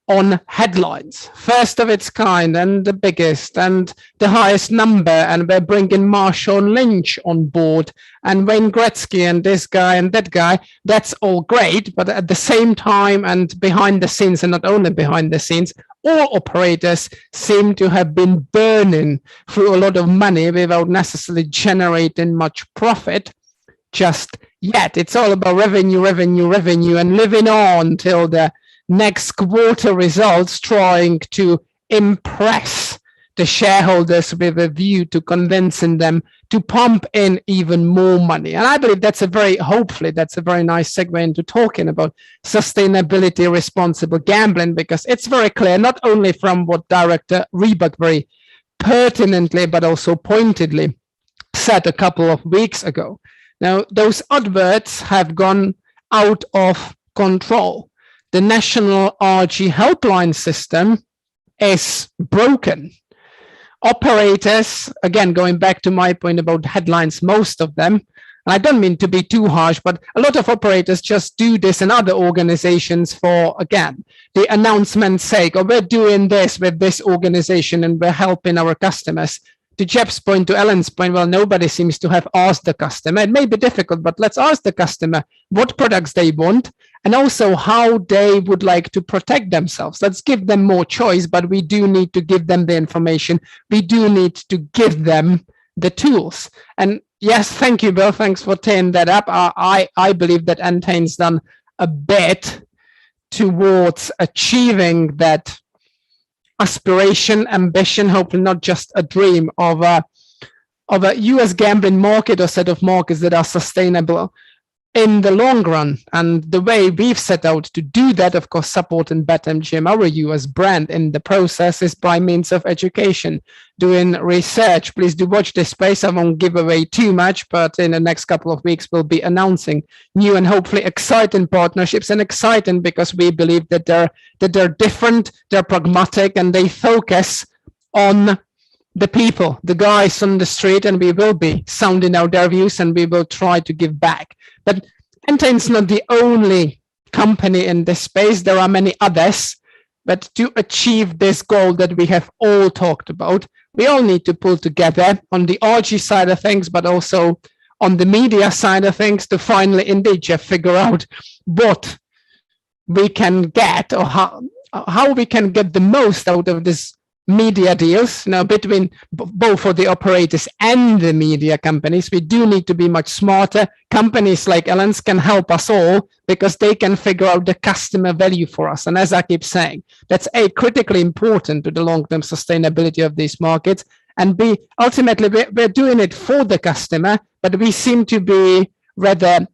[SPEAKER 8] on headlines, first of its kind and the biggest and the highest number, and we're bringing Marshawn Lynch on board and Wayne Gretzky and this guy and that guy. That's all great, but at the same time and behind the scenes, and not only behind the scenes, all operators seem to have been burning through a lot of money without necessarily generating much profit just yet. It's all about revenue, and living on till the next quarter results, trying to impress the shareholders with a view to convincing them to pump in even more money. And I believe hopefully that's a very nice segue into talking about sustainability, responsible gambling, because it's very clear, not only from what Director Reebok very pertinently, but also pointedly said a couple of weeks ago. Now, those adverts have gone out of control. The national RG helpline system is broken. Operators, again, going back to my point about headlines, most of them, and I don't mean to be too harsh, but a lot of operators just do this in other organizations for, again, the announcement's sake, or we're doing this with this organization and we're helping our customers. To Jeff's point, to Ellen's point, well, nobody seems to have asked the customer. It may be difficult, but let's ask the customer what products they want and also how they would like to protect themselves. Let's give them more choice, but we do need to give them the information. We do need to give them the tools. And yes, thank you, Bill. Thanks for tearing that up. I believe that Entain's done a bit towards achieving that aspiration, ambition, hopefully not just a dream of a US gambling market or set of markets that are sustainable in the long run. And the way we've set out to do that, of course, supporting BetMGM, our US brand, in the process is by means of education, doing research. Please do watch this space. I won't give away too much, but in the next couple of weeks, we'll be announcing new and hopefully exciting partnerships. And exciting because we believe that they're different, they're pragmatic, and they focus on the people, the guys on the street, and we will be sounding out their views and we will try to give back. But Entain's not the only company in this space. There are many others. But to achieve this goal that we have all talked about, we all need to pull together on the RG side of things, but also on the media side of things to finally, indeed, Jeff, figure out what we can get or how we can get the most out of this media deals, between both for the operators and the media companies. We do need to be much smarter. Companies like Ellen's can help us all because they can figure out the customer value for us. And as I keep saying, that's critically important to the long-term sustainability of these markets. And B, ultimately, we're doing it for the customer, but we seem to be rather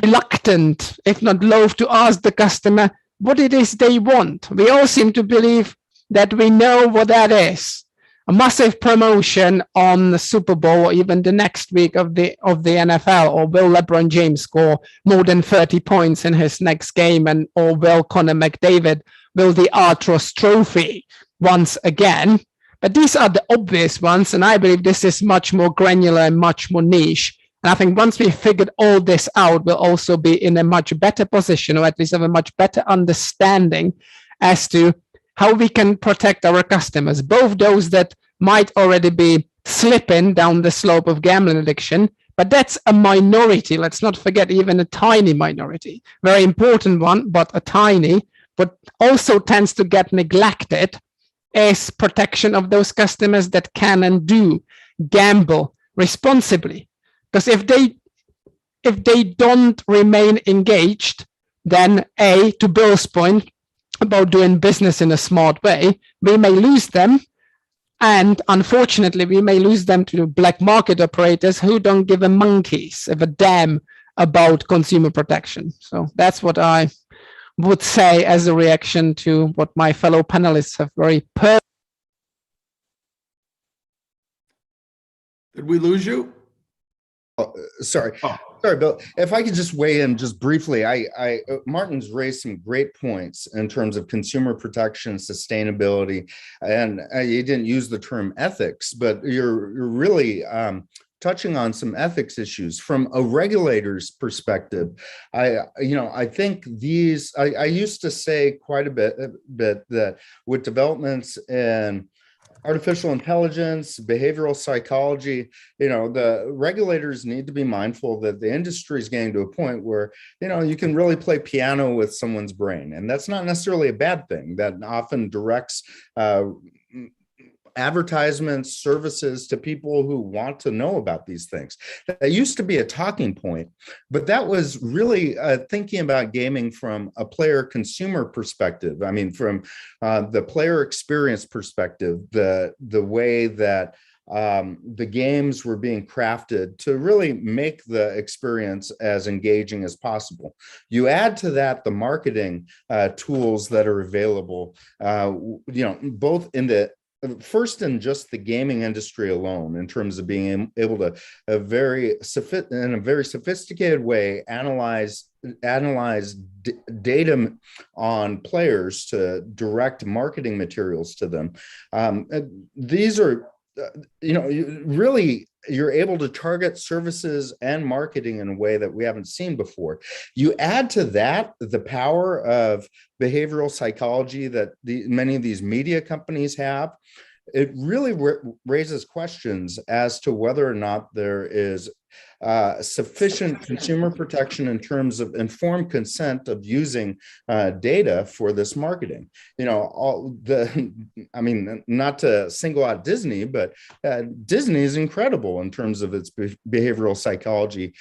[SPEAKER 8] reluctant, if not loath, to ask the customer what it is they want. We all seem to believe that we know what that is. A massive promotion on the Super Bowl, or even the next week of the NFL, or will LeBron James score more than 30 points in his next game, or will Connor McDavid will the Artros Trophy once again? But these are the obvious ones, and I believe this is much more granular and much more niche. And I think once we figured all this out, we'll also be in a much better position, or at least have a much better understanding as to how we can protect our customers, both those that might already be slipping down the slope of gambling addiction, but that's a minority. Let's not forget, even a tiny minority, very important one, but a tiny, what also tends to get neglected is protection of those customers that can and do gamble responsibly. Because if they don't remain engaged, then to Bill's point about doing business in a smart way, we may lose them. And unfortunately, we may lose them to black market operators who don't give a monkeys of a damn about consumer protection. So that's what I would say as a reaction to what my fellow panelists have very
[SPEAKER 9] Did we lose you?
[SPEAKER 10] Oh, sorry, Bill. If I could just weigh in just briefly, Martin's raised some great points in terms of consumer protection, sustainability, and you didn't use the term ethics, but you're really touching on some ethics issues from a regulator's perspective. I think these. I used to say quite a bit that with developments in artificial intelligence, behavioral psychology, the regulators need to be mindful that the industry is getting to a point where, you can really play piano with someone's brain. And that's not necessarily a bad thing. That often directs advertisements, services to people who want to know about these things. That used to be a talking point, but that was really thinking about gaming from a player consumer perspective. I mean, from the player experience perspective, the way that the games were being crafted to really make the experience as engaging as possible. You add to that the marketing tools that are available, both in the first in just the gaming industry alone, in terms of being able to in a very sophisticated way analyze data on players to direct marketing materials to them. These are, really, you're able to target services and marketing in a way that we haven't seen before. You add to that the power of behavioral psychology that many of these media companies have. It really raises questions as to whether or not there is sufficient consumer protection in terms of informed consent of using data for this marketing. Not to single out Disney, but Disney is incredible in terms of its behavioral psychology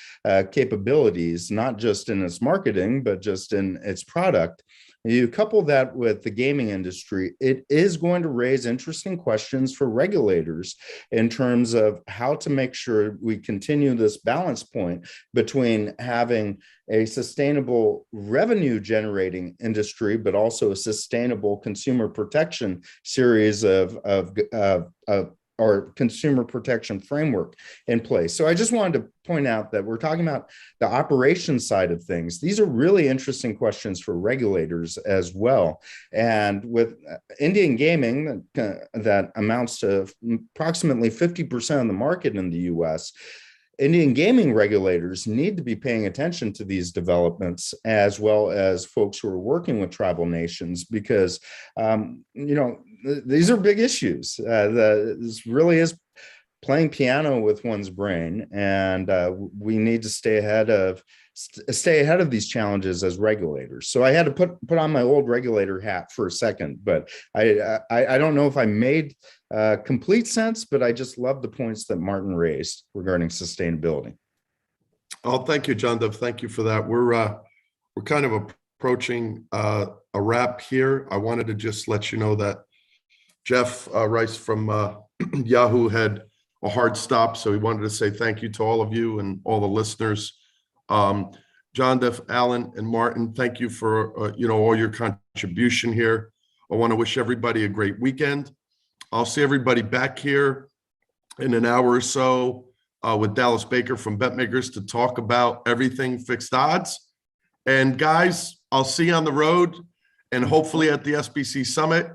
[SPEAKER 10] capabilities, not just in its marketing, but just in its product. You couple that with the gaming industry, it is going to raise interesting questions for regulators in terms of how to make sure we continue this balance point between having a sustainable revenue generating industry, but also a sustainable consumer protection series or consumer protection framework in place. So I just wanted to point out that we're talking about the operations side of things. These are really interesting questions for regulators as well. And with Indian gaming that amounts to approximately 50% of the market in the US, Indian gaming regulators need to be paying attention to these developments, as well as folks who are working with tribal nations, because these are big issues. This really is playing piano with one's brain, and we need to stay ahead of these challenges as regulators. So I had to put on my old regulator hat for a second, but I don't know if I made complete sense, but I just love the points that Martin raised regarding sustainability.
[SPEAKER 9] Oh, thank you, John Dev. Thank you for that. We're kind of approaching a wrap here. I wanted to just let you know that Jeff Rice from Yahoo had a hard stop, so he wanted to say thank you to all of you and all the listeners. John Dev, Alan, and Martin, thank you for all your contribution here. I want to wish everybody a great weekend. I'll see everybody back here in an hour or so with Dallas Baker from BetMakers to talk about everything fixed odds. And guys, I'll see you on the road and hopefully at the SBC Summit.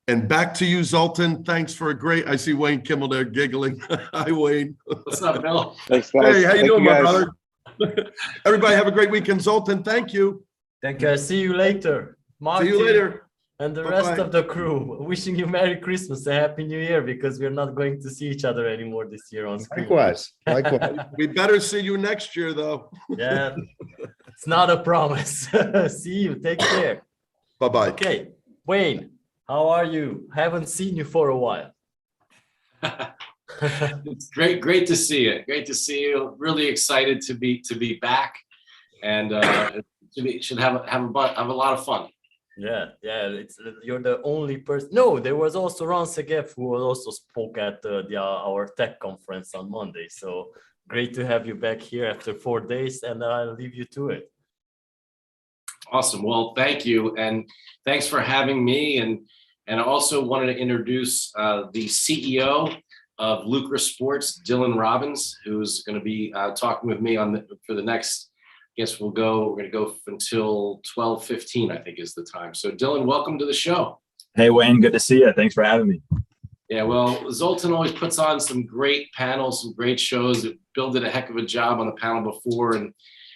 [SPEAKER 9] And back to you, Zoltan. Thanks for I see Wayne Kimmel there giggling. Hi, Wayne.
[SPEAKER 1] What's up, Bill?
[SPEAKER 12] Thanks, guys.
[SPEAKER 9] Hey, how you doing, my brother? Everybody have a great weekend. Zoltan, thank you.
[SPEAKER 1] Thank you. See you later. Martin,
[SPEAKER 9] See you later.
[SPEAKER 1] And the
[SPEAKER 9] Bye-bye.
[SPEAKER 1] rest of the crew. Wishing you Merry Christmas and Happy New Year, because we're not going to see each other anymore this year on screen.
[SPEAKER 10] Likewise.
[SPEAKER 9] We better see you next year, though.
[SPEAKER 1] Yeah, it's not a promise. See you. Take care.
[SPEAKER 9] Bye-bye.
[SPEAKER 1] Okay, Wayne, how are you? Haven't seen you for a while.
[SPEAKER 13] It's great to see you. Great to see you. Really excited to be back, and should have a lot of fun.
[SPEAKER 1] Yeah, you're the only person. No, there was also Ron Segef who also spoke at our tech conference on Monday. So great to have you back here after 4 days, and I'll leave you to it.
[SPEAKER 13] Awesome. Well, thank you, and thanks for having me. And I also wanted to introduce the CEO of Lucra Sports, Dylan Robbins, who's going to be talking with me for the next. I guess we're going to go until 12:15, I think is the time. So Dylan, welcome to the show.
[SPEAKER 14] Hey Wayne, good to see you. Thanks for having me.
[SPEAKER 13] Yeah, well, Zoltan always puts on some great panels, some great shows. Bill did a heck of a job on the panel before. And,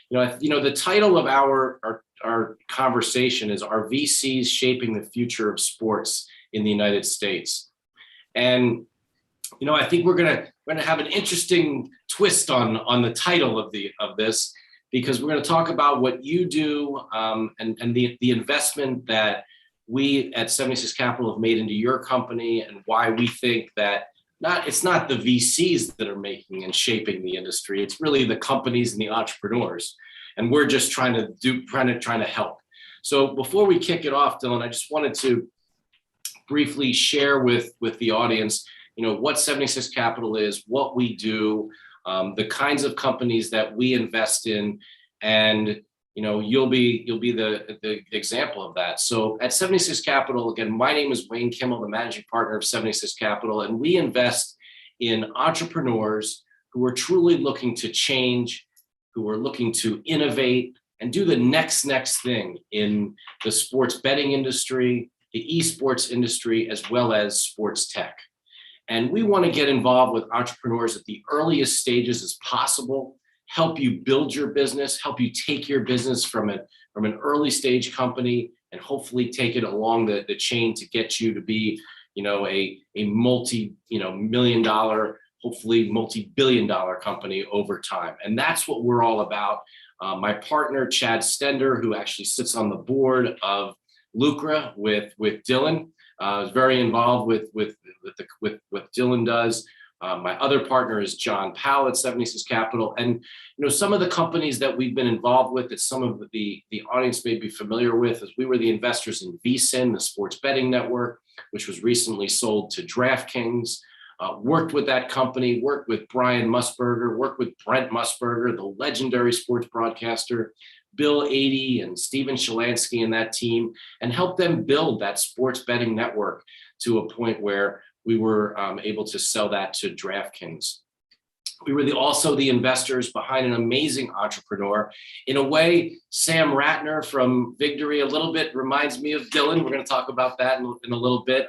[SPEAKER 13] the title of our conversation is Are VCs Shaping the Future of Sports in the United States? And, I think we're going to have an interesting twist on the title of this, because we're going to talk about what you do and the investment that we at 76 Capital have made into your company, and why we think that it's not the VCs that are making and shaping the industry. It's really the companies and the entrepreneurs. And we're just trying to help. So before we kick it off, Dylan, I just wanted to briefly share with the audience, what 76 Capital is, what we do, the kinds of companies that we invest in, and you'll be the example of that. So at 76 Capital, again, my name is Wayne Kimmel, the managing partner of 76 Capital, and we invest in entrepreneurs who are truly looking to change, who are looking to innovate and do the next thing in the sports betting industry, the esports industry, as well as sports tech. And we want to get involved with entrepreneurs at the earliest stages as possible, help you build your business, help you take your business from an early stage company, and hopefully take it along the chain to get you to be, a multi-million dollar, hopefully multi-billion dollar company over time. And that's what we're all about. My partner, Chad Stender, who actually sits on the board of Lucra with Dylan, is very involved with what Dylan does. My other partner is John Powell at 76 Capital. And some of the companies that we've been involved with that some of the audience may be familiar with is we were the investors in VSiN, the sports betting network, which was recently sold to DraftKings. Worked with that company, worked with Brian Musburger, worked with Brent Musburger, the legendary sports broadcaster, Bill Adey and Steven Shalansky and that team, and helped them build that sports betting network to a point where we were able to sell that to DraftKings. We were also the investors behind an amazing entrepreneur. In a way, Sam Ratner from Victory a little bit reminds me of Dylan. We're going to talk about that in a little bit.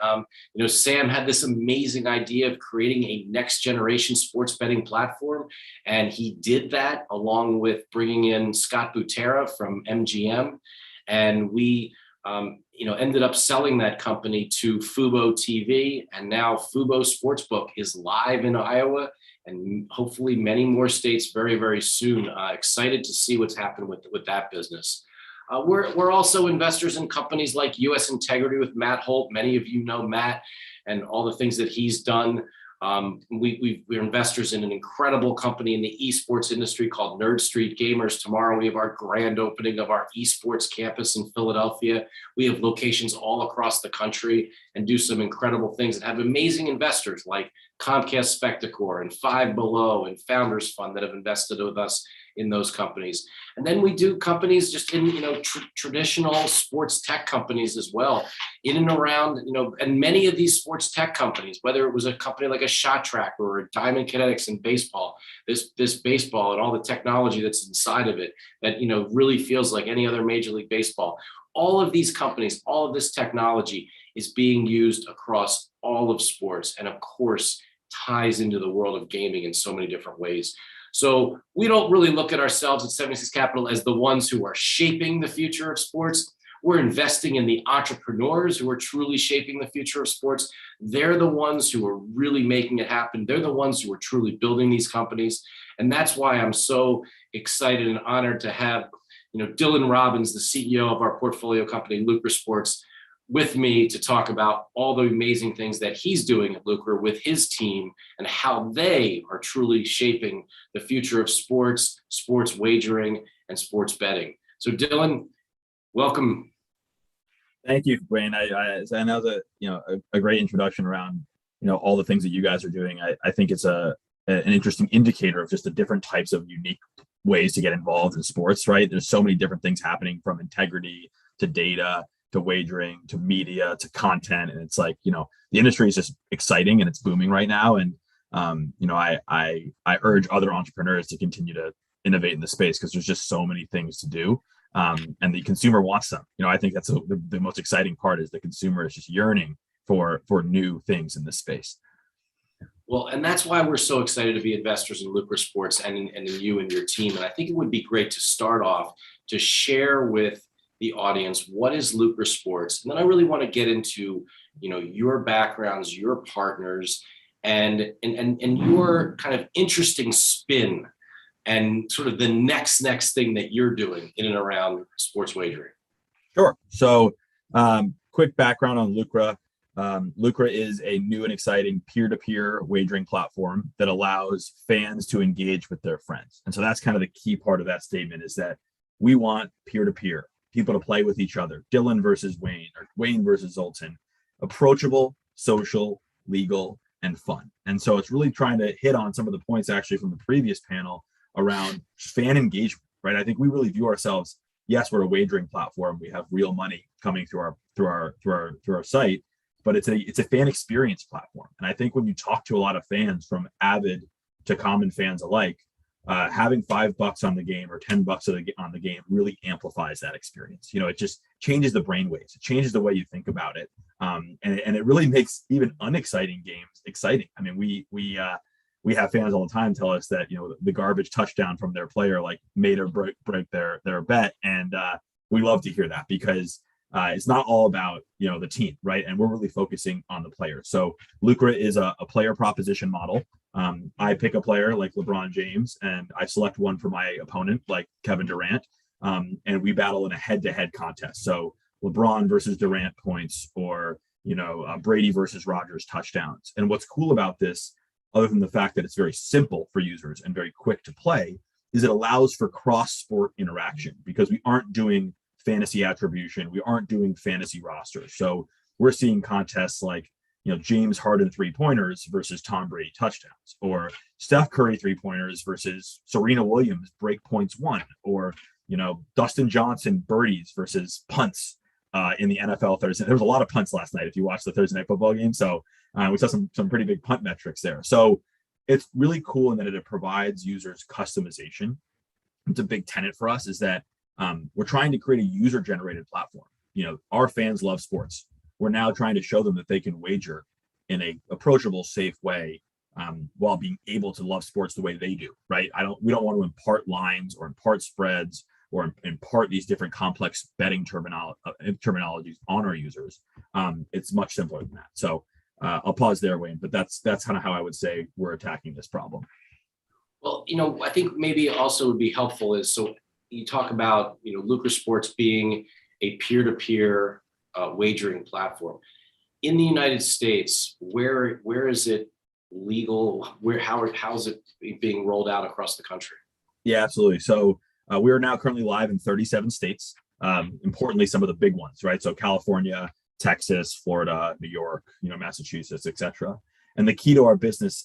[SPEAKER 13] Sam had this amazing idea of creating a next generation sports betting platform. And he did that along with bringing in Scott Butera from MGM. And we ended up selling that company to Fubo TV. And now Fubo Sportsbook is live in Iowa, and hopefully many more states very, very soon. Excited to see what's happened with that business. We're also investors in companies like US Integrity with Matt Holt. Many of you know Matt and all the things that he's done. We're investors in an incredible company in the esports industry called Nerd Street Gamers. Tomorrow we have our grand opening of our esports campus in Philadelphia. We have locations all across the country and do some incredible things and have amazing investors like Comcast Spectacor and Five Below and Founders Fund that have invested with us in those companies. And then we do companies just in, traditional sports tech companies as well, in and around, and many of these sports tech companies, whether it was a company like a Shot Tracker or a Diamond Kinetics in baseball, this baseball and all the technology that's inside of it that, really feels like any other Major League Baseball. All of these companies, all of this technology is being used across all of sports, and of course ties into the world of gaming in so many different ways. So we don't really look at ourselves at 76 Capital as the ones who are shaping the future of sports. We're investing in the entrepreneurs who are truly shaping the future of sports. They're the ones who are really making it happen. They're the ones who are truly building these companies. And that's why I'm so excited and honored to have Dylan Robbins, the CEO of our portfolio company, Lucra Sports, with me to talk about all the amazing things that he's doing at Lucra with his team and how they are truly shaping the future of sports, sports wagering, and sports betting. So Dylan, welcome.
[SPEAKER 14] Thank you, Wayne. I know that a great introduction around all the things that you guys are doing. I think it's an interesting indicator of just the different types of unique ways to get involved in sports. Right? There's so many different things happening, from integrity to data to wagering to media to content, and it's like the industry is just exciting and it's booming right now. And I urge other entrepreneurs to continue to innovate in the space because there's just so many things to do. And the consumer wants them. I think that's the most exciting part, is the consumer is just yearning for new things in this space.
[SPEAKER 13] Well, and that's why we're so excited to be investors in Lucra Sports and in you and your team. And I think it would be great to start off to share with the audience what is Lucra Sports, and then I really want to get into your backgrounds, your partners, and your kind of interesting spin and sort of the next thing that you're doing in and around sports wagering.
[SPEAKER 14] Sure. So quick background on Lucra. Lucra is a new and exciting peer-to-peer wagering platform that allows fans to engage with their friends. And so that's kind of the key part of that statement, is that we want peer-to-peer, people to play with each other, Dylan versus Wayne or Wayne versus Zoltan, approachable, social, legal, and fun. And so it's really trying to hit on some of the points actually from the previous panel around fan engagement, right? I think we really view ourselves, yes, we're a wagering platform. We have real money coming through our site, but it's a fan experience platform. And I think when you talk to a lot of fans, from avid to common fans alike, having $5 on the game or $10 on the game really amplifies that experience. It just changes the brainwaves. It changes the way you think about it, and it really makes even unexciting games exciting. I mean, we have fans all the time tell us that the garbage touchdown from their player like made or break their bet, and we love to hear that, because it's not all about the team, right? And we're really focusing on the player. So Lucra is a player proposition model. I pick a player like LeBron James, and I select one for my opponent like Kevin Durant, and we battle in a head-to-head contest. So LeBron versus Durant points, or Brady versus Rodgers touchdowns. And what's cool about this, other than the fact that it's very simple for users and very quick to play, is it allows for cross-sport interaction, because we aren't doing fantasy attribution, we aren't doing fantasy rosters. So we're seeing contests like James Harden 3-pointers versus Tom Brady touchdowns, or Steph Curry 3-pointers versus Serena Williams break points won, or Dustin Johnson birdies versus punts in the NFL Thursday. There was a lot of punts last night if you watched the Thursday night football game. So we saw some pretty big punt metrics there. So it's really cool in that it provides users customization. It's a big tenet for us, is that we're trying to create a user-generated platform. Our fans love sports. We're now trying to show them that they can wager in a approachable, safe way, while being able to love sports the way they do, right? We don't want to impart lines or impart spreads or impart these different complex betting terminologies on our users. It's much simpler than that. So I'll pause there, Wayne, but that's kind of how I would say we're attacking this problem.
[SPEAKER 13] Well, I think maybe also would be helpful is, so you talk about, Lucra Sports being a peer-to-peer wagering platform. In the United States, where is it legal? How is it being rolled out across the country?
[SPEAKER 14] Yeah, absolutely. So we are now currently live in 37 states. Importantly, some of the big ones, right? So California, Texas, Florida, New York, Massachusetts, etc. And the key to our business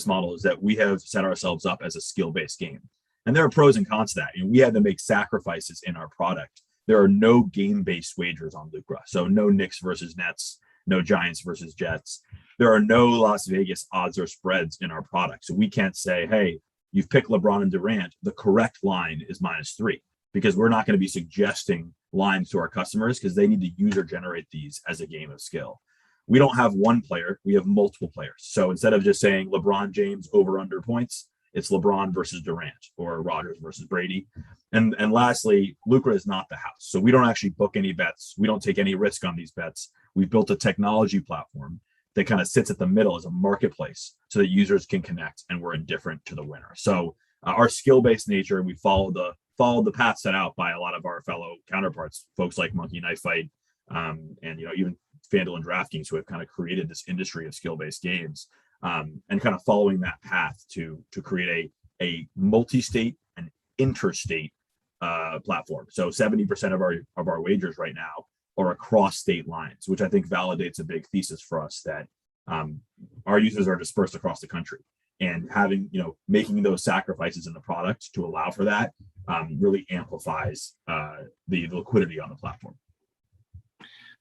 [SPEAKER 14] model is that we have set ourselves up as a skill-based game. And there are pros and cons to that. We had to make sacrifices in our product. There are no game-based wagers on Lucra. So no Knicks versus Nets, no Giants versus Jets. There are no Las Vegas odds or spreads in our product. So we can't say, hey, you've picked LeBron and Durant, the correct line is -3, because we're not going to be suggesting lines to our customers, because they need to user generate these as a game of skill. We don't have one player, we have multiple players. So instead of just saying LeBron James over under points, it's LeBron versus Durant or Rodgers versus Brady. And lastly, Lucra is not the house. So we don't actually book any bets. We don't take any risk on these bets. We've built a technology platform that kind of sits at the middle as a marketplace so that users can connect and we're indifferent to the winner. So our skill-based nature, we follow followed the path set out by a lot of our fellow counterparts, folks like Monkey Knife Fight, and even FanDuel and DraftKings, who have kind of created this industry of skill-based games, and kind of following that path to create a multi-state and interstate platform. So 70% of our wagers right now are across state lines, which I think validates a big thesis for us that our users are dispersed across the country, and having, making those sacrifices in the product to allow for that really amplifies the liquidity on the platform.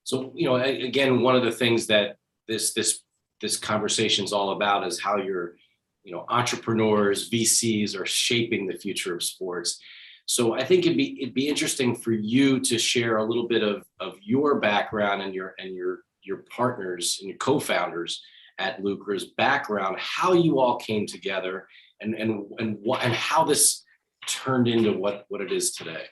[SPEAKER 13] So, again, one of the things that this conversation is all about is how your, entrepreneurs, VCs are shaping the future of sports. So I think it'd be interesting for you to share a little bit of your background and your partners and your co-founders at Lucra's background, how you all came together, and how this turned into what it is today.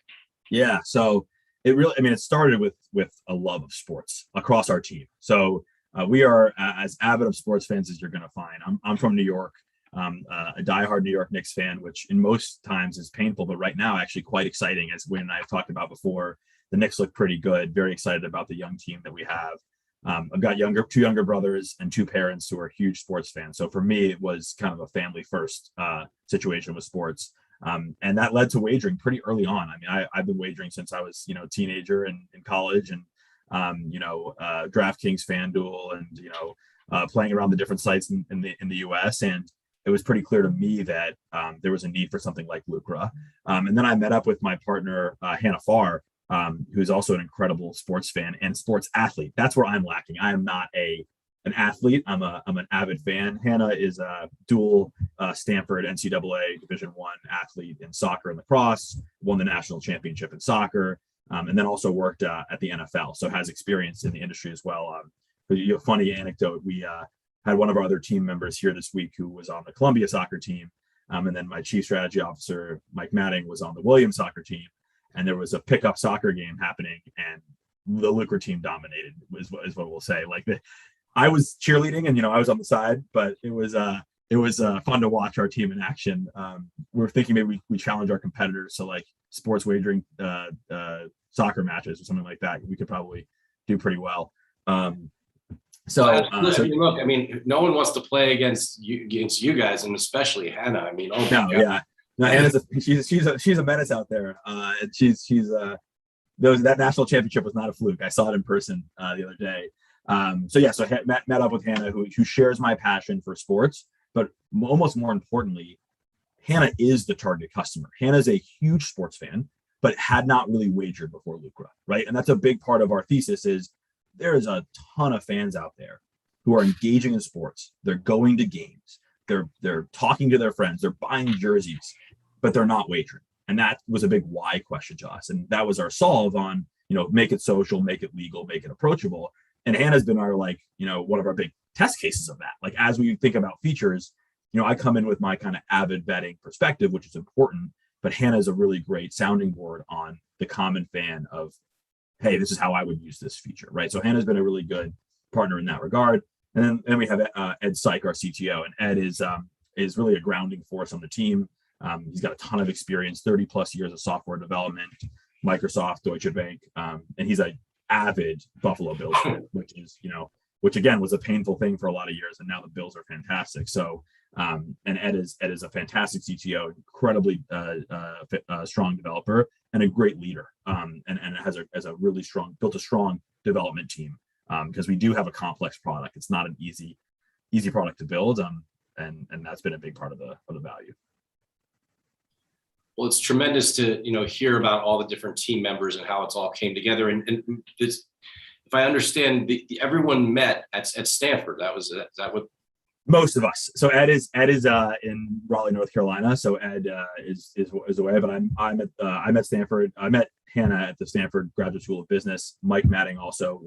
[SPEAKER 14] Yeah, so it started with a love of sports across our team. So we are as avid of sports fans as you're going to find. I'm from New York. A diehard New York Knicks fan, which in most times is painful, but right now actually quite exciting, as when I've talked about before. The Knicks look pretty good. Very excited about the young team that we have. I've got two younger brothers and two parents who are huge sports fans. So for me, it was kind of a family first situation with sports. And that led to wagering pretty early on. I mean, I've been wagering since I was, a teenager and in college, and, DraftKings, FanDuel, and, playing around the different sites in the US. And it was pretty clear to me that there was a need for something like Lucra. And then I met up with my partner, Hannah Farr, who's also an incredible sports fan and sports athlete. That's where I'm lacking. I am not an athlete. I'm an avid fan. Hannah is a dual Stanford NCAA Division I athlete in soccer and lacrosse, won the national championship in soccer, and then also worked at the NFL. So has experience in the industry as well. Funny anecdote, we had one of our other team members here this week who was on the Columbia soccer team. And then my chief strategy officer, Mike Matting, was on the Williams soccer team. And there was a pickup soccer game happening, and the Lucra team dominated, is what we'll say. I was cheerleading and, I was on the side, but it was fun to watch our team in action. We're thinking maybe we challenge our competitors to sports wagering soccer matches or something like that. We could probably do pretty well.
[SPEAKER 13] Look, I mean, no one wants to play against you guys, and especially Hannah. I mean,
[SPEAKER 14] yeah. No, Hannah's she's a menace out there. And that national championship was not a fluke. I saw it in person the other day. So met up with Hannah, who shares my passion for sports, but almost more importantly, Hannah is the target customer. Hannah's a huge sports fan, but had not really wagered before Lucra, right? And that's a big part of our thesis is there is a ton of fans out there who are engaging in sports. They're going to games. They're talking to their friends. They're buying jerseys, but they're not wagering. And that was a big why question to us. And that was our solve on, make it social, make it legal, make it approachable. And Hannah's been our one of our big test cases of that. As we think about features, I come in with my kind of avid betting perspective, which is important, but Hannah's a really great sounding board on the common fan of, hey, this is how I would use this feature, right? So Hannah's been a really good partner in that regard. And then we have Ed Syke, our CTO, and Ed is really a grounding force on the team. He's got a ton of experience, 30 plus years of software development, Microsoft, Deutsche Bank, and he's an avid Buffalo Bills fan, which again was a painful thing for a lot of years, and now the Bills are fantastic. So, and Ed is a fantastic CTO, incredibly strong developer, and a great leader, and has a really built a strong development team, because we do have a complex product. It's not an easy product to build, and that's been a big part of the value.
[SPEAKER 13] Well, it's tremendous to hear about all the different team members and how it's all came together. And this, if I understand, everyone met at Stanford. Is that what?
[SPEAKER 14] Most of us. So Ed is in Raleigh, North Carolina. So Ed is away, but I'm at Stanford. I met Hannah at the Stanford Graduate School of Business. Mike Matting also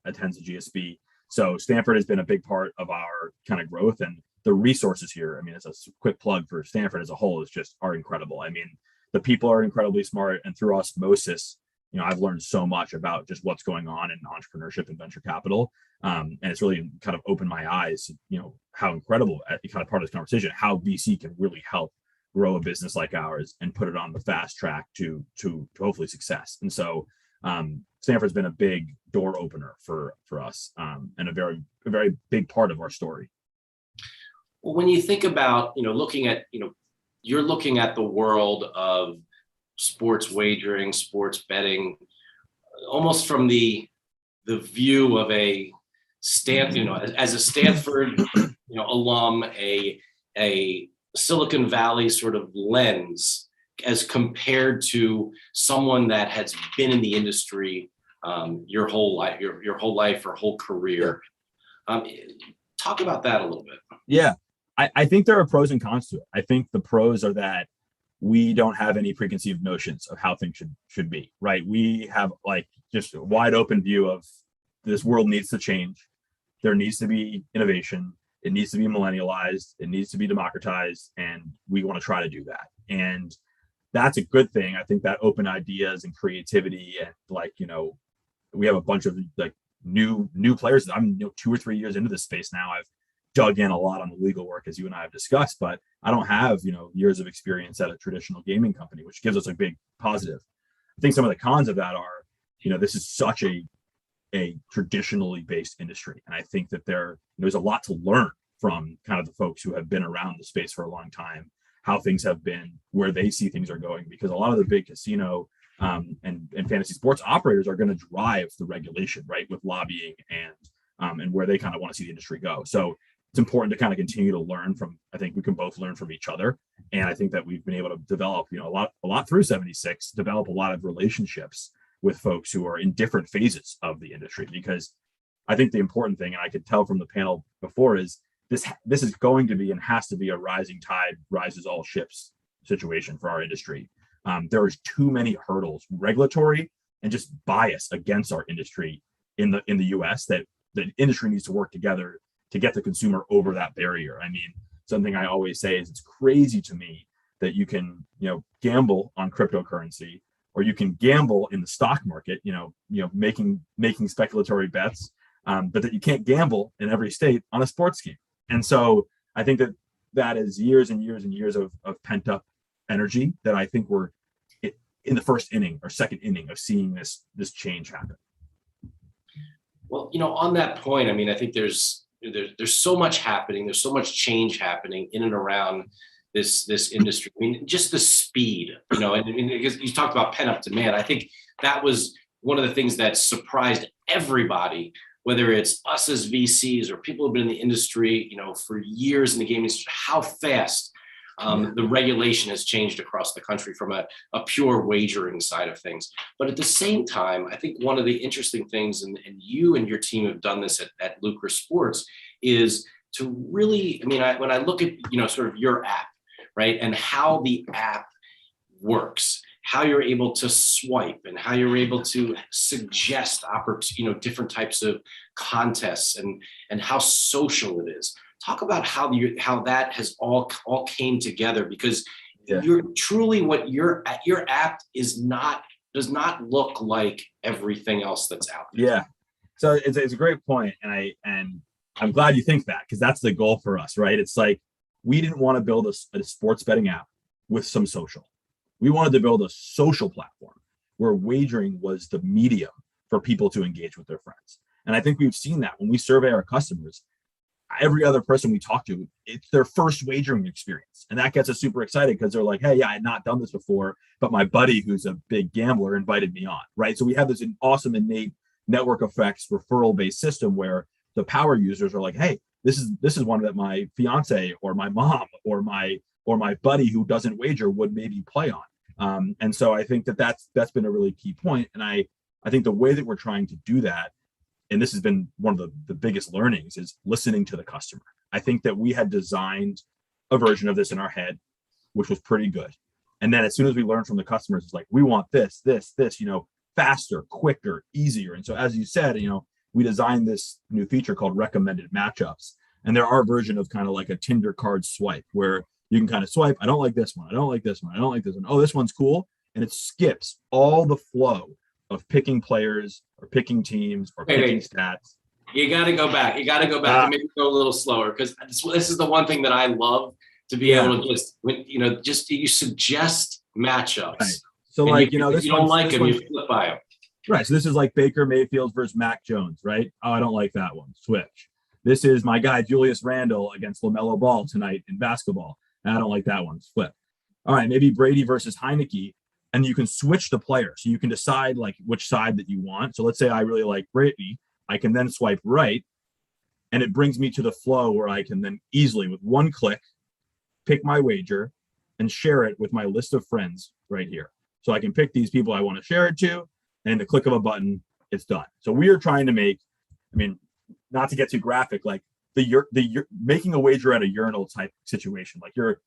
[SPEAKER 14] attends the GSB. So Stanford has been a big part of our kind of growth, and the resources here, I mean, as a quick plug for Stanford as a whole, are incredible. I mean, the people are incredibly smart, and through osmosis, I've learned so much about just what's going on in entrepreneurship and venture capital. And it's really kind of opened my eyes, how incredible, kind of part of this conversation, how VC can really help grow a business like ours and put it on the fast track to hopefully success. And so Stanford's been a big door opener for us, and a very big part of our story.
[SPEAKER 13] Well, when you think about, looking at, you're looking at the world of sports wagering, sports betting, almost from the view of a as a Stanford, alum, a Silicon Valley sort of lens, as compared to someone that has been in the industry your whole life, your whole life or whole career. Talk about that a little bit.
[SPEAKER 14] Yeah, I think there are pros and cons to it. I think the pros are that we don't have any preconceived notions of how things should be, right? We have like just a wide open view of this world needs to change. There needs to be innovation. It needs to be millennialized. It needs to be democratized. And we want to try to do that. And that's a good thing. I think that open ideas and creativity and we have a bunch of like new players. I'm 2 or 3 years into this space now. I've dug in a lot on the legal work, as you and I have discussed, but I don't have years of experience at a traditional gaming company, which gives us a big positive. I think some of the cons of that are, this is such a traditionally based industry, and I think that there's a lot to learn from kind of the folks who have been around the space for a long time, how things have been, where they see things are going, because a lot of the big casino and fantasy sports operators are going to drive the regulation, right, with lobbying and where they kind of want to see the industry go. So it's important to kind of continue to learn from. I think we can both learn from each other, and I think that we've been able to develop, a lot through 76, develop a lot of relationships with folks who are in different phases of the industry. Because I think the important thing, and I could tell from the panel before, is this is going to be and has to be a rising tide rises all ships situation for our industry. There is too many hurdles, regulatory and just bias against our industry in the US, that the industry needs to work together to get the consumer over that barrier. I mean, something I always say is it's crazy to me that you can, gamble on cryptocurrency, or you can gamble in the stock market, making speculatory bets, but that you can't gamble in every state on a sports game. And so I think that is years and years and years of pent up energy that I think we're in the first inning or second inning of seeing this change happen.
[SPEAKER 13] Well, on that point, I mean, I think there's so much happening. There's so much change happening in and around this industry. I mean, just the speed, and I mean, because you talked about pent up demand. I think that was one of the things that surprised everybody, whether it's us as VCs or people who've been in the industry, for years in the gaming industry, how fast the regulation has changed across the country from a pure wagering side of things. But at the same time, I think one of the interesting things, and you and your team have done this at Lucra Sports, is to really, I mean, when I look at, sort of your app, right, and how the app works, how you're able to swipe and how you're able to suggest different types of contests and how social it is. Talk about how that has all came together, because you're truly what your app does not look like everything else that's out there.
[SPEAKER 14] Yeah, so it's a great point, and I'm glad you think that, because that's the goal for us, right? It's like we didn't want to build a sports betting app with some social. We wanted to build a social platform where wagering was the medium for people to engage with their friends. And I think we've seen that when we survey our customers. Every other person we talk to, it's their first wagering experience. And that gets us super excited, because they're like, hey, yeah, I had not done this before, but my buddy who's a big gambler invited me on, right? So we have this awesome innate network effects referral-based system where the power users are like, hey, this is one that my fiance or my mom or my buddy who doesn't wager would maybe play on. And so I think that's been a really key point. And I think the way that we're trying to do that, and this has been one of the biggest learnings, is listening to the customer. I think that we had designed a version of this in our head, which was pretty good. And then as soon as we learned from the customers, it's like, we want this, faster, quicker, easier. And so, as you said, we designed this new feature called recommended matchups. And they're our version of kind of like a Tinder card swipe, where you can kind of swipe, I don't like this one, I don't like this one, I don't like this one. Oh, this one's cool. And it skips all the flow of picking players or picking teams or picking stats.
[SPEAKER 13] You got to go back. And maybe go a little slower, because this is the one thing that I love to be able to just, just you suggest matchups.
[SPEAKER 14] Right. So
[SPEAKER 13] and
[SPEAKER 14] like,
[SPEAKER 13] if you don't like them, you flip by them.
[SPEAKER 14] Right. So this is like Baker Mayfield versus Mac Jones, right? Oh, I don't like that one. Switch. This is my guy Julius Randle against LaMelo Ball tonight in basketball. And I don't like that one. Flip. All right, maybe Brady versus Heineke, and you can switch the player. So you can decide like which side that you want. So let's say I really like Brady. I can then swipe right, and it brings me to the flow where I can then easily, with one click, pick my wager and share it with my list of friends right here. So I can pick these people I want to share it to, and the click of a button, it's done. So we are trying to make, I mean, not to get too graphic, like the making a wager at a urinal type situation. Like you're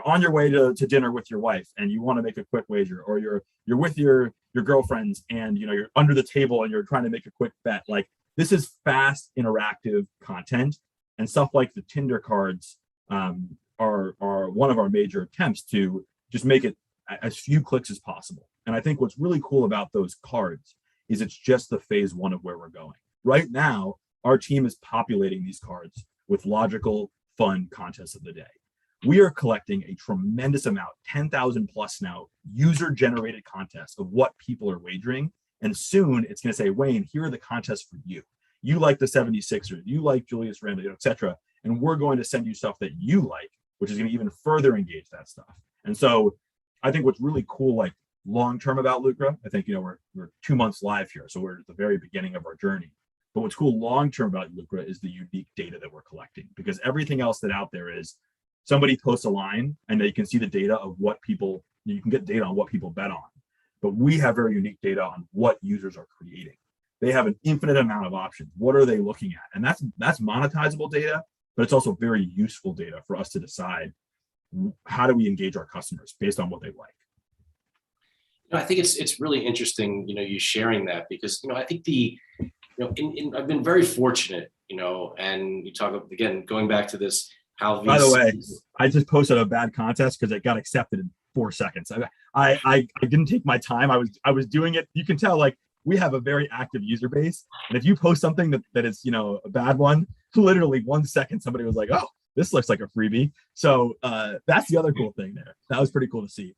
[SPEAKER 14] on your way to dinner with your wife and you want to make a quick wager, or you're with your girlfriends and you're under the table and you're trying to make a quick bet. Like this is fast, interactive content, and stuff like the Tinder cards are one of our major attempts to just make it as few clicks as possible. And I think what's really cool about those cards is it's just the phase one of where we're going. Right now, our team is populating these cards with logical, fun contests of the day. We are collecting a tremendous amount, 10,000 plus now, user-generated contests of what people are wagering. And soon it's going to say, Wayne, here are the contests for you. You like the 76ers, you like Julius Randle, etc. And we're going to send you stuff that you like, which is going to even further engage that stuff. And so I think what's really cool, like long-term about Lucra, I think, we're 2 months live here. So we're at the very beginning of our journey. But what's cool long-term about Lucra is the unique data that we're collecting, because everything else that out there is somebody posts a line and they can see the data of what people, you can get data on what people bet on. But we have very unique data on what users are creating. They have an infinite amount of options. What are they looking at? And that's monetizable data, but it's also very useful data for us to decide how do we engage our customers based on what they like.
[SPEAKER 13] I think it's really interesting, you sharing that, because, I think I've been very fortunate, and you talk again, going back to this, how
[SPEAKER 14] by the way, I just posted a bad contest because it got accepted in 4 seconds. I didn't take my time. I was doing it. You can tell, like, we have a very active user base. And if you post something that is, a bad one, literally 1 second, somebody was like, oh, this looks like a freebie. So that's the other cool thing there. That was pretty cool to see.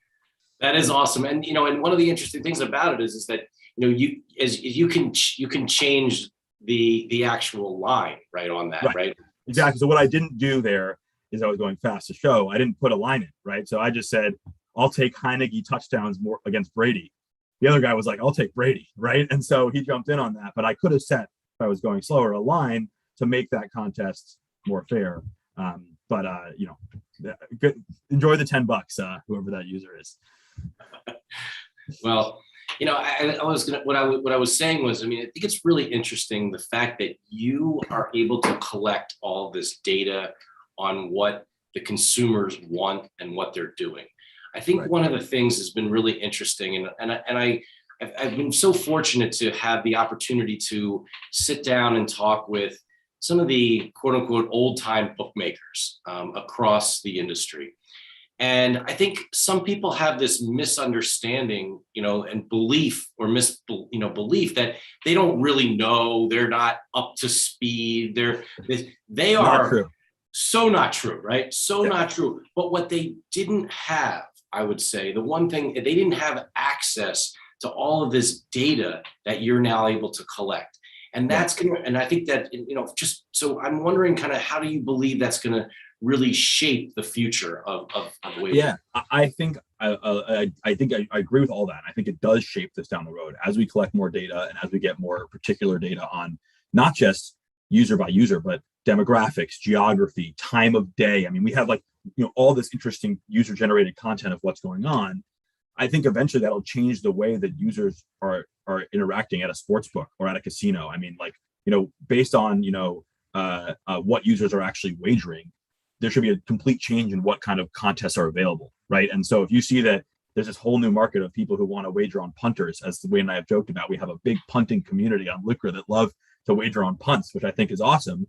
[SPEAKER 13] That is awesome. And, and one of the interesting things about it is that, you can change the actual line right on that, right?
[SPEAKER 14] Exactly. So what I didn't do there is I was going fast to show. I didn't put a line in, right? So I just said, I'll take Heineke touchdowns more against Brady. The other guy was like, I'll take Brady, right? And so he jumped in on that. But I could have set, if I was going slower, a line to make that contest more fair. Good, enjoy the $10, whoever that user is.
[SPEAKER 13] Well, what I was saying was, I think it's really interesting, the fact that you are able to collect all this data on what the consumers want and what they're doing. I think one of the things has been really interesting, and I've been so fortunate to have the opportunity to sit down and talk with some of the quote unquote old time bookmakers across the industry. And I think some people have this misunderstanding, and belief or belief that they don't really know, they're not up to speed. They are so not true, right? So not true. But what they didn't have, I would say, the one thing, they didn't have access to all of this data that you're now able to collect. And that's gonna, and I think that, just so I'm wondering kind of how do you believe that's gonna really shape the future of wagering?
[SPEAKER 14] Yeah, I think I agree with all that. I think it does shape this down the road as we collect more data and as we get more particular data on not just user by user, but demographics, geography, time of day. We have all this interesting user generated content of what's going on. I think eventually that'll change the way that users are interacting at a sports book or at a casino. Based on what users are actually wagering, there should be a complete change in what kind of contests are available, right? And so if you see that there's this whole new market of people who want to wager on punters, as Wayne and I have joked about, we have a big punting community on Lucra that love to wager on punts, which I think is awesome.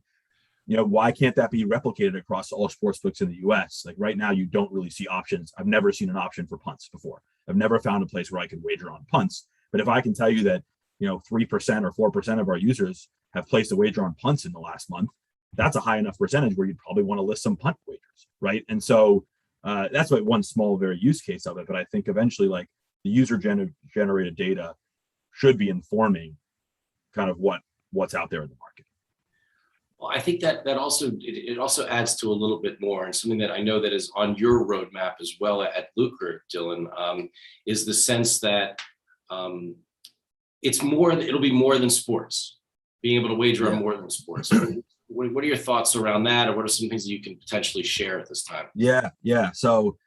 [SPEAKER 14] Why can't that be replicated across all sports books in the US? Like right now, you don't really see options. I've never seen an option for punts before. I've never found a place where I could wager on punts. But if I can tell you that, 3% or 4% of our users have placed a wager on punts in the last month, that's a high enough percentage where you'd probably want to list some punt wagers. customers, right? And so that's like one small, very use case of it. But I think eventually, like the user generated data should be informing kind of what's out there in the market.
[SPEAKER 13] Well, I think that also it also adds to a little bit more, and something that I know that is on your roadmap as well at Lucra, Dylan, is the sense that it'll be more than sports, being able to wager on more than sports. What are your thoughts around that, or what are some things that you can potentially share at this time?
[SPEAKER 14] Yeah. So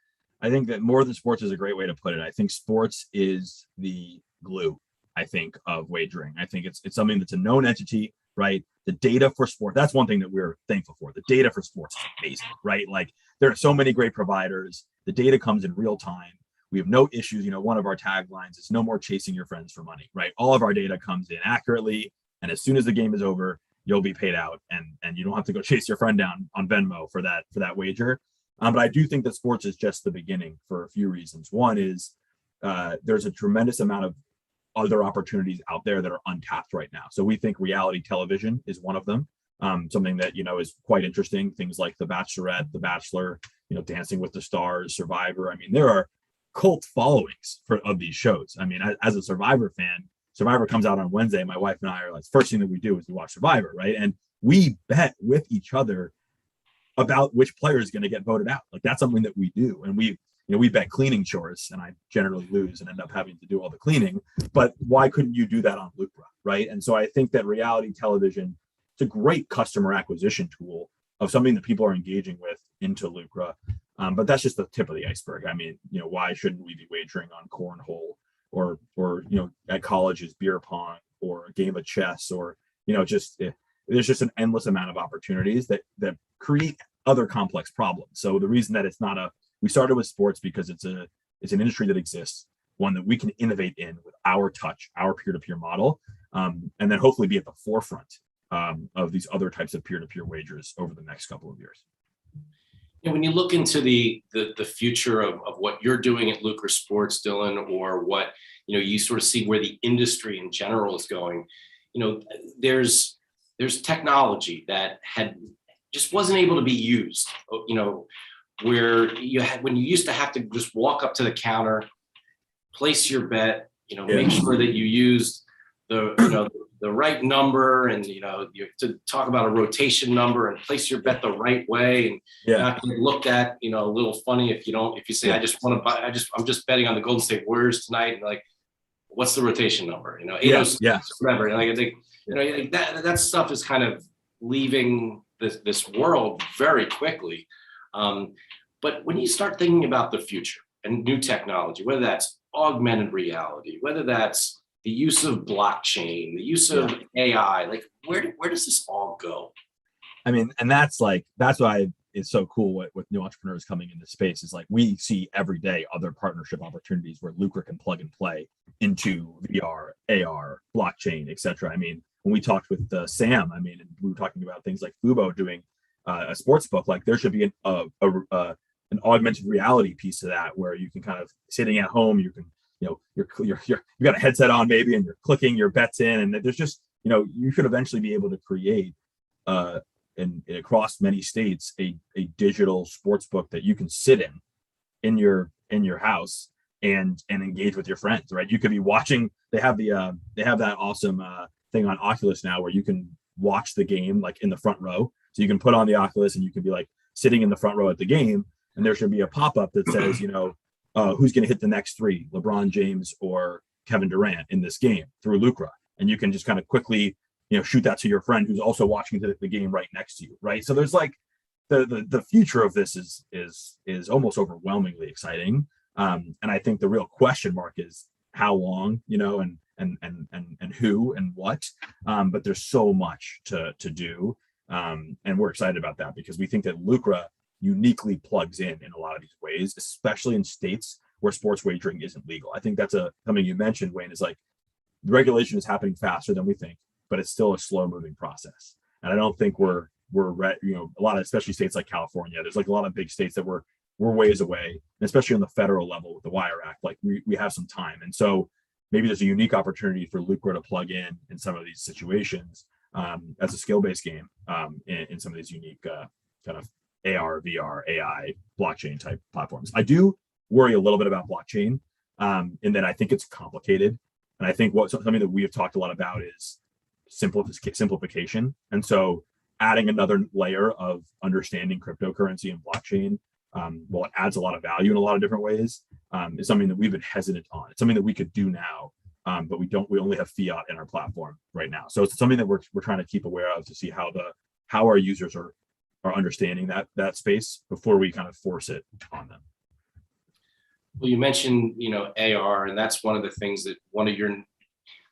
[SPEAKER 14] I think that more than sports is a great way to put it. I think sports is the glue, I think, of wagering. I think it's something that's a known entity, right? The data for sport, that's one thing that we're thankful for. The data for sports is amazing, right? Like there are so many great providers. The data comes in real time. We have no issues. One of our taglines is no more chasing your friends for money, right? All of our data comes in accurately. And as soon as the game is over, you'll be paid out, and you don't have to go chase your friend down on Venmo for that wager. But I do think that sports is just the beginning for a few reasons. One is there's a tremendous amount of other opportunities out there that are untapped right now. So we think reality television is one of them. Something that is quite interesting. Things like The Bachelorette, The Bachelor, Dancing with the Stars, Survivor. I mean, there are cult followings of these shows. I mean, as a Survivor fan, Survivor comes out on Wednesday. My wife and I are like, first thing that we do is we watch Survivor, right? And we bet with each other about which player is going to get voted out. Like that's something that we do. And we bet cleaning chores, and I generally lose and end up having to do all the cleaning. But why couldn't you do that on Lucra, right? And so I think that reality television, it's a great customer acquisition tool of something that people are engaging with into Lucra. But that's just the tip of the iceberg. I mean, why shouldn't we be wagering on cornhole or at colleges beer pong or a game of chess or there's just an endless amount of opportunities that create other complex problems. So the reason that we started with sports because it's an industry that exists, one that we can innovate in with our touch, our peer-to-peer model, and then hopefully be at the forefront of these other types of peer-to-peer wagers over the next couple of years.
[SPEAKER 13] When you look into the future of what you're doing at Lucra Sports, Dylan, or what you sort of see where the industry in general is going, there's technology that just wasn't able to be used. Where when you used to have to just walk up to the counter, place your bet, make sure that you used the right number, and you have to talk about a rotation number and place your bet the right way, and not get looked at a little funny if you say I just want to buy, I'm just betting on the Golden State Warriors tonight, and like, what's the rotation number? 806, whatever. And I think that stuff is kind of leaving this world very quickly. But when you start thinking about the future and new technology, whether that's augmented reality, whether that's the use of blockchain, the use of AI, like where does this all go?
[SPEAKER 14] I mean, and that's why it's so cool with new entrepreneurs coming into space is like we see every day other partnership opportunities where Lucra can plug and play into VR, AR, blockchain, etc. I mean, when we talked with Sam, I mean, we were talking about things like Fubo doing a sports book. Like there should be an augmented reality piece to that where you can kind of sitting at home, you can you got a headset on maybe, and you're clicking your bets in, and there's just you should eventually be able to create and across many states a digital sports book that you can sit in your house and engage with your friends, right? You could be watching. They have that awesome thing on Oculus now where you can watch the game like in the front row. So you can put on the Oculus and you can be like sitting in the front row at the game, and there should be a pop-up that says who's going to hit the next three, LeBron James or Kevin Durant in this game through Lucra, and you can just kind of quickly shoot that to your friend who's also watching the game right next to you, right? So there's like the future of this is almost overwhelmingly exciting, and I think the real question mark is how long, and who and what, but there's so much to do, and we're excited about that because we think that Lucra uniquely plugs in a lot of these ways, especially in states where sports wagering isn't legal. I think that's something you mentioned, Wayne, is like the regulation is happening faster than we think, but it's still a slow moving process. And I don't think we're a lot of, especially states like California, there's like a lot of big states that we're ways away, and especially on the federal level with the Wire Act, like we have some time. And so maybe there's a unique opportunity for Lucra to plug in some of these situations as a skill-based game in some of these unique kind of AR, VR, AI, blockchain type platforms. I do worry a little bit about blockchain in that I think it's complicated. And I think something that we have talked a lot about is simplification. And so adding another layer of understanding cryptocurrency and blockchain, while it adds a lot of value in a lot of different ways, is something that we've been hesitant on. It's something that we could do now, but we only have fiat in our platform right now. So it's something that we're trying to keep aware of to see how our users are understanding that space before we kind of force it on them.
[SPEAKER 13] Well, you mentioned, AR, and that's one of the things that one of your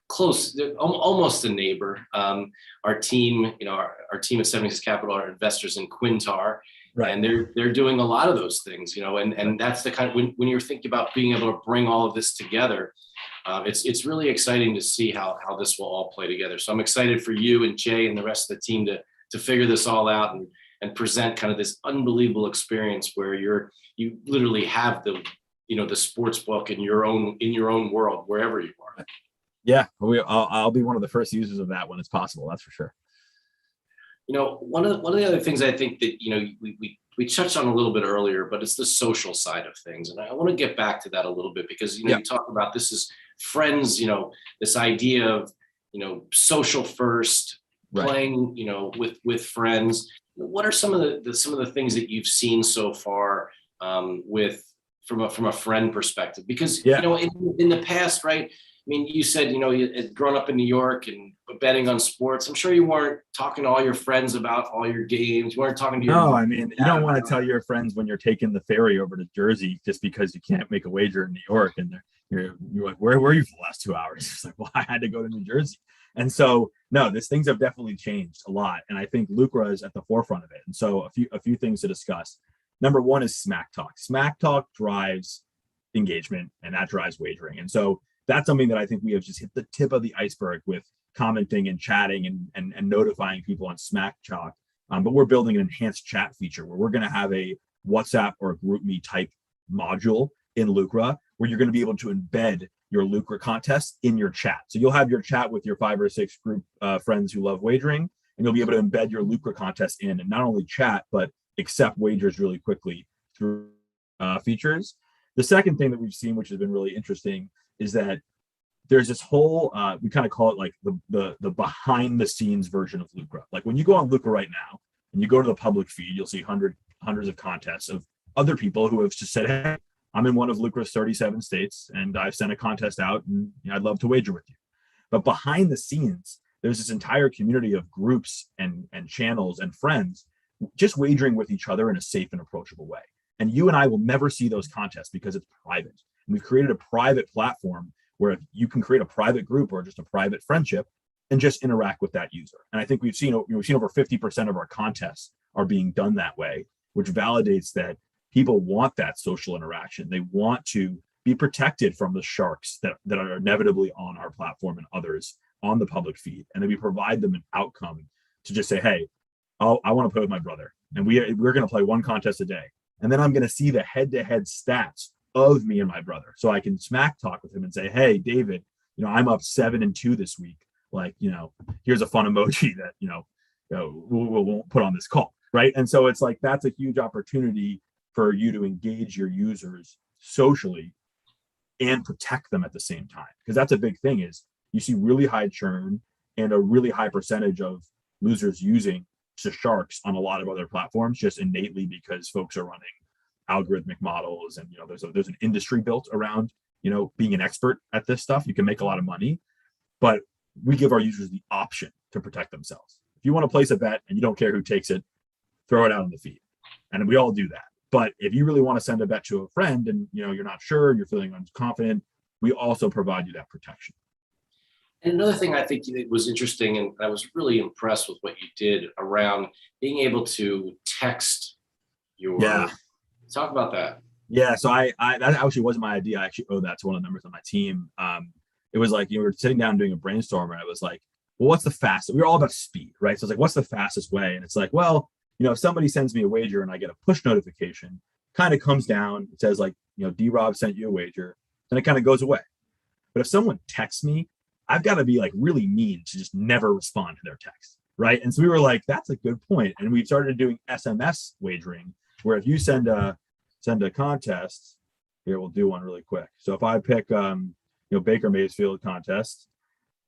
[SPEAKER 13] close, almost a neighbor, our team, our team at 76 Capital are investors in Quintar, right? And they're doing a lot of those things, and that's the kind of, when you're thinking about being able to bring all of this together, it's really exciting to see how this will all play together. So I'm excited for you and Jay and the rest of the team to figure this all out and present kind of this unbelievable experience where you literally have the sports book in your own world, wherever you are.
[SPEAKER 14] Yeah, I'll be one of the first users of that when it's possible. That's for sure.
[SPEAKER 13] One of the other things I think that, we touched on a little bit earlier, but it's the social side of things. And I want to get back to that a little bit because, you talk about this is friends, this idea of, social first, right, playing, with friends. What are some of the things that you've seen so far from a friend perspective? Because, in the past, right? I mean, you said, you had grown up in New York and betting on sports. I'm sure you weren't talking to all your friends about all your games. You weren't talking to your...
[SPEAKER 14] No, I mean, you don't want to tell your friends when you're taking the ferry over to Jersey just because you can't make a wager in New York. And you're like, where were you for the last 2 hours? It's like, well, I had to go to New Jersey. And so, no, these things have definitely changed a lot. And I think Lucra is at the forefront of it. And so a few things to discuss. Number one is Smack Talk. Smack Talk drives engagement and that drives wagering. And so that's something that I think we have just hit the tip of the iceberg with commenting and chatting and notifying people on Smack Talk. But we're building an enhanced chat feature where we're going to have a WhatsApp or a GroupMe type module in Lucra where you're going to be able to embed your Lucra contest in your chat. So you'll have your chat with your 5 or 6 group friends who love wagering, and you'll be able to embed your Lucra contest in and not only chat, but accept wagers really quickly through features. The second thing that we've seen, which has been really interesting, is that there's this whole, we kind of call it like the behind the scenes version of Lucra. Like when you go on Lucra right now and you go to the public feed, you'll see hundreds of contests of other people who have just said, hey, I'm in one of Lucra's 37 states and I've sent a contest out and I'd love to wager with you. But behind the scenes, there's this entire community of groups and channels and friends just wagering with each other in a safe and approachable way. And you and I will never see those contests because it's private. And we've created a private platform where you can create a private group or just a private friendship and just interact with that user. And I think we've seen over 50% of our contests are being done that way, which validates that people want that social interaction. They want to be protected from the sharks that are inevitably on our platform and others on the public feed. And then we provide them an outcome to just say, hey, I want to play with my brother. And we're going to play one contest a day. And then I'm going to see the head-to-head stats of me and my brother. So I can smack talk with him and say, hey, David, I'm up 7-2 this week. Like, here's a fun emoji that, we'll put on this call. Right. And so it's like, that's a huge opportunity for you to engage your users socially and protect them at the same time. Because that's a big thing is you see really high churn and a really high percentage of losers using sharks on a lot of other platforms just innately because folks are running algorithmic models and there's an industry built around being an expert at this stuff. You can make a lot of money, but we give our users the option to protect themselves. If you want to place a bet and you don't care who takes it, throw it out on the feed, and we all do that. But if you really want to send a bet to a friend and you're not sure, you're feeling unconfident, we also provide you that protection.
[SPEAKER 13] And another thing I think that was interesting, and I was really impressed with what you did around being able to text your. Yeah. Talk about that.
[SPEAKER 14] Yeah, so I that actually wasn't my idea. I actually owe that to one of the members on my team. It was like we were sitting down doing a brainstorm, and I was like, well, what's the fastest? We were all about speed, right? So it's like, what's the fastest way? And it's like, well, if somebody sends me a wager and I get a push notification, kind of comes down, it says like, D-Rob sent you a wager, then it kind of goes away. But if someone texts me, I've got to be like really mean to just never respond to their text. right? And so we were like, that's a good point. And we started doing SMS wagering, where if you send a contest, here we'll do one really quick. So if I pick Baker Mayfield contest,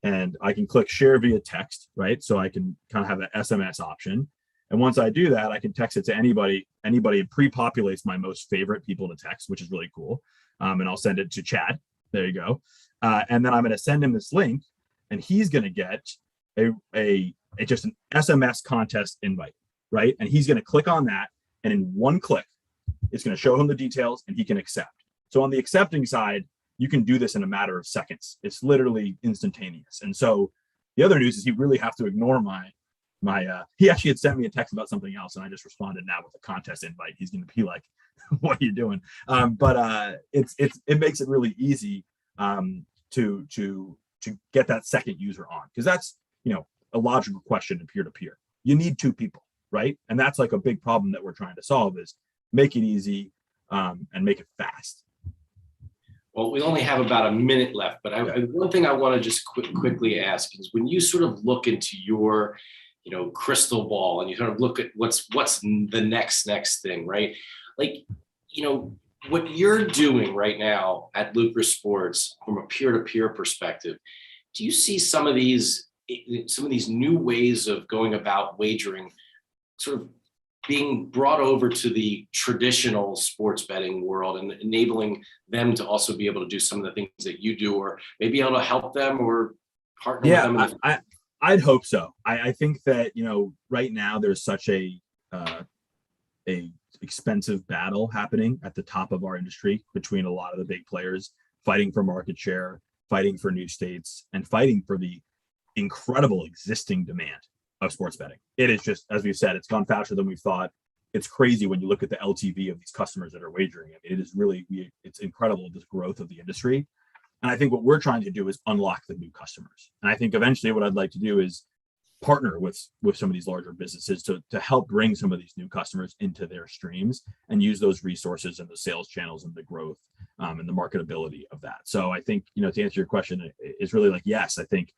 [SPEAKER 14] and I can click share via text, right? So I can kind of have an SMS option. And once I do that, I can text it to anybody. Anybody pre-populates my most favorite people to text, which is really cool. And I'll send it to Chad. There you go. And then I'm going to send him this link, and he's going to get just an SMS contest invite, right? And he's going to click on that, and in one click, it's going to show him the details, and he can accept. So on the accepting side, you can do this in a matter of seconds. It's literally instantaneous. And so the other news is you really have to ignore my he actually had sent me a text about something else, and I just responded now with a contest invite. He's going to be like, what are you doing? But it makes it really easy to get that second user on, because that's a logical question in peer-to-peer. You need two people, right? And that's like a big problem that we're trying to solve, is make it easy and make it fast.
[SPEAKER 13] Well, we only have about a minute left, but one thing I want to just quickly ask is, when you sort of look into your crystal ball and you sort of look at what's the next thing, right? Like, what you're doing right now at Lucra Sports from a peer-to-peer perspective, do you see some of these new ways of going about wagering sort of being brought over to the traditional sports betting world and enabling them to also be able to do some of the things that you do, or maybe able to help them or partner with them?
[SPEAKER 14] I'd hope so. I think that, right now there's such a expensive battle happening at the top of our industry between a lot of the big players, fighting for market share, fighting for new states, and fighting for the incredible existing demand of sports betting. It is just, as we've said, it's gone faster than we thought. It's crazy when you look at the LTV of these customers that are wagering. I mean, it is really, it's incredible, this growth of the industry. And I think what we're trying to do is unlock the new customers. And I think eventually what I'd like to do is partner with some of these larger businesses to help bring some of these new customers into their streams and use those resources and the sales channels and the growth and the marketability of that. So I think, to answer your question, is really like, yes, I think,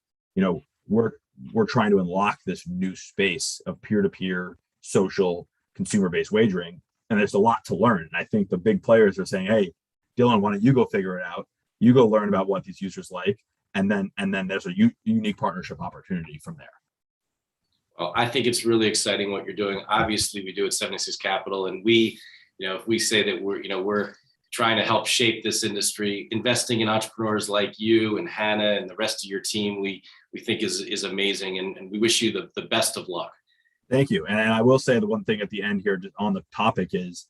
[SPEAKER 14] we're trying to unlock this new space of peer-to-peer social consumer-based wagering. And there's a lot to learn. And I think the big players are saying, hey, Dylan, why don't you go figure it out? You go learn about what these users like. And then there's a unique partnership opportunity from there.
[SPEAKER 13] Well, I think it's really exciting what you're doing. Obviously, we do at 76 Capital, and we, if we say that we're trying to help shape this industry, investing in entrepreneurs like you and Hannah and the rest of your team, we think is amazing, and we wish you the best of luck.
[SPEAKER 14] Thank you. And I will say the one thing at the end here on the topic is,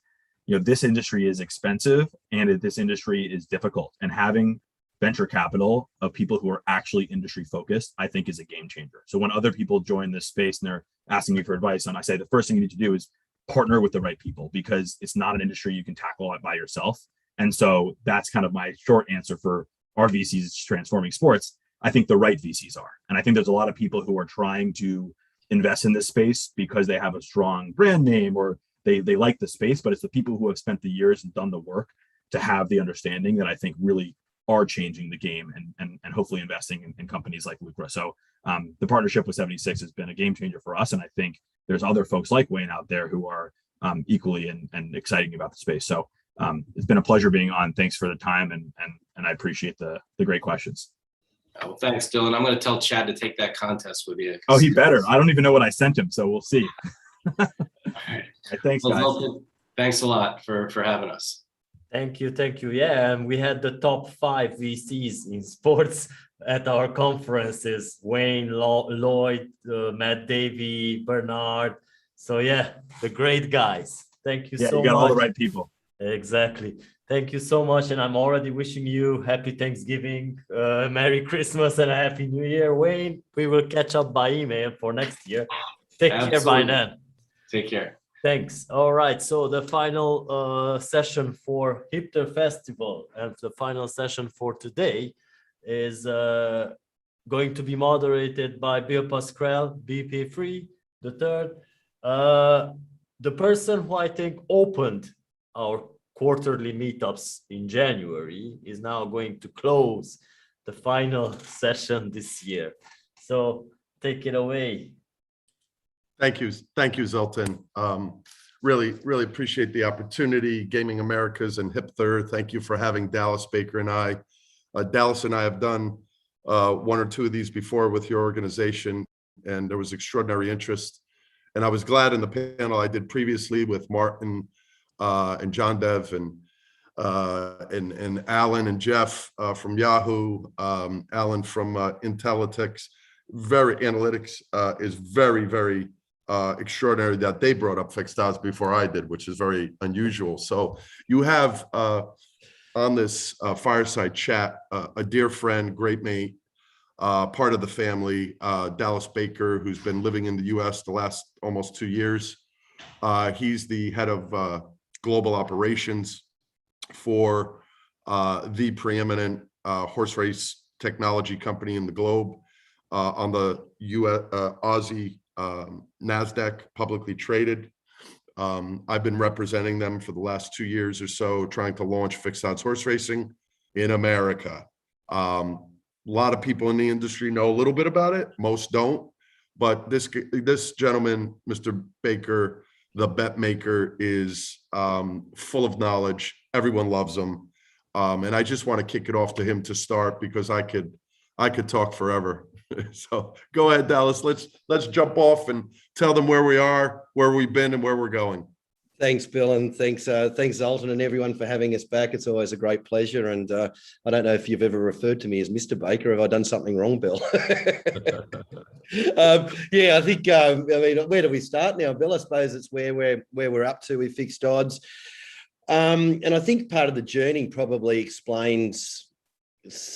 [SPEAKER 14] this industry is expensive and this industry is difficult, and having venture capital of people who are actually industry focused, I think, is a game changer. So when other people join this space and they're asking me for advice, and I say the first thing you need to do is partner with the right people, because it's not an industry you can tackle it by yourself. And so that's kind of my short answer for our VCs transforming sports. I think the right VCs are. And I think there's a lot of people who are trying to invest in this space because they have a strong brand name or they like the space, but it's the people who have spent the years and done the work to have the understanding that I think really are changing the game and hopefully investing in companies like Lucra. So the partnership with 76 has been a game changer for us. And I think there's other folks like Wayne out there who are equally and exciting about the space. So it's been a pleasure being on. Thanks for the time. And I appreciate the great questions.
[SPEAKER 13] Well, thanks, Dylan. I'm going to tell Chad to take that contest with you.
[SPEAKER 14] Oh, he better. I don't even know what I sent him, so we'll see.
[SPEAKER 13] All right.
[SPEAKER 14] Thanks, guys.
[SPEAKER 13] Well, thanks a lot for having us.
[SPEAKER 1] Thank you. Yeah, and we had the top 5 VCs in sports at our conferences: Wayne, Lloyd, Matt Davey, Bernard. So yeah, the great guys. Thank you so much.
[SPEAKER 14] Yeah, you got all the right people.
[SPEAKER 1] Exactly. Thank you so much, and I'm already wishing you happy Thanksgiving, Merry Christmas, and a Happy New Year, Wayne. We will catch up by email for next year. Take care by then.
[SPEAKER 13] Take care.
[SPEAKER 1] Thanks. All right. So the final session for HIPTHER Festival and the final session for today is going to be moderated by Bill Pasquale, BP3, the third. The person who I think opened our quarterly meetups in January is now going to close the final session this year. So take it away.
[SPEAKER 9] Thank you, Zoltan. Really appreciate the opportunity. Gaming Americas and HIPTHER, thank you for having Dallas Baker and I. Dallas and I have done one or two of these before with your organization, and there was extraordinary interest. And I was glad in the panel I did previously with Martin and John Dev and Alan and Jeff from Yahoo, Alan from Intellytics. Analytics is very extraordinary that they brought up fixed odds before I did, which is very unusual. So you have on this fireside chat a dear friend, great mate, part of the family, Dallas Baker, who's been living in the US the last almost 2 years. He's the head of global operations for the preeminent horse race technology company in the globe on the Aussie NASDAQ publicly traded. I've been representing them for the last 2 years or so, trying to launch fixed odds horse racing in America. A lot of people in the industry know a little bit about it, most don't, but this gentleman, Mr. Baker, the bet maker, is full of knowledge. Everyone loves him. And I just want to kick it off to him to start, because I could talk forever. So go ahead, Dallas. Let's jump off and tell them where we are, where we've been, and where we're going.
[SPEAKER 15] Thanks, Bill, and thanks Zoltan and everyone for having us back. It's always a great pleasure. And I don't know if you've ever referred to me as Mr. Baker. Have I done something wrong, Bill? Yeah, I think. I mean, where do we start now, Bill? I suppose it's where we're up to with fixed odds. And I think part of the journey probably explains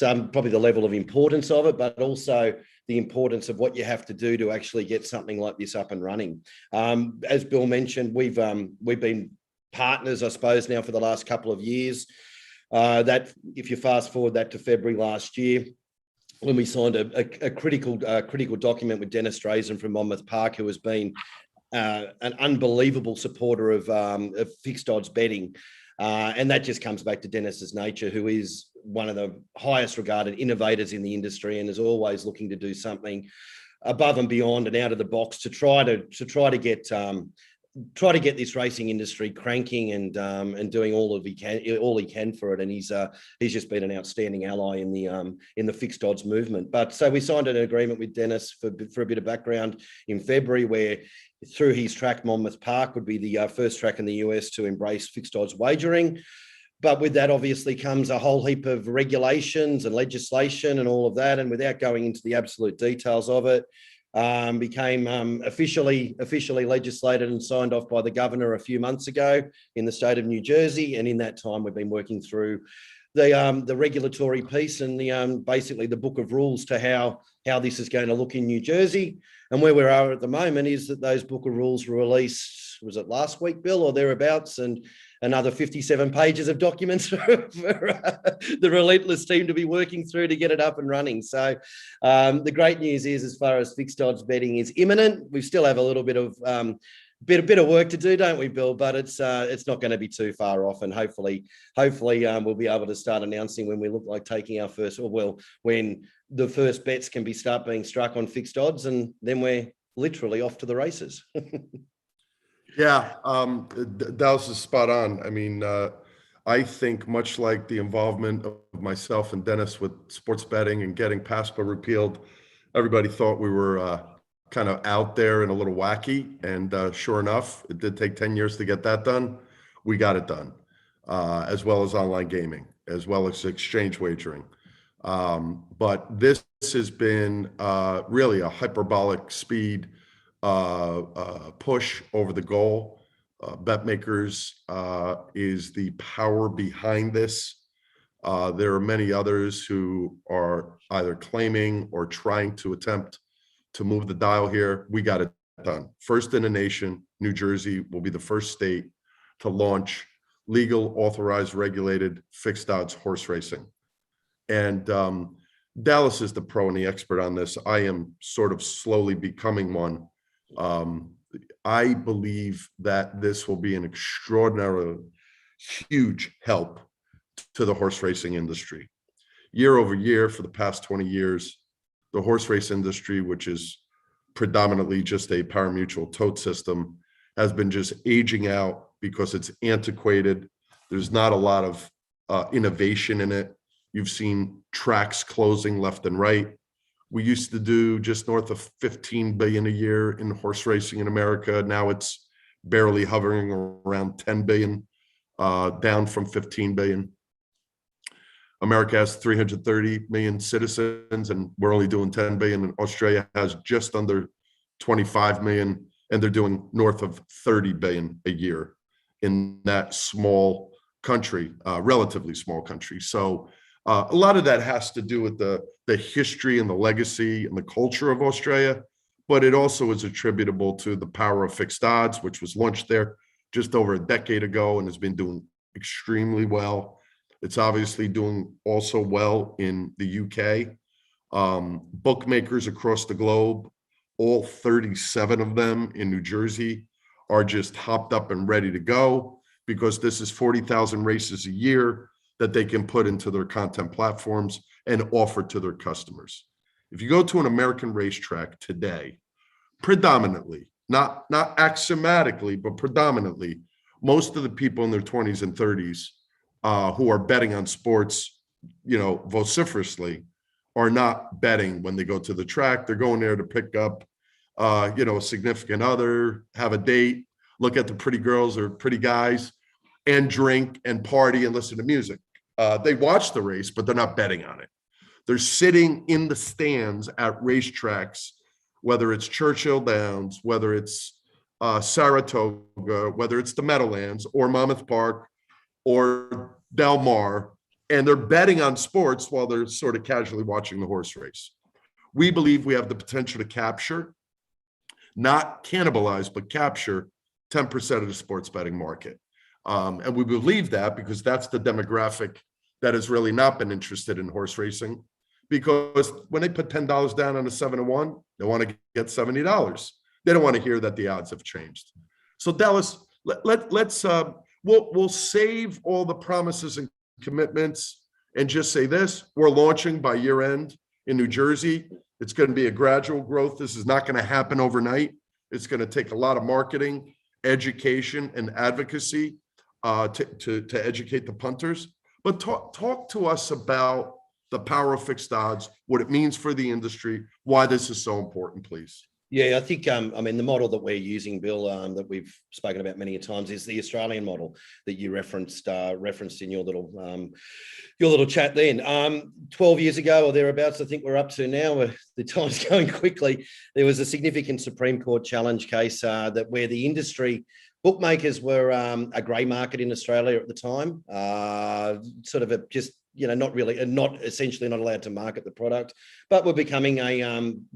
[SPEAKER 15] probably the level of importance of it, but also the importance of what you have to do to actually get something like this up and running. As Bill mentioned, we've been partners, I suppose, now for the last couple of years. That if you fast forward that to February last year, when we signed a critical document with Dennis Drazen from Monmouth Park, who has been an unbelievable supporter of fixed odds betting. And that just comes back to Dennis's nature, who is one of the highest regarded innovators in the industry and is always looking to do something above and beyond and out of the box to try to get this racing industry cranking and doing all he can for it. And he's just been an outstanding ally in the fixed odds movement. But so we signed an agreement with Dennis for a bit of background in February, where through his track, Monmouth Park would be the first track in the US to embrace fixed odds wagering. But with that obviously comes a whole heap of regulations and legislation and all of that. And without going into the absolute details of it, became officially legislated and signed off by the governor a few months ago in the state of New Jersey. And in that time, we've been working through the regulatory piece and basically the book of rules to how this is going to look in New Jersey. And where we are at the moment is that those book of rules were released, was it last week, Bill, or thereabouts, and another 57 pages of documents for the relentless team to be working through to get it up and running. So the great news is, as far as fixed odds betting is imminent, we still have a little bit of bit of work to do, don't we, Bill? But it's not going to be too far off, and hopefully we'll be able to start announcing when we look like taking our first, or well, when the first bets can start being struck on fixed odds, and then we're literally off to the races.
[SPEAKER 9] Yeah, Dallas is spot on. I mean, I think much like the involvement of myself and Dennis with sports betting and getting PASPA repealed, everybody thought we were kind of out there and a little wacky. And sure enough, it did take 10 years to get that done. We got it done, as well as online gaming, as well as exchange wagering. But this has been really a hyperbolic speed push over the goal. BetMakers is the power behind this. There are many others who are either claiming or trying to attempt to move the dial here. We got it done. First in the nation, New Jersey will be the first state to launch legal, authorized, regulated fixed odds horse racing. And Dallas is the pro and the expert on this. I am sort of slowly becoming one. I believe that this will be an extraordinary, huge help to the horse racing industry. Year over year, for the past 20 years, the horse race industry, which is predominantly just a pari-mutuel tote system, has been just aging out because it's antiquated. There's not a lot of innovation in it. You've seen tracks closing left and right. We used to do just north of 15 billion a year in horse racing in America. Now it's barely hovering around 10 billion, down from 15 billion. America has 330 million citizens, and we're only doing 10 billion. And Australia has just under 25 million, and they're doing north of 30 billion a year in that small country, relatively small country. So a lot of that has to do with the history and the legacy and the culture of Australia, but it also is attributable to the power of fixed odds, which was launched there just over a decade ago and has been doing extremely well. It's obviously doing also well in the UK. Bookmakers across the globe, all 37 of them in New Jersey, are just hopped up and ready to go, because this is 40,000 races a year that they can put into their content platforms and offer to their customers. If you go to an American racetrack today, predominantly, not axiomatically, but predominantly, most of the people in their 20s and 30s who are betting on sports, vociferously, are not betting when they go to the track. They're going there to pick up, a significant other, have a date, look at the pretty girls or pretty guys, and drink and party and listen to music. They watch the race, but they're not betting on it. They're sitting in the stands at racetracks, whether it's Churchill Downs, whether it's Saratoga, whether it's the Meadowlands or Monmouth Park or Del Mar, and they're betting on sports while they're sort of casually watching the horse race. We believe we have the potential to capture, not cannibalize, but capture 10% of the sports betting market. And we believe that because that's the demographic that has really not been interested in horse racing, because when they put $10 down on a 7-1, they want to get $70. They don't want to hear that the odds have changed. So Dallas, we'll save all the promises and commitments and just say this: we're launching by year end in New Jersey. It's going to be a gradual growth. This is not going to happen overnight. It's going to take a lot of marketing, education, and advocacy to educate the punters. But talk to us about the power of fixed odds, what it means for the industry, why this is so important, please.
[SPEAKER 15] Yeah, I think, the model that we're using, Bill, that we've spoken about many times, is the Australian model that you referenced in your little chat then. 12 years ago or thereabouts, I think we're up to now, the time's going quickly. There was a significant Supreme Court challenge case where the industry, bookmakers were a grey market in Australia at the time, not essentially not allowed to market the product, but we're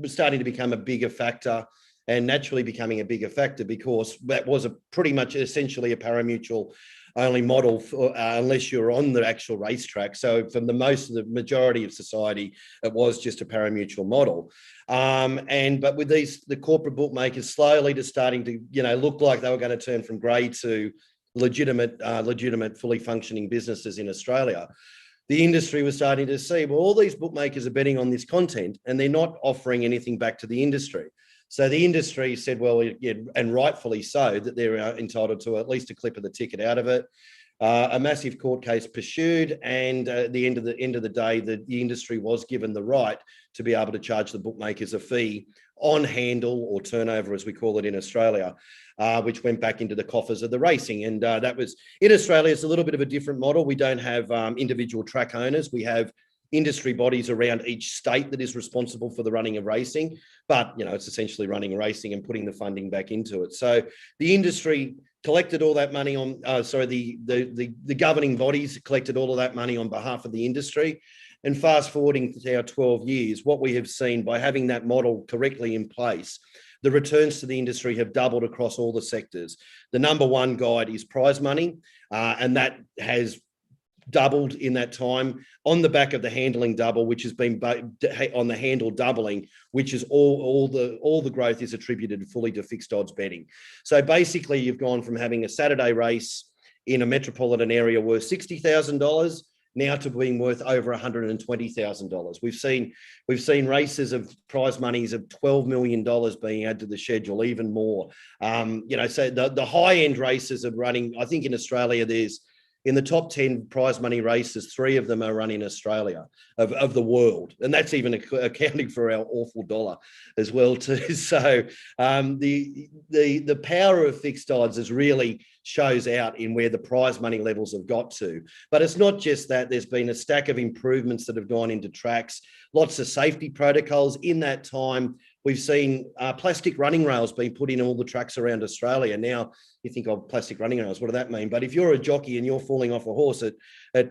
[SPEAKER 15] starting to become a bigger factor, and naturally becoming a bigger factor because that was pretty much essentially a pari-mutuel only model unless you're on the actual racetrack. So for the majority of society, it was just a pari-mutuel model. But with the corporate bookmakers slowly just starting to, look like they were going to turn from grey to legitimate, fully functioning businesses in Australia, the industry was starting to see, well, all these bookmakers are betting on this content and they're not offering anything back to the industry. So the industry said, well, and rightfully so, that they're entitled to at least a clip of the ticket out of it. A massive court case pursued, and at the end of the day, the industry was given the right to be able to charge the bookmakers a fee on handle or turnover, as we call it in Australia, which went back into the coffers of the racing. And that was, in Australia, it's a little bit of a different model. We don't have individual track owners. We have industry bodies around each state that is responsible for the running of racing, but it's essentially running racing and putting the funding back into it. So the industry collected all that money on, the governing bodies collected all of that money on behalf of the industry. And fast forwarding to our 12 years, what we have seen by having that model correctly in place, the returns to the industry have doubled across all the sectors. The number one guide is prize money, and that has doubled in that time on the back of the handling double, which has been on the handle doubling, which is all the growth is attributed fully to fixed odds betting. So basically, you've gone from having a Saturday race in a metropolitan area worth $60,000. now to being worth over $120,000. We've seen races of prize monies of $12 million being added to the schedule, even more. So the high end races are running. I think in Australia, there's in the top 10 prize money races, 3 of them are run in Australia of the world. And that's even accounting for our awful dollar as well too. So the power of fixed odds is really shows out in where the prize money levels have got to. But it's not just that. There's been a stack of improvements that have gone into tracks, lots of safety protocols. In that time, we've seen plastic running rails being put in all the tracks around Australia. Now, you think of plastic running rails, what does that mean? But if you're a jockey and you're falling off a horse at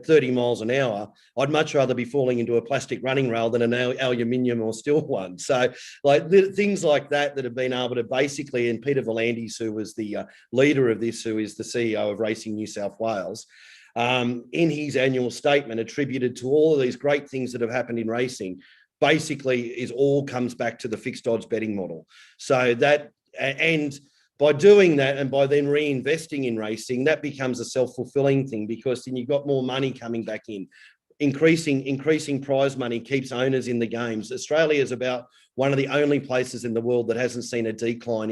[SPEAKER 15] 30 miles an hour, I'd much rather be falling into a plastic running rail than an aluminium or steel one. So like things like that have been able to basically, and Peter V'landys, who was the leader of this, who is the CEO of Racing New South Wales, in his annual statement attributed to all of these great things that have happened in racing, basically is all comes back to the fixed odds betting model. So that, and by doing that and by then reinvesting in racing, that becomes a self-fulfilling thing, because then you've got more money coming back in. Increasing prize money keeps owners in the games. Australia is about one of the only places in the world that hasn't seen a decline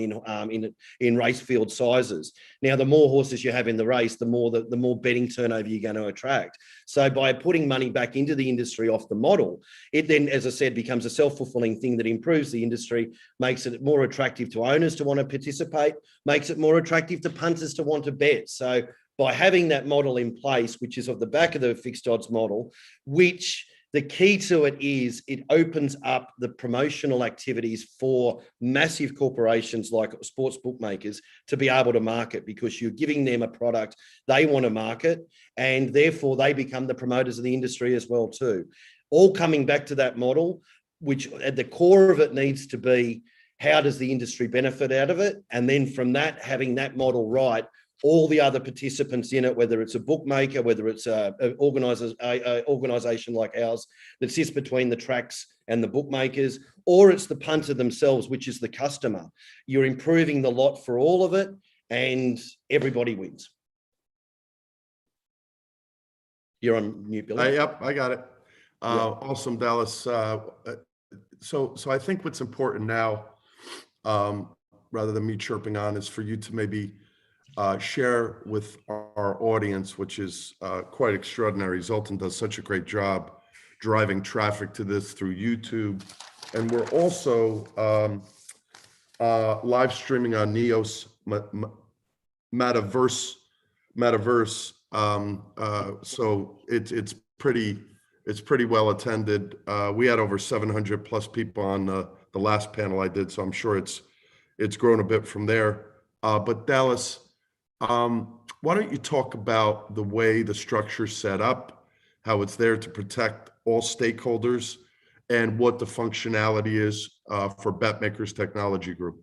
[SPEAKER 15] in race field sizes. Now, the more horses you have in the race, the more betting turnover you're going to attract. So by putting money back into the industry off the model, it then, as I said, becomes a self-fulfilling thing that improves the industry, makes it more attractive to owners to want to participate, makes it more attractive to punters to want to bet. So by having that model in place, which is off the back of the fixed odds model, which the key to it is it opens up the promotional activities for massive corporations like sports bookmakers to be able to market, because you're giving them a product they want to market, and therefore they become the promoters of the industry as well too. All coming back to that model, which at the core of it needs to be, how does the industry benefit out of it? And then from that, having that model right, all the other participants in it, whether it's a bookmaker, whether it's an organisation like ours that sits between the tracks and the bookmakers, or it's the punter themselves, which is the customer. You're improving the lot for all of it, and everybody wins. You're on mute, Billy.
[SPEAKER 9] Yep, I got it. Awesome, Dallas. So I think what's important now, rather than me chirping on, is for you to maybe share with our audience, which is quite extraordinary. Zoltan does such a great job driving traffic to this through YouTube. And we're also live streaming on Neos Metaverse. So it's pretty well attended. We had over 700 plus people on the last panel I did, so I'm sure it's grown a bit from there. But Dallas, why don't you talk about the way the structure's set up, how it's there to protect all stakeholders, and what the functionality is for BetMakers Technology Group?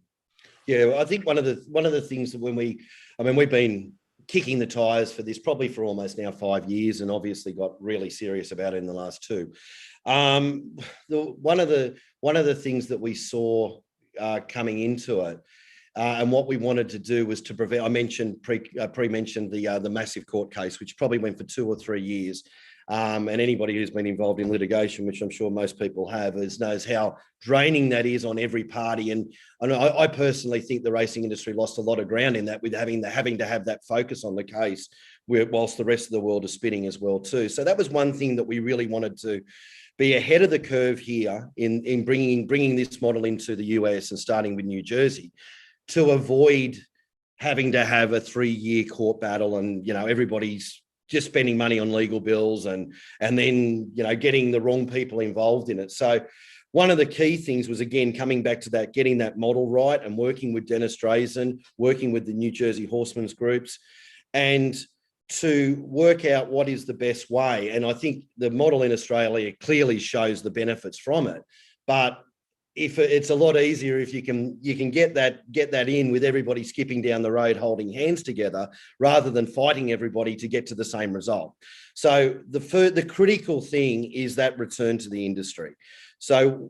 [SPEAKER 15] Yeah, well, I think one of the things that we've been kicking the tires for this probably for almost now 5 years, and obviously got really serious about it in the last 2. One of the things that we saw coming into it, and what we wanted to do was to prevent. I mentioned pre-mentioned the massive court case, which probably went for 2 or 3 years. And anybody who's been involved in litigation, which I'm sure most people have, knows how draining that is on every party. And I personally think the racing industry lost a lot of ground in that, with having to have that focus on the case, whilst the rest of the world is spinning as well too. So that was one thing that we really wanted to be ahead of the curve here in bringing this model into the US and starting with New Jersey, to avoid having to have a 3-year court battle and, everybody's just spending money on legal bills and then, getting the wrong people involved in it. So one of the key things was, again, coming back to that, getting that model right and working with Dennis Drazen, working with the New Jersey Horsemen's groups, and to work out what is the best way. And I think the model in Australia clearly shows the benefits from it. But if it's a lot easier if you can get that in with everybody skipping down the road holding hands together, rather than fighting everybody to get to the same result. So the critical thing is that return to the industry. So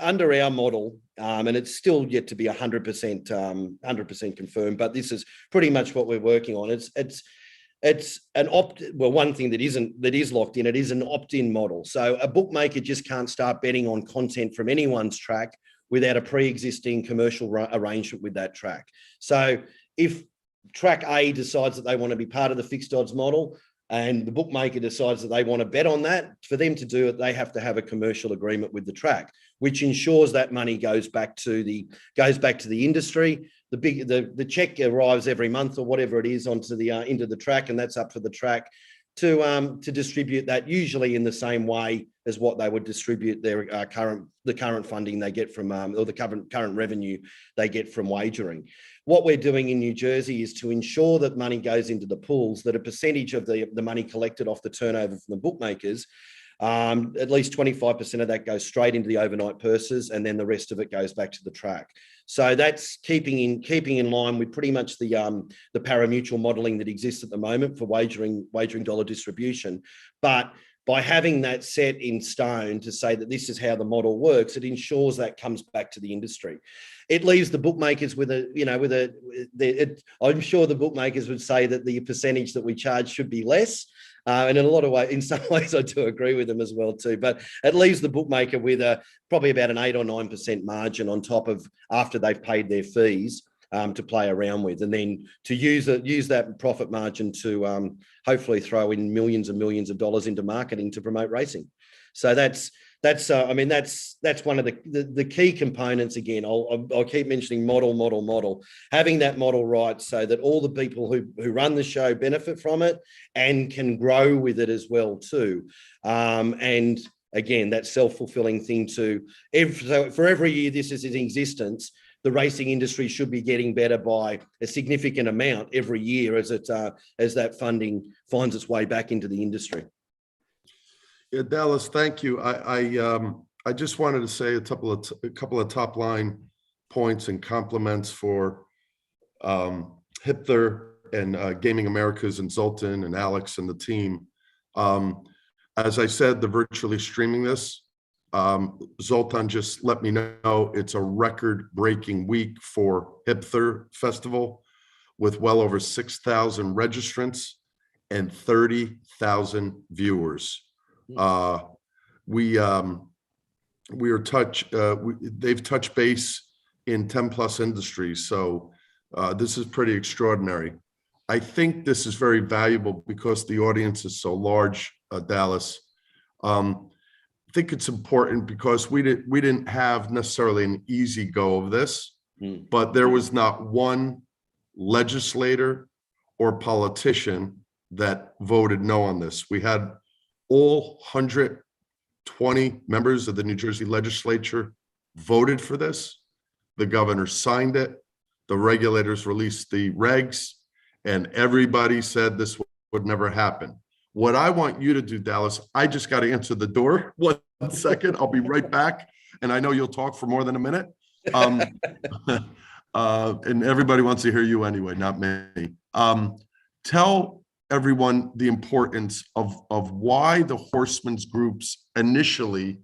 [SPEAKER 15] under our model, and it's still yet to be 100% confirmed, but this is pretty much what we're working on. It's it's one thing that is locked in, it is an opt-in model. So a bookmaker just can't start betting on content from anyone's track without a pre-existing commercial arrangement with that track. So if track A decides that they want to be part of the fixed odds model, and the bookmaker decides that they want to bet on that, for them to do it, they have to have a commercial agreement with the track, which ensures that money goes back to the industry. The check arrives every month or whatever it is onto the into the track, and that's up for the track to distribute that, usually in the same way as what they would distribute their current funding they get from or the current revenue they get from wagering. What we're doing in New Jersey is to ensure that money goes into the pools, that a percentage of the money collected off the turnover from the bookmakers, at least 25% of that goes straight into the overnight purses, and then the rest of it goes back to the track. So that's keeping in line with pretty much the pari-mutuel modelling that exists at the moment for wagering dollar distribution. But by having that set in stone to say that this is how the model works, it ensures that comes back to the industry. It leaves the bookmakers with I'm sure the bookmakers would say that the percentage that we charge should be less. And in some ways, I do agree with them as well too. But it leaves the bookmaker with probably about an 8 or 9% margin on top of after they've paid their fees to play around with, and then to use that profit margin to hopefully throw in millions and millions of dollars into marketing to promote racing. So that's one of the key components. Again, I'll keep mentioning model. Having that model right so that all the people who run the show benefit from it and can grow with it as well too. And again, that self-fulfilling thing too. For every year this is in existence, the racing industry should be getting better by a significant amount every year as that funding finds its way back into the industry.
[SPEAKER 9] Yeah, Dallas, thank you. I just wanted to say a couple of top line points and compliments for HIPTHER and Gaming Americas and Zoltan and Alex and the team. As I said, they're virtually streaming this. Zoltan just let me know it's a record-breaking week for HIPTHER Festival with well over 6,000 registrants and 30,000 viewers. They've touched base in 10 plus industries. So this is pretty extraordinary. I think this is very valuable because the audience is so large, Dallas. I think it's important because we didn't have necessarily an easy go of this, but there was not one legislator or politician that voted no on this. We had all 120 members of the New Jersey legislature voted for this. The governor signed it. The regulators released the regs, and everybody said this would never happen. What I want you to do, Dallas, I just got to answer the door. 1 second, I'll be right back. And I know you'll talk for more than a minute. And everybody wants to hear you anyway, not me. Tell everyone the importance of why the horsemen's groups initially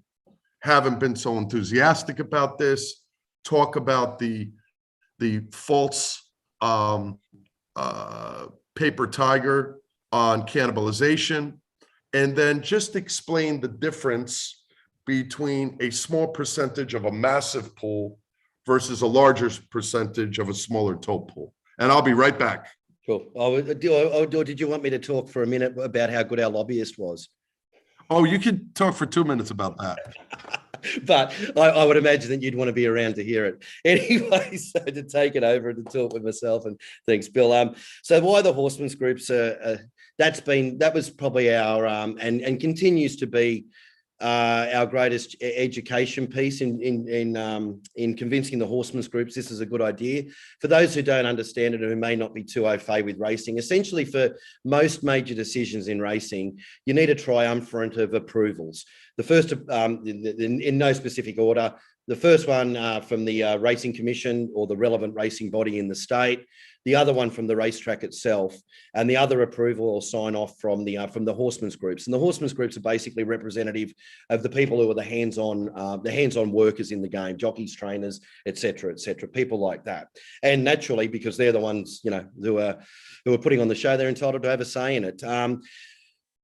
[SPEAKER 9] haven't been so enthusiastic about this. Talk about the false paper tiger on cannibalization, and then just explain the difference between a small percentage of a massive pool versus a larger percentage of a smaller tote pool. And I'll be right back.
[SPEAKER 15] Cool. Did you want me to talk for a minute about how good our lobbyist was?
[SPEAKER 9] Oh, you could talk for 2 minutes about that.
[SPEAKER 15] But I would imagine that you'd want to be around to hear it. Anyway, so to take it over and to talk with myself, and thanks, Bill. So why the horsemen's groups that was probably our and continues to be our greatest education piece in convincing the horsemen's groups this is a good idea. For those who don't understand it and who may not be too au fait with racing, essentially for most major decisions in racing, you need a triumvirate of approvals. The first, in no specific order, The first one from the Racing Commission, or the relevant racing body in the state. The other one from the racetrack itself, and the other approval or sign off from the horsemen's groups. And the horsemen's groups are basically representative of the people who are the hands-on workers in the game, jockeys, trainers, etc., people like that. And naturally, because they're the ones, you know, who are putting on the show, they're entitled to have a say in it.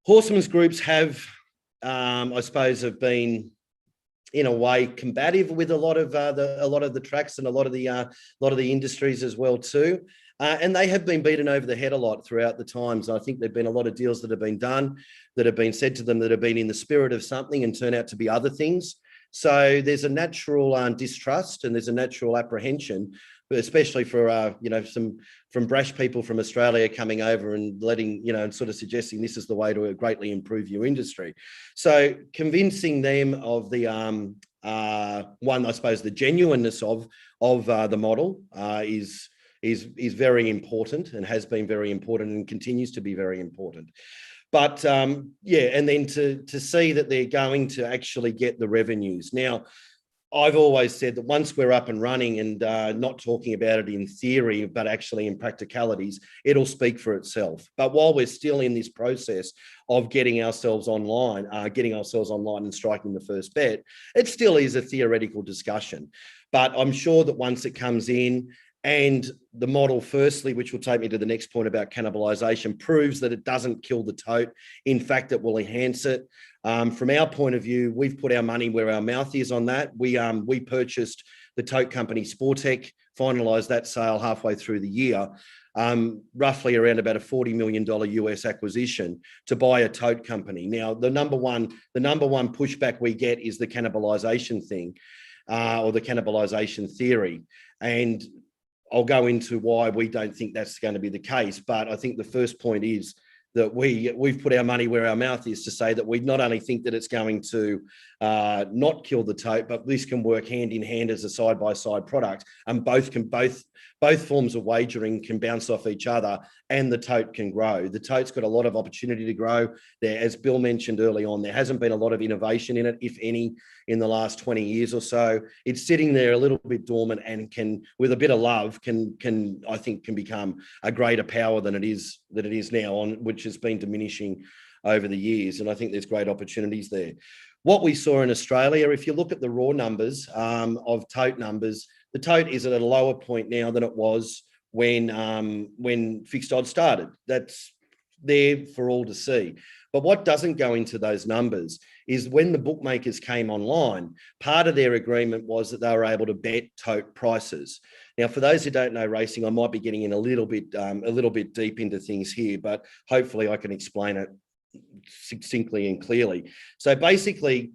[SPEAKER 15] Horsemen's groups have, I suppose, have been, in a way, combative with a lot of the tracks and a lot of the industries as well too. And they have been beaten over the head a lot throughout the times. I think there've been a lot of deals that have been done, that have been said to them, that have been in the spirit of something and turn out to be other things. So there's a natural distrust, and there's a natural apprehension, but especially for you know, some from brash people from Australia coming over and letting, you know, and sort of suggesting this is the way to greatly improve your industry. So convincing them of the one, I suppose, the genuineness of the model is very important, and has been very important, and continues to be very important. But yeah, and then to see that they're going to actually get the revenues. Now, I've always said that once we're up and running, and not talking about it in theory, but actually in practicalities, it'll speak for itself. But while we're still in this process of getting ourselves online and striking the first bet, it still is a theoretical discussion. But I'm sure that once it comes in, and the model, firstly, which will take me to the next point about cannibalization, proves that it doesn't kill the tote. In fact, it will enhance it. From our point of view, we've put our money where our mouth is on that. We purchased the tote company Sportec, finalized that sale halfway through the year, roughly around about a $40 million US acquisition to buy a tote company. Now, the number one pushback we get is the cannibalization thing, or the cannibalization theory. And I'll go into why we don't think that's going to be the case. But I think the first point is that we've put our money where our mouth is, to say that we not only think that it's going to not kill the tote, but this can work hand in hand as a side-by-side product, and both forms of wagering can bounce off each other, and the tote can grow. The tote's got a lot of opportunity to grow. There, as Bill mentioned early on, there hasn't been a lot of innovation in it, if any, in the last 20 years or so. It's sitting there a little bit dormant, and can, with a bit of love, I think can become a greater power than it is now, on which has been diminishing over the years. And I think there's great opportunities there. What we saw in Australia, if you look at the raw numbers of tote numbers, the tote is at a lower point now than it was when fixed odds started. That's there for all to see. But what doesn't go into those numbers is when the bookmakers came online, part of their agreement was that they were able to bet tote prices. Now, for those who don't know racing, I might be getting in a little bit deep into things here, but hopefully I can explain it succinctly and clearly. So basically,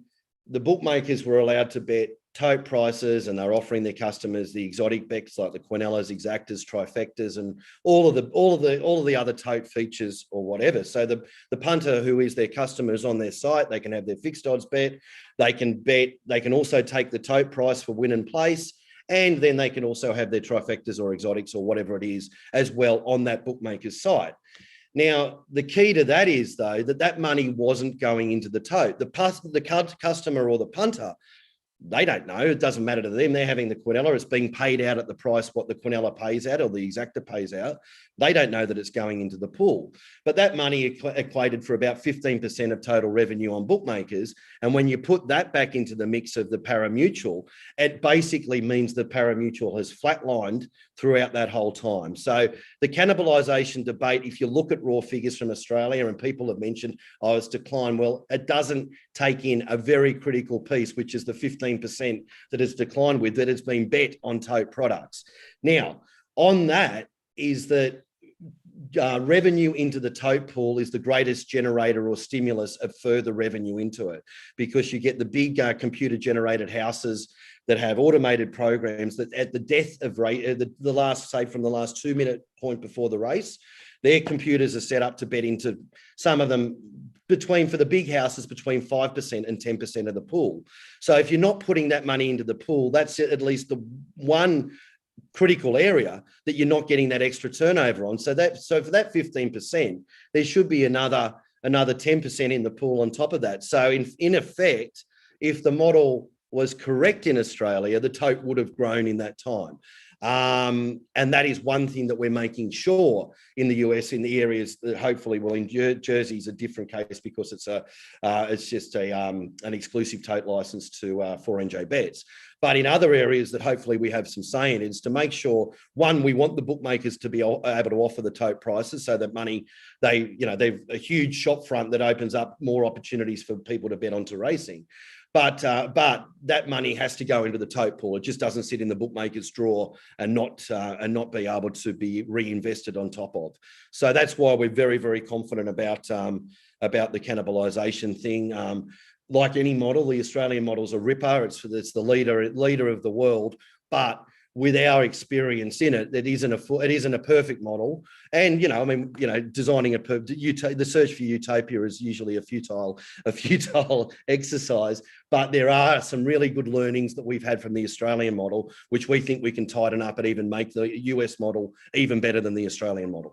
[SPEAKER 15] the bookmakers were allowed to bet tote prices, and they're offering their customers the exotic bets like the Quinellas, exactas, trifectas, and all of the other tote features or whatever. So the punter who is their customer is on their site. They can have their fixed odds bet. They can also take the tote price for win and place, and then they can also have their trifectas or exotics or whatever it is as well on that bookmaker's site. Now, the key to that is, though, that money wasn't going into the tote. The customer or the punter, they don't know. It doesn't matter to them. They're having the Quinella. It's being paid out at the price what the Quinella pays out or the exacta pays out. They don't know that it's going into the pool. But that money equated for about 15% of total revenue on bookmakers. And when you put that back into the mix of the pari-mutuel, it basically means the pari-mutuel has flatlined throughout that whole time. So the cannibalization debate, if you look at raw figures from Australia, and people have mentioned, oh, it's declined. Well, it doesn't take in a very critical piece, which is the 15% that it's declined with, that it's been bet on tote products. Now, on that is that revenue into the tote pool is the greatest generator or stimulus of further revenue into it, because you get the big computer generated houses that have automated programs that at the death of the last 2-minute point before the race, their computers are set up to bet into, some of them for the big houses, between 5% and 10% of the pool. So if you're not putting that money into the pool, that's at least the one critical area that you're not getting that extra turnover on. So for that 15%, there should be another 10% in the pool on top of that. So in effect, if the model was correct in Australia, the tote would have grown in that time. And that is one thing that we're making sure in the US, in the areas that hopefully, well, in Jersey is a different case because it's just an exclusive tote license to 4NJ bets. But in other areas that hopefully we have some say in, is to make sure, one, we want the bookmakers to be able to offer the tote prices so that they've a huge shop front that opens up more opportunities for people to bet onto racing. But that money has to go into the tote pool. It just doesn't sit in the bookmaker's drawer and not be able to be reinvested on top of. So that's why we're very, very confident about the cannibalization thing. Like any model, the Australian model's a ripper. It's the leader of the world, but with our experience in it, it isn't a perfect model. And designing the search for utopia is usually a futile exercise. But there are some really good learnings that we've had from the Australian model, which we think we can tighten up and even make the US model even better than the Australian model.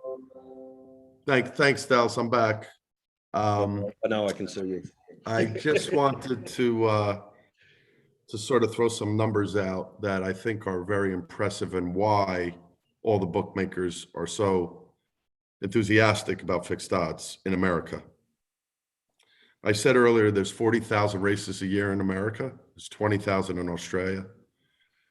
[SPEAKER 9] Thanks, Dallas. I'm back.
[SPEAKER 15] I know I can see you.
[SPEAKER 9] I just wanted to sort of throw some numbers out that I think are very impressive and why all the bookmakers are so enthusiastic about fixed odds in America. I said earlier, there's 40,000 races a year in America. There's 20,000 in Australia.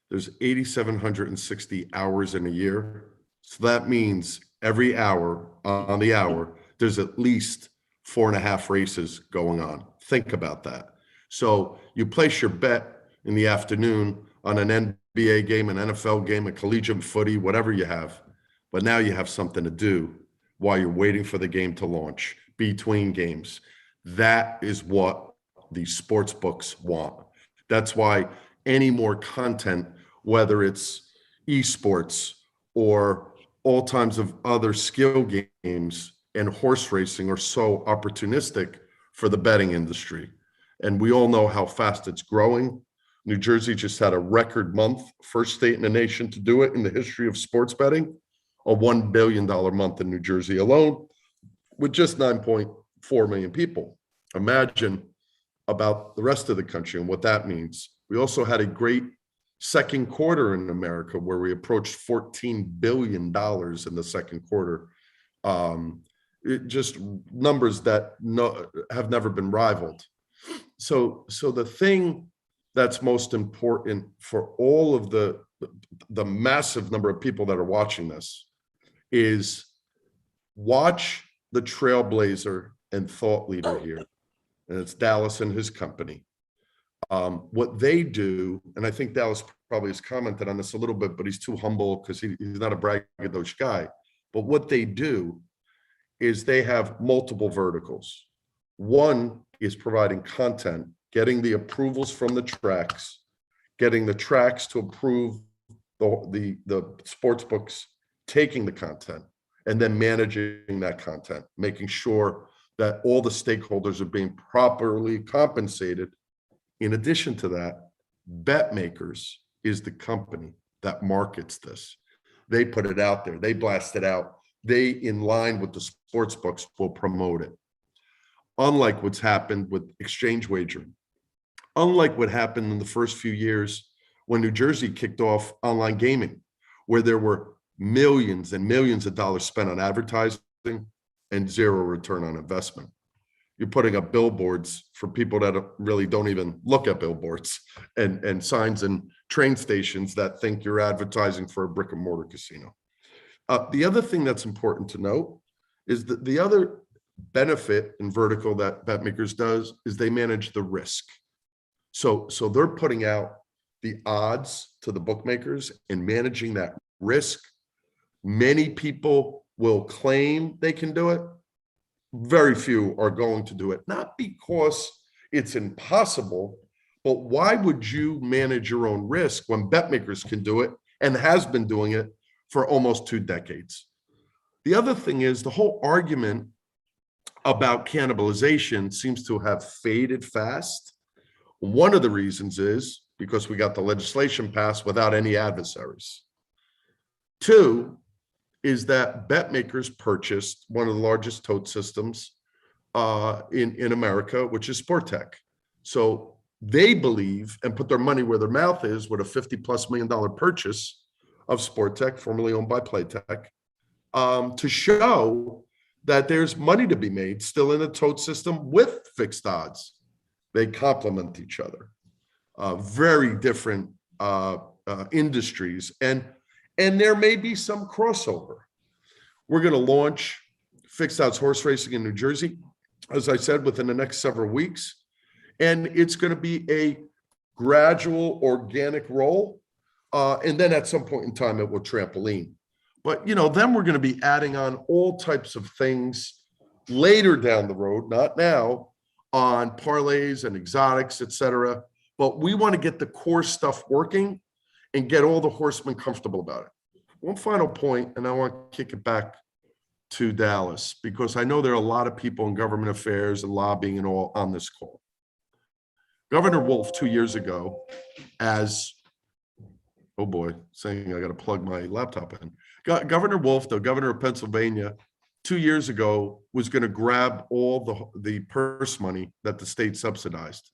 [SPEAKER 9] There's 8,760 hours in a year. So that means every hour on the hour, there's at least 4.5 races going on. Think about that. So you place your bet in the afternoon on an NBA game, an NFL game, a collegiate footy, whatever you have. But now you have something to do while you're waiting for the game to launch, between games. That is what the sports books want. That's why any more content, whether it's esports or all kinds of other skill games and horse racing, are so opportunistic for the betting industry. And we all know how fast it's growing. New Jersey just had a record month, first state in the nation to do it in the history of sports betting, a $1 billion month in New Jersey alone, with just 9.4 million people. Imagine about the rest of the country and what that means. We also had a great second quarter in America where we approached $14 billion in the second quarter. It just numbers that have never been rivaled. So the thing that's most important for all of the massive number of people that are watching this is watch the trailblazer and thought leader here. And it's Dallas and his company. What they do, and I think Dallas probably has commented on this a little bit, but he's too humble because he's not a braggadocio guy. But what they do is they have multiple verticals. One is providing content, getting the approvals from the tracks, getting the tracks to approve the sports books, taking the content, and then managing that content, making sure that all the stakeholders are being properly compensated. In addition to that, BetMakers is the company that markets this. They put it out there, they blast it out. They, in line with the sports books, will promote it. Unlike what's happened with exchange wagering, unlike what happened in the first few years when New Jersey kicked off online gaming, where there were millions and millions of dollars spent on advertising and zero return on investment. You're putting up billboards for people that really don't even look at billboards, and signs in train stations that think you're advertising for a brick and mortar casino. The other thing that's important to note is that the other benefit in vertical that BetMakers does is they manage the risk. So they're putting out the odds to the bookmakers and managing that risk. Many people will claim they can do it. Very few are going to do it, not because it's impossible, but why would you manage your own risk when BetMakers can do it and has been doing it for almost 2 decades? The other thing is the whole argument about cannibalization seems to have faded fast. One of the reasons is because we got the legislation passed without any adversaries. 2 is that BetMakers purchased one of the largest tote systems in America, which is SportTech. So they believe and put their money where their mouth is with a $50+ million purchase of Sportech, formerly owned by Playtech, to show that there's money to be made still in the tote system with fixed odds. They complement each other. Very different industries, and there may be some crossover. We're going to launch fixed odds horse racing in New Jersey, as I said, within the next several weeks, and it's going to be a gradual organic roll, and then at some point in time it will trampoline. But then we're going to be adding on all types of things later down the road, not now, on parlays and exotics, etc. But we want to get the core stuff working and get all the horsemen comfortable about it. One final point, and I want to kick it back to Dallas, because I know there are a lot of people in government affairs and lobbying and all on this call. Governor Wolf 2 years ago, oh boy, saying I got to plug my laptop in. Governor Wolf, the governor of Pennsylvania, 2 years ago was going to grab all the purse money that the state subsidized.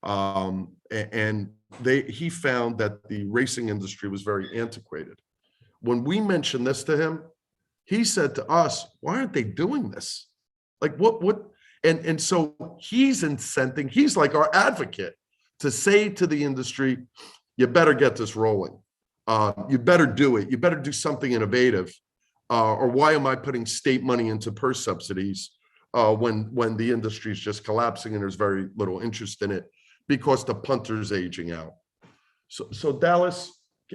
[SPEAKER 9] And he found that the racing industry was very antiquated. When we mentioned this to him, he said to us, why aren't they doing this? Like what? And so he's incenting, he's like our advocate to say to the industry, you better get this rolling. You better do it. You better do something innovative. Or why am I putting state money into purse subsidies when the industry is just collapsing and there's very little interest in it because the punter's aging out? So Dallas,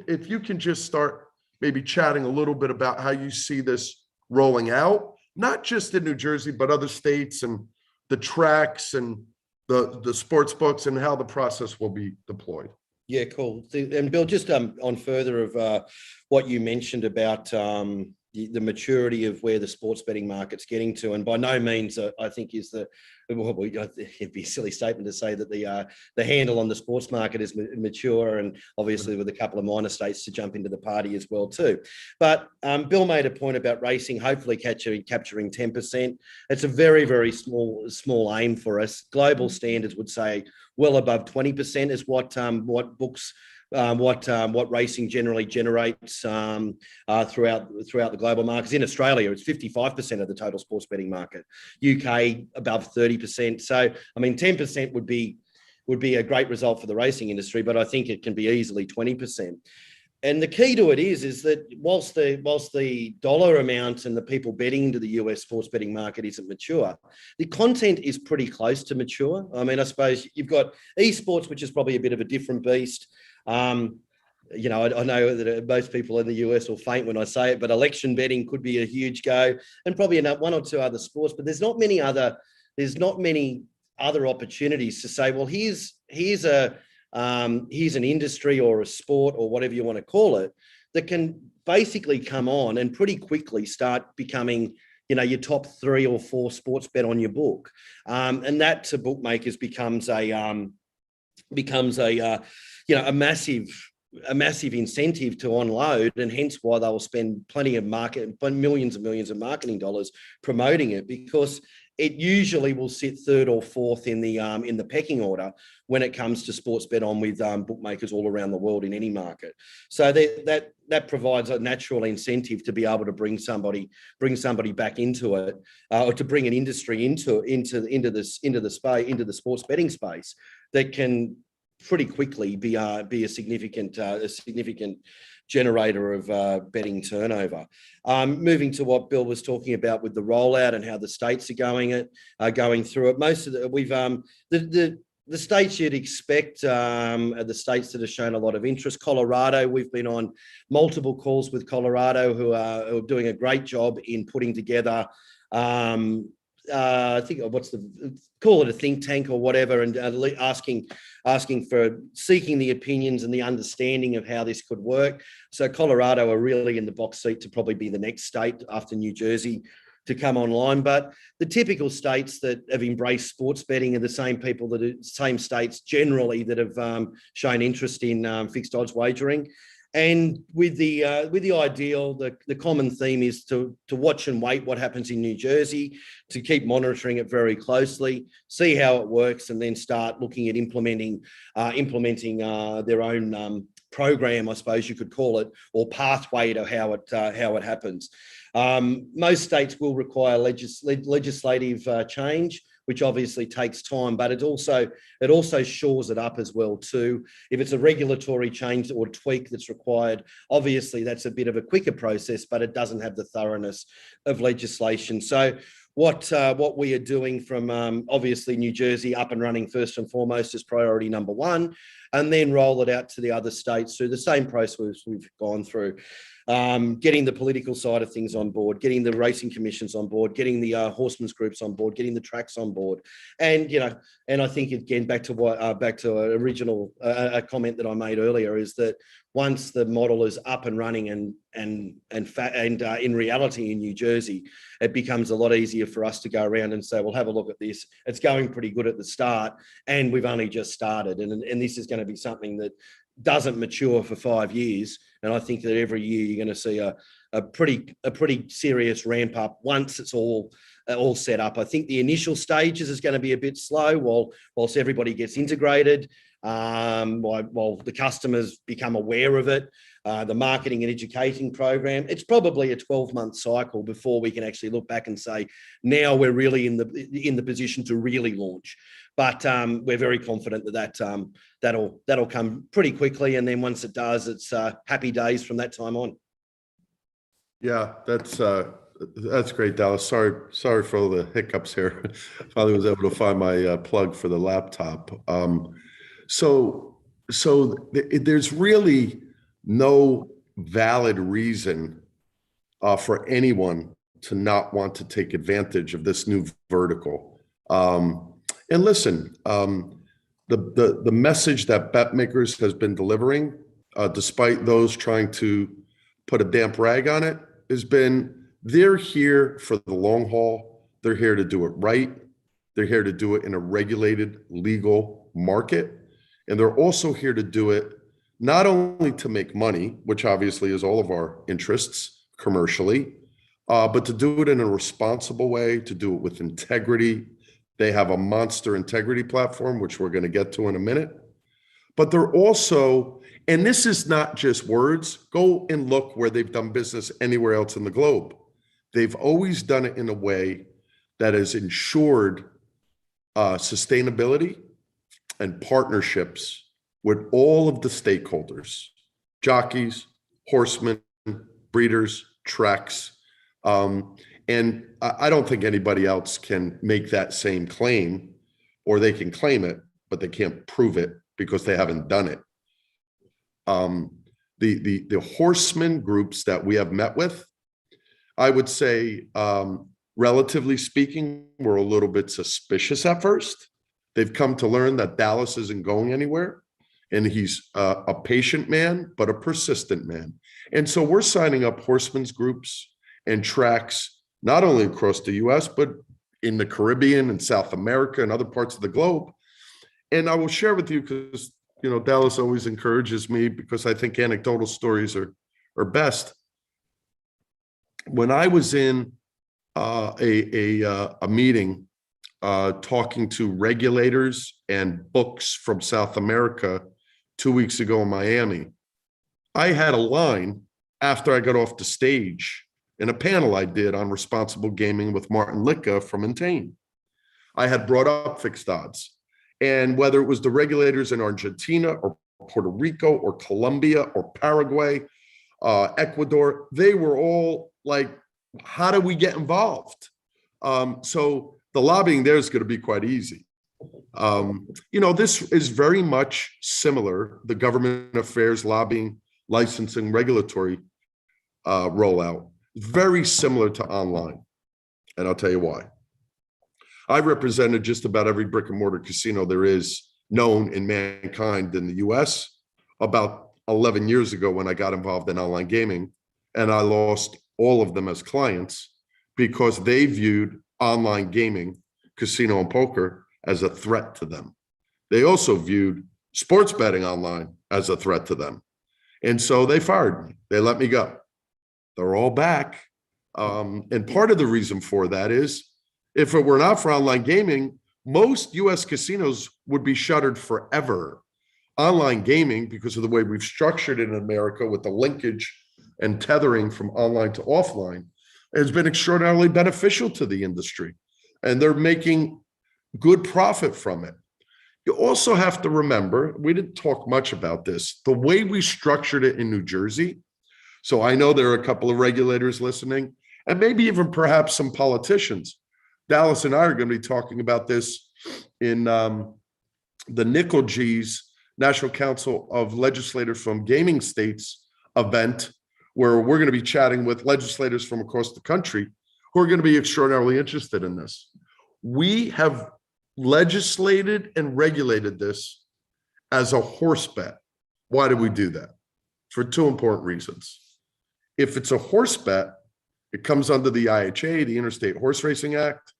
[SPEAKER 9] if you can just start maybe chatting a little bit about how you see this rolling out, not just in New Jersey, but other states, and the tracks and the sports books, and how the process will be deployed.
[SPEAKER 15] Yeah, cool. And Bill, just on further of what you mentioned about the maturity of where the sports betting market's getting to, and by no means I think is it'd be a silly statement to say that the handle on the sports market is mature, and obviously with a couple of minor states to jump into the party as well too. But Bill made a point about racing, hopefully capturing 10%. It's a very, very small aim for us. Global standards would say well above 20% is what books. What racing generally generates throughout the global markets. In Australia, it's 55% of the total sports betting market. UK above 30%. So I mean, 10% would be a great result for the racing industry, but I think it can be easily 20%. And the key to it is that whilst the dollar amount and the people betting into the US sports betting market isn't mature, the content is pretty close to mature. I mean, I suppose you've got esports, which is probably a bit of a different beast. I know that most people in the US will faint when I say it, but election betting could be a huge go, and probably one or two other sports. But there's not many other opportunities to say, well, here's an industry or a sport or whatever you want to call it that can basically come on and pretty quickly start becoming, your top 3 or 4 sports bet on your book, and that to bookmakers becomes a massive incentive to unload, and hence why they will spend plenty of millions and millions of marketing dollars promoting it, because it usually will sit 3rd or 4th in the pecking order when it comes to sports bet on with bookmakers all around the world in any market. So that provides a natural incentive to be able to bring somebody back into it, or to bring an industry into the sports betting space that can pretty quickly be a significant generator of betting turnover. Moving to what Bill was talking about with the rollout and how the states are going through it. Most of the states you'd expect are the states that have shown a lot of interest. Colorado, we've been on multiple calls with Colorado who are doing a great job in putting together I think call it a think tank or whatever, and asking for seeking the opinions and the understanding of how this could work. So Colorado are really in the box seat to probably be the next state after New Jersey to come online. But the typical states that have embraced sports betting are the same states generally that have shown interest in fixed odds wagering. And with the ideal, the common theme is to watch and wait what happens in New Jersey, to keep monitoring it very closely, see how it works, and then start looking at implementing their own program, I suppose you could call it, or pathway to how it happens. Most states will require legislative change, which obviously takes time, but it also shores it up as well too. If it's a regulatory change or tweak that's required, obviously that's a bit of a quicker process, but it doesn't have the thoroughness of legislation. So what we are doing from obviously New Jersey up and running first and foremost is priority number one, and then roll it out to the other states through the same process we've gone through. Getting the political side of things on board, getting the racing commissions on board, getting the horsemen's groups on board, getting the tracks on board, and I think again back to an original comment that I made earlier is that once the model is up and running and in reality in New Jersey, it becomes a lot easier for us to go around and say, well, have a look at this. It's going pretty good at the start, and we've only just started, and this is going to be something that doesn't mature for 5 years. And I think that every year you're going to see a pretty serious ramp up once it's all set up. I think the initial stages is going to be a bit slow whilst everybody gets integrated, while the customers become aware of it, the marketing and educating program. It's probably a 12-month cycle before we can actually look back and say, now we're really in the position to really launch. But we're very confident that'll come pretty quickly, and then once it does, it's happy days from that time on.
[SPEAKER 9] Yeah, that's great, Dallas. Sorry for all the hiccups here. Finally was able to find my plug for the laptop. So there's really no valid reason for anyone to not want to take advantage of this new vertical. And listen, the message that BetMakers has been delivering, despite those trying to put a damp rag on it, has been they're here for the long haul. They're here to do it right. They're here to do it in a regulated, legal market. And they're also here to do it not only to make money, which obviously is all of our interests commercially, but to do it in a responsible way, to do it with integrity. They have a monster integrity platform, which we're going to get to in a minute. But they're also, and this is not just words, go and look where they've done business anywhere else in the globe. They've always done it in a way that has ensured sustainability and partnerships with all of the stakeholders, jockeys, horsemen, breeders, tracks. And I don't think anybody else can make that same claim, or they can claim it, but they can't prove it because they haven't done it. The horsemen groups that we have met with, I would say, relatively speaking, were a little bit suspicious at first. They've come to learn that Dallas isn't going anywhere, and he's a patient man, but a persistent man. And so we're signing up horsemen's groups and tracks, not only across the US, but in the Caribbean and South America and other parts of the globe. And I will share with you, because Dallas always encourages me, because I think anecdotal stories are best. When I was in a meeting talking to regulators and books from South America 2 weeks ago in Miami, I had a line after I got off the stage in a panel I did on responsible gaming with Martin Licka from Entain. I had brought up fixed odds. And whether it was the regulators in Argentina or Puerto Rico or Colombia or Paraguay, Ecuador, they were all like, how do we get involved? So the lobbying there is going to be quite easy. This is very much similar, the government affairs, lobbying, licensing, regulatory rollout, very similar to online. And I'll tell you why. I represented just about every brick and mortar casino there is known in mankind in the US about 11 years ago when I got involved in online gaming, and I lost all of them as clients because they viewed online gaming, casino and poker, as a threat to them. They also viewed sports betting online as a threat to them. And so they fired me. They let me go. They're all back. And part of the reason for that is if it were not for online gaming, most US casinos would be shuttered forever. Online gaming, because of the way we've structured it in America with the linkage and tethering from online to offline, has been extraordinarily beneficial to the industry. And they're making good profit from it. You also have to remember, we didn't talk much about this, the way we structured it in New Jersey. So I know there are a couple of regulators listening, and maybe even perhaps some politicians. Dallas and I are going to be talking about this in the Nickel G's National Council of Legislators from Gaming States event, where we're going to be chatting with legislators from across the country who are going to be extraordinarily interested in this. We have legislated and regulated this as a horse bet. Why do we do that? For two important reasons. If it's a horse bet, it comes under the IHA, the Interstate Horse Racing Act.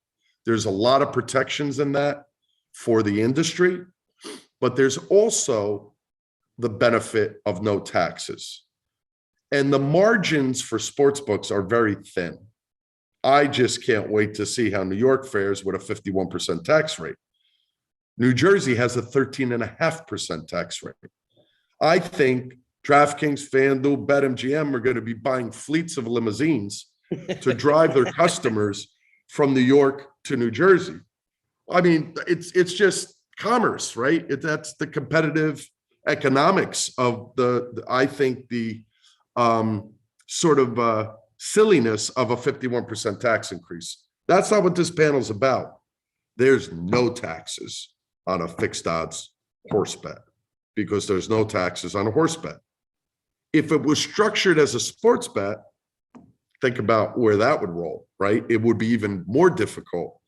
[SPEAKER 9] There's a lot of protections in that for the industry, but there's also the benefit of no taxes. And the margins for sports books are very thin. I just can't wait to see how New York fares with a 51% tax rate. New Jersey has a 13.5% tax rate. I think DraftKings, FanDuel, BetMGM are going to be buying fleets of limousines to drive their customers from New York to New Jersey. I mean, it's just commerce, right? That's the competitive economics of I think the sort of silliness of a 51% tax increase. That's not what this panel's about. There's no taxes on a fixed odds horse bet because there's no taxes on a horse bet. If it was structured as a sports bet, think about where that would roll, right? It would be even more difficult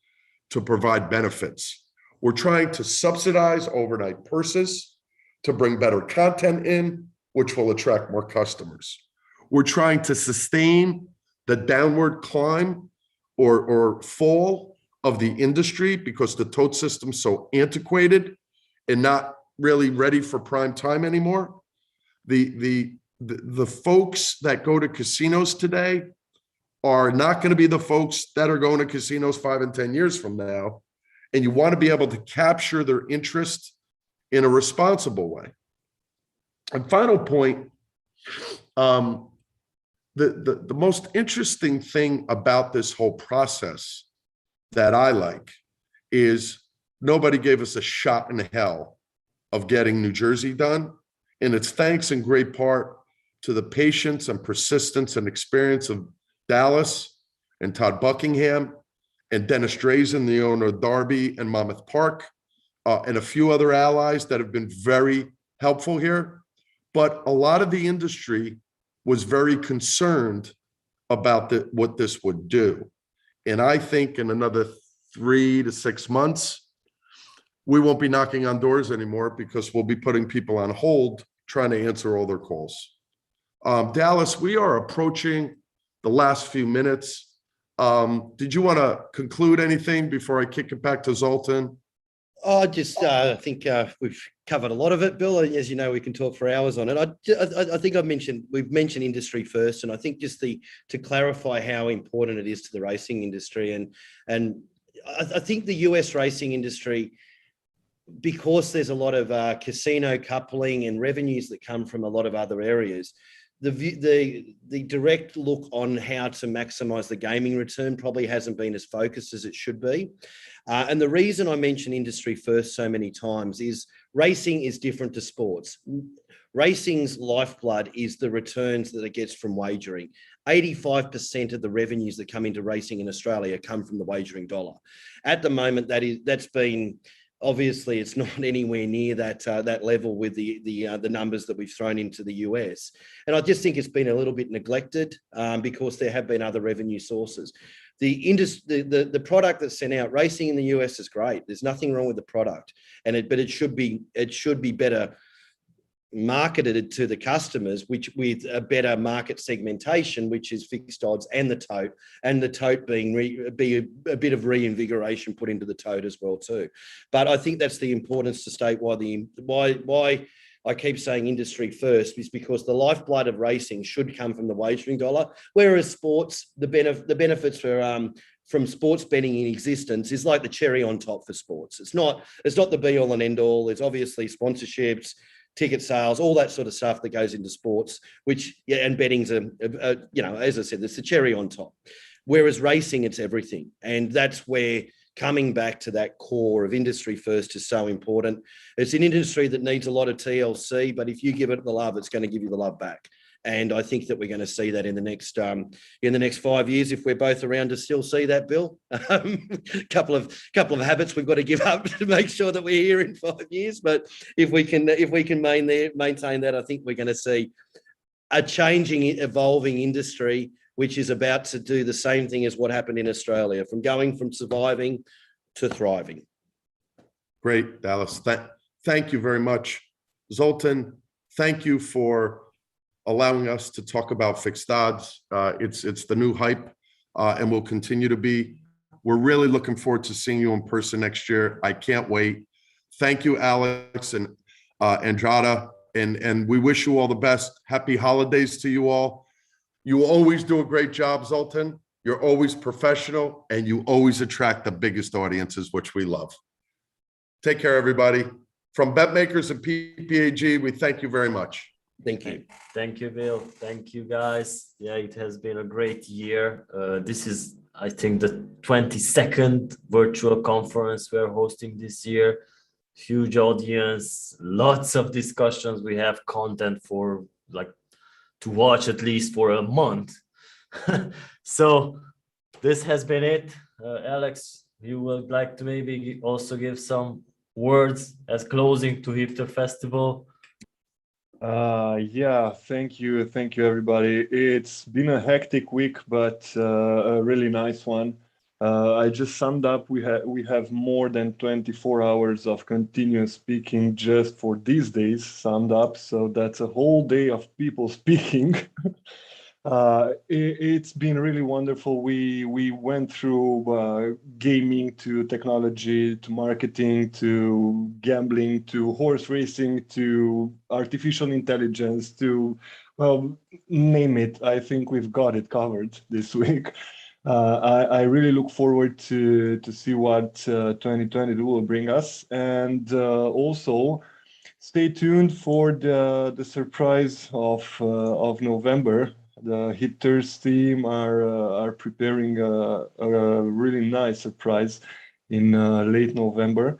[SPEAKER 9] to provide benefits. We're trying to subsidize overnight purses to bring better content in, which will attract more customers. We're trying to sustain the downward climb or fall of the industry because the tote system's so antiquated and not really ready for prime time anymore. The folks that go to casinos today are not going to be the folks that are going to casinos 5 and 10 years from now. And you want to be able to capture their interest in a responsible way. And final point, the most interesting thing about this whole process that I like is nobody gave us a shot in hell of getting New Jersey done. And it's thanks in great part to the patience and persistence and experience of Dallas and Todd Buckingham and Dennis Drazen, the owner of Derby and Monmouth Park, and a few other allies that have been very helpful here. But a lot of the industry was very concerned about what this would do. And I think in another 3 to 6 months, we won't be knocking on doors anymore because we'll be putting people on hold trying to answer all their calls. Dallas, we are approaching the last few minutes. Did you want to conclude anything before I kick it back to Zoltan?
[SPEAKER 15] I think we've covered a lot of it, Bill. As you know, we can talk for hours on it. I think we've mentioned industry first, and I think just to clarify how important it is to the racing industry, and I think the US racing industry, because there's a lot of casino coupling and revenues that come from a lot of other areas, the direct look on how to maximize the gaming return probably hasn't been as focused as it should be. And the reason I mention industry first so many times is racing is different to sports. Racing's lifeblood is the returns that it gets from wagering. 85% of the revenues that come into racing in Australia come from the wagering dollar. At the moment, that's been, obviously, it's not anywhere near that level with the numbers that we've thrown into the US. And I just think it's been a little bit neglected because there have been other revenue sources. The product that's sent out, racing in the US is great. There's nothing wrong with the product, but it should be better marketed to the customers, which with a better market segmentation, which is fixed odds and the tote being a bit of reinvigoration put into the tote as well too. But I think that's the importance to state why I keep saying industry first is because the lifeblood of racing should come from the wagering dollar, whereas sports, the benefits from sports betting in existence is like the cherry on top for sports. It's not the be all and end all. It's obviously sponsorships, ticket sales, all that sort of stuff that goes into sports, which, yeah, and betting's as I said, it's the cherry on top. Whereas racing, it's everything. And that's where coming back to that core of industry first is so important. It's an industry that needs a lot of TLC, but if you give it the love, it's going to give you the love back. And I think that we're going to see that in the next 5 years, if we're both around to still see that, Bill. Couple of habits we've got to give up to make sure that we're here in 5 years. But if we can maintain that, I think we're going to see a changing, evolving industry, which is about to do the same thing as what happened in Australia, from going from surviving to thriving.
[SPEAKER 9] Great, Dallas. Thank you very much. Zoltan, thank you for allowing us to talk about fixed odds. It's the new hype, and will continue to be. We're really looking forward to seeing you in person next year. I can't wait. Thank you, Alex and Andrada, and we wish you all the best. Happy holidays to you all. You always do a great job, Zoltan. You're always professional, and you always attract the biggest audiences, which we love. Take care, everybody. From BetMakers and PPAG, we thank you very much.
[SPEAKER 15] Thank you.
[SPEAKER 1] Thank you, Bill. Thank you, guys. Yeah, it has been a great year. This is, I think, the 22nd virtual conference we're hosting this year. Huge audience, lots of discussions. We have content for to watch at least for a month. So this has been it. Alex, you would like to maybe also give some words as closing to HIPTHER Festival?
[SPEAKER 16] Yeah, thank you everybody. It's been a hectic week, but a really nice one. I just summed up, we have more than 24 hours of continuous speaking just for these days summed up, so that's a whole day of people speaking. It's been really wonderful. We went through gaming to technology to marketing to gambling to horse racing to artificial intelligence to, well, name it. I think we've got it covered this week. I really look forward to see what 2022 will bring us, and also stay tuned for the surprise of November. The HIPTHER's team are preparing a really nice surprise in late November.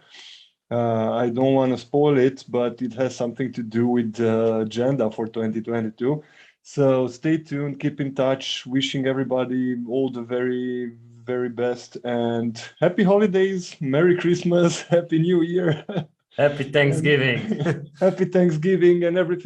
[SPEAKER 16] I don't want to spoil it, but it has something to do with the agenda for 2022. So stay tuned, keep in touch, wishing everybody all the very, very best, and happy holidays, Merry Christmas, Happy New Year.
[SPEAKER 1] Happy Thanksgiving.
[SPEAKER 16] Happy Thanksgiving and everything.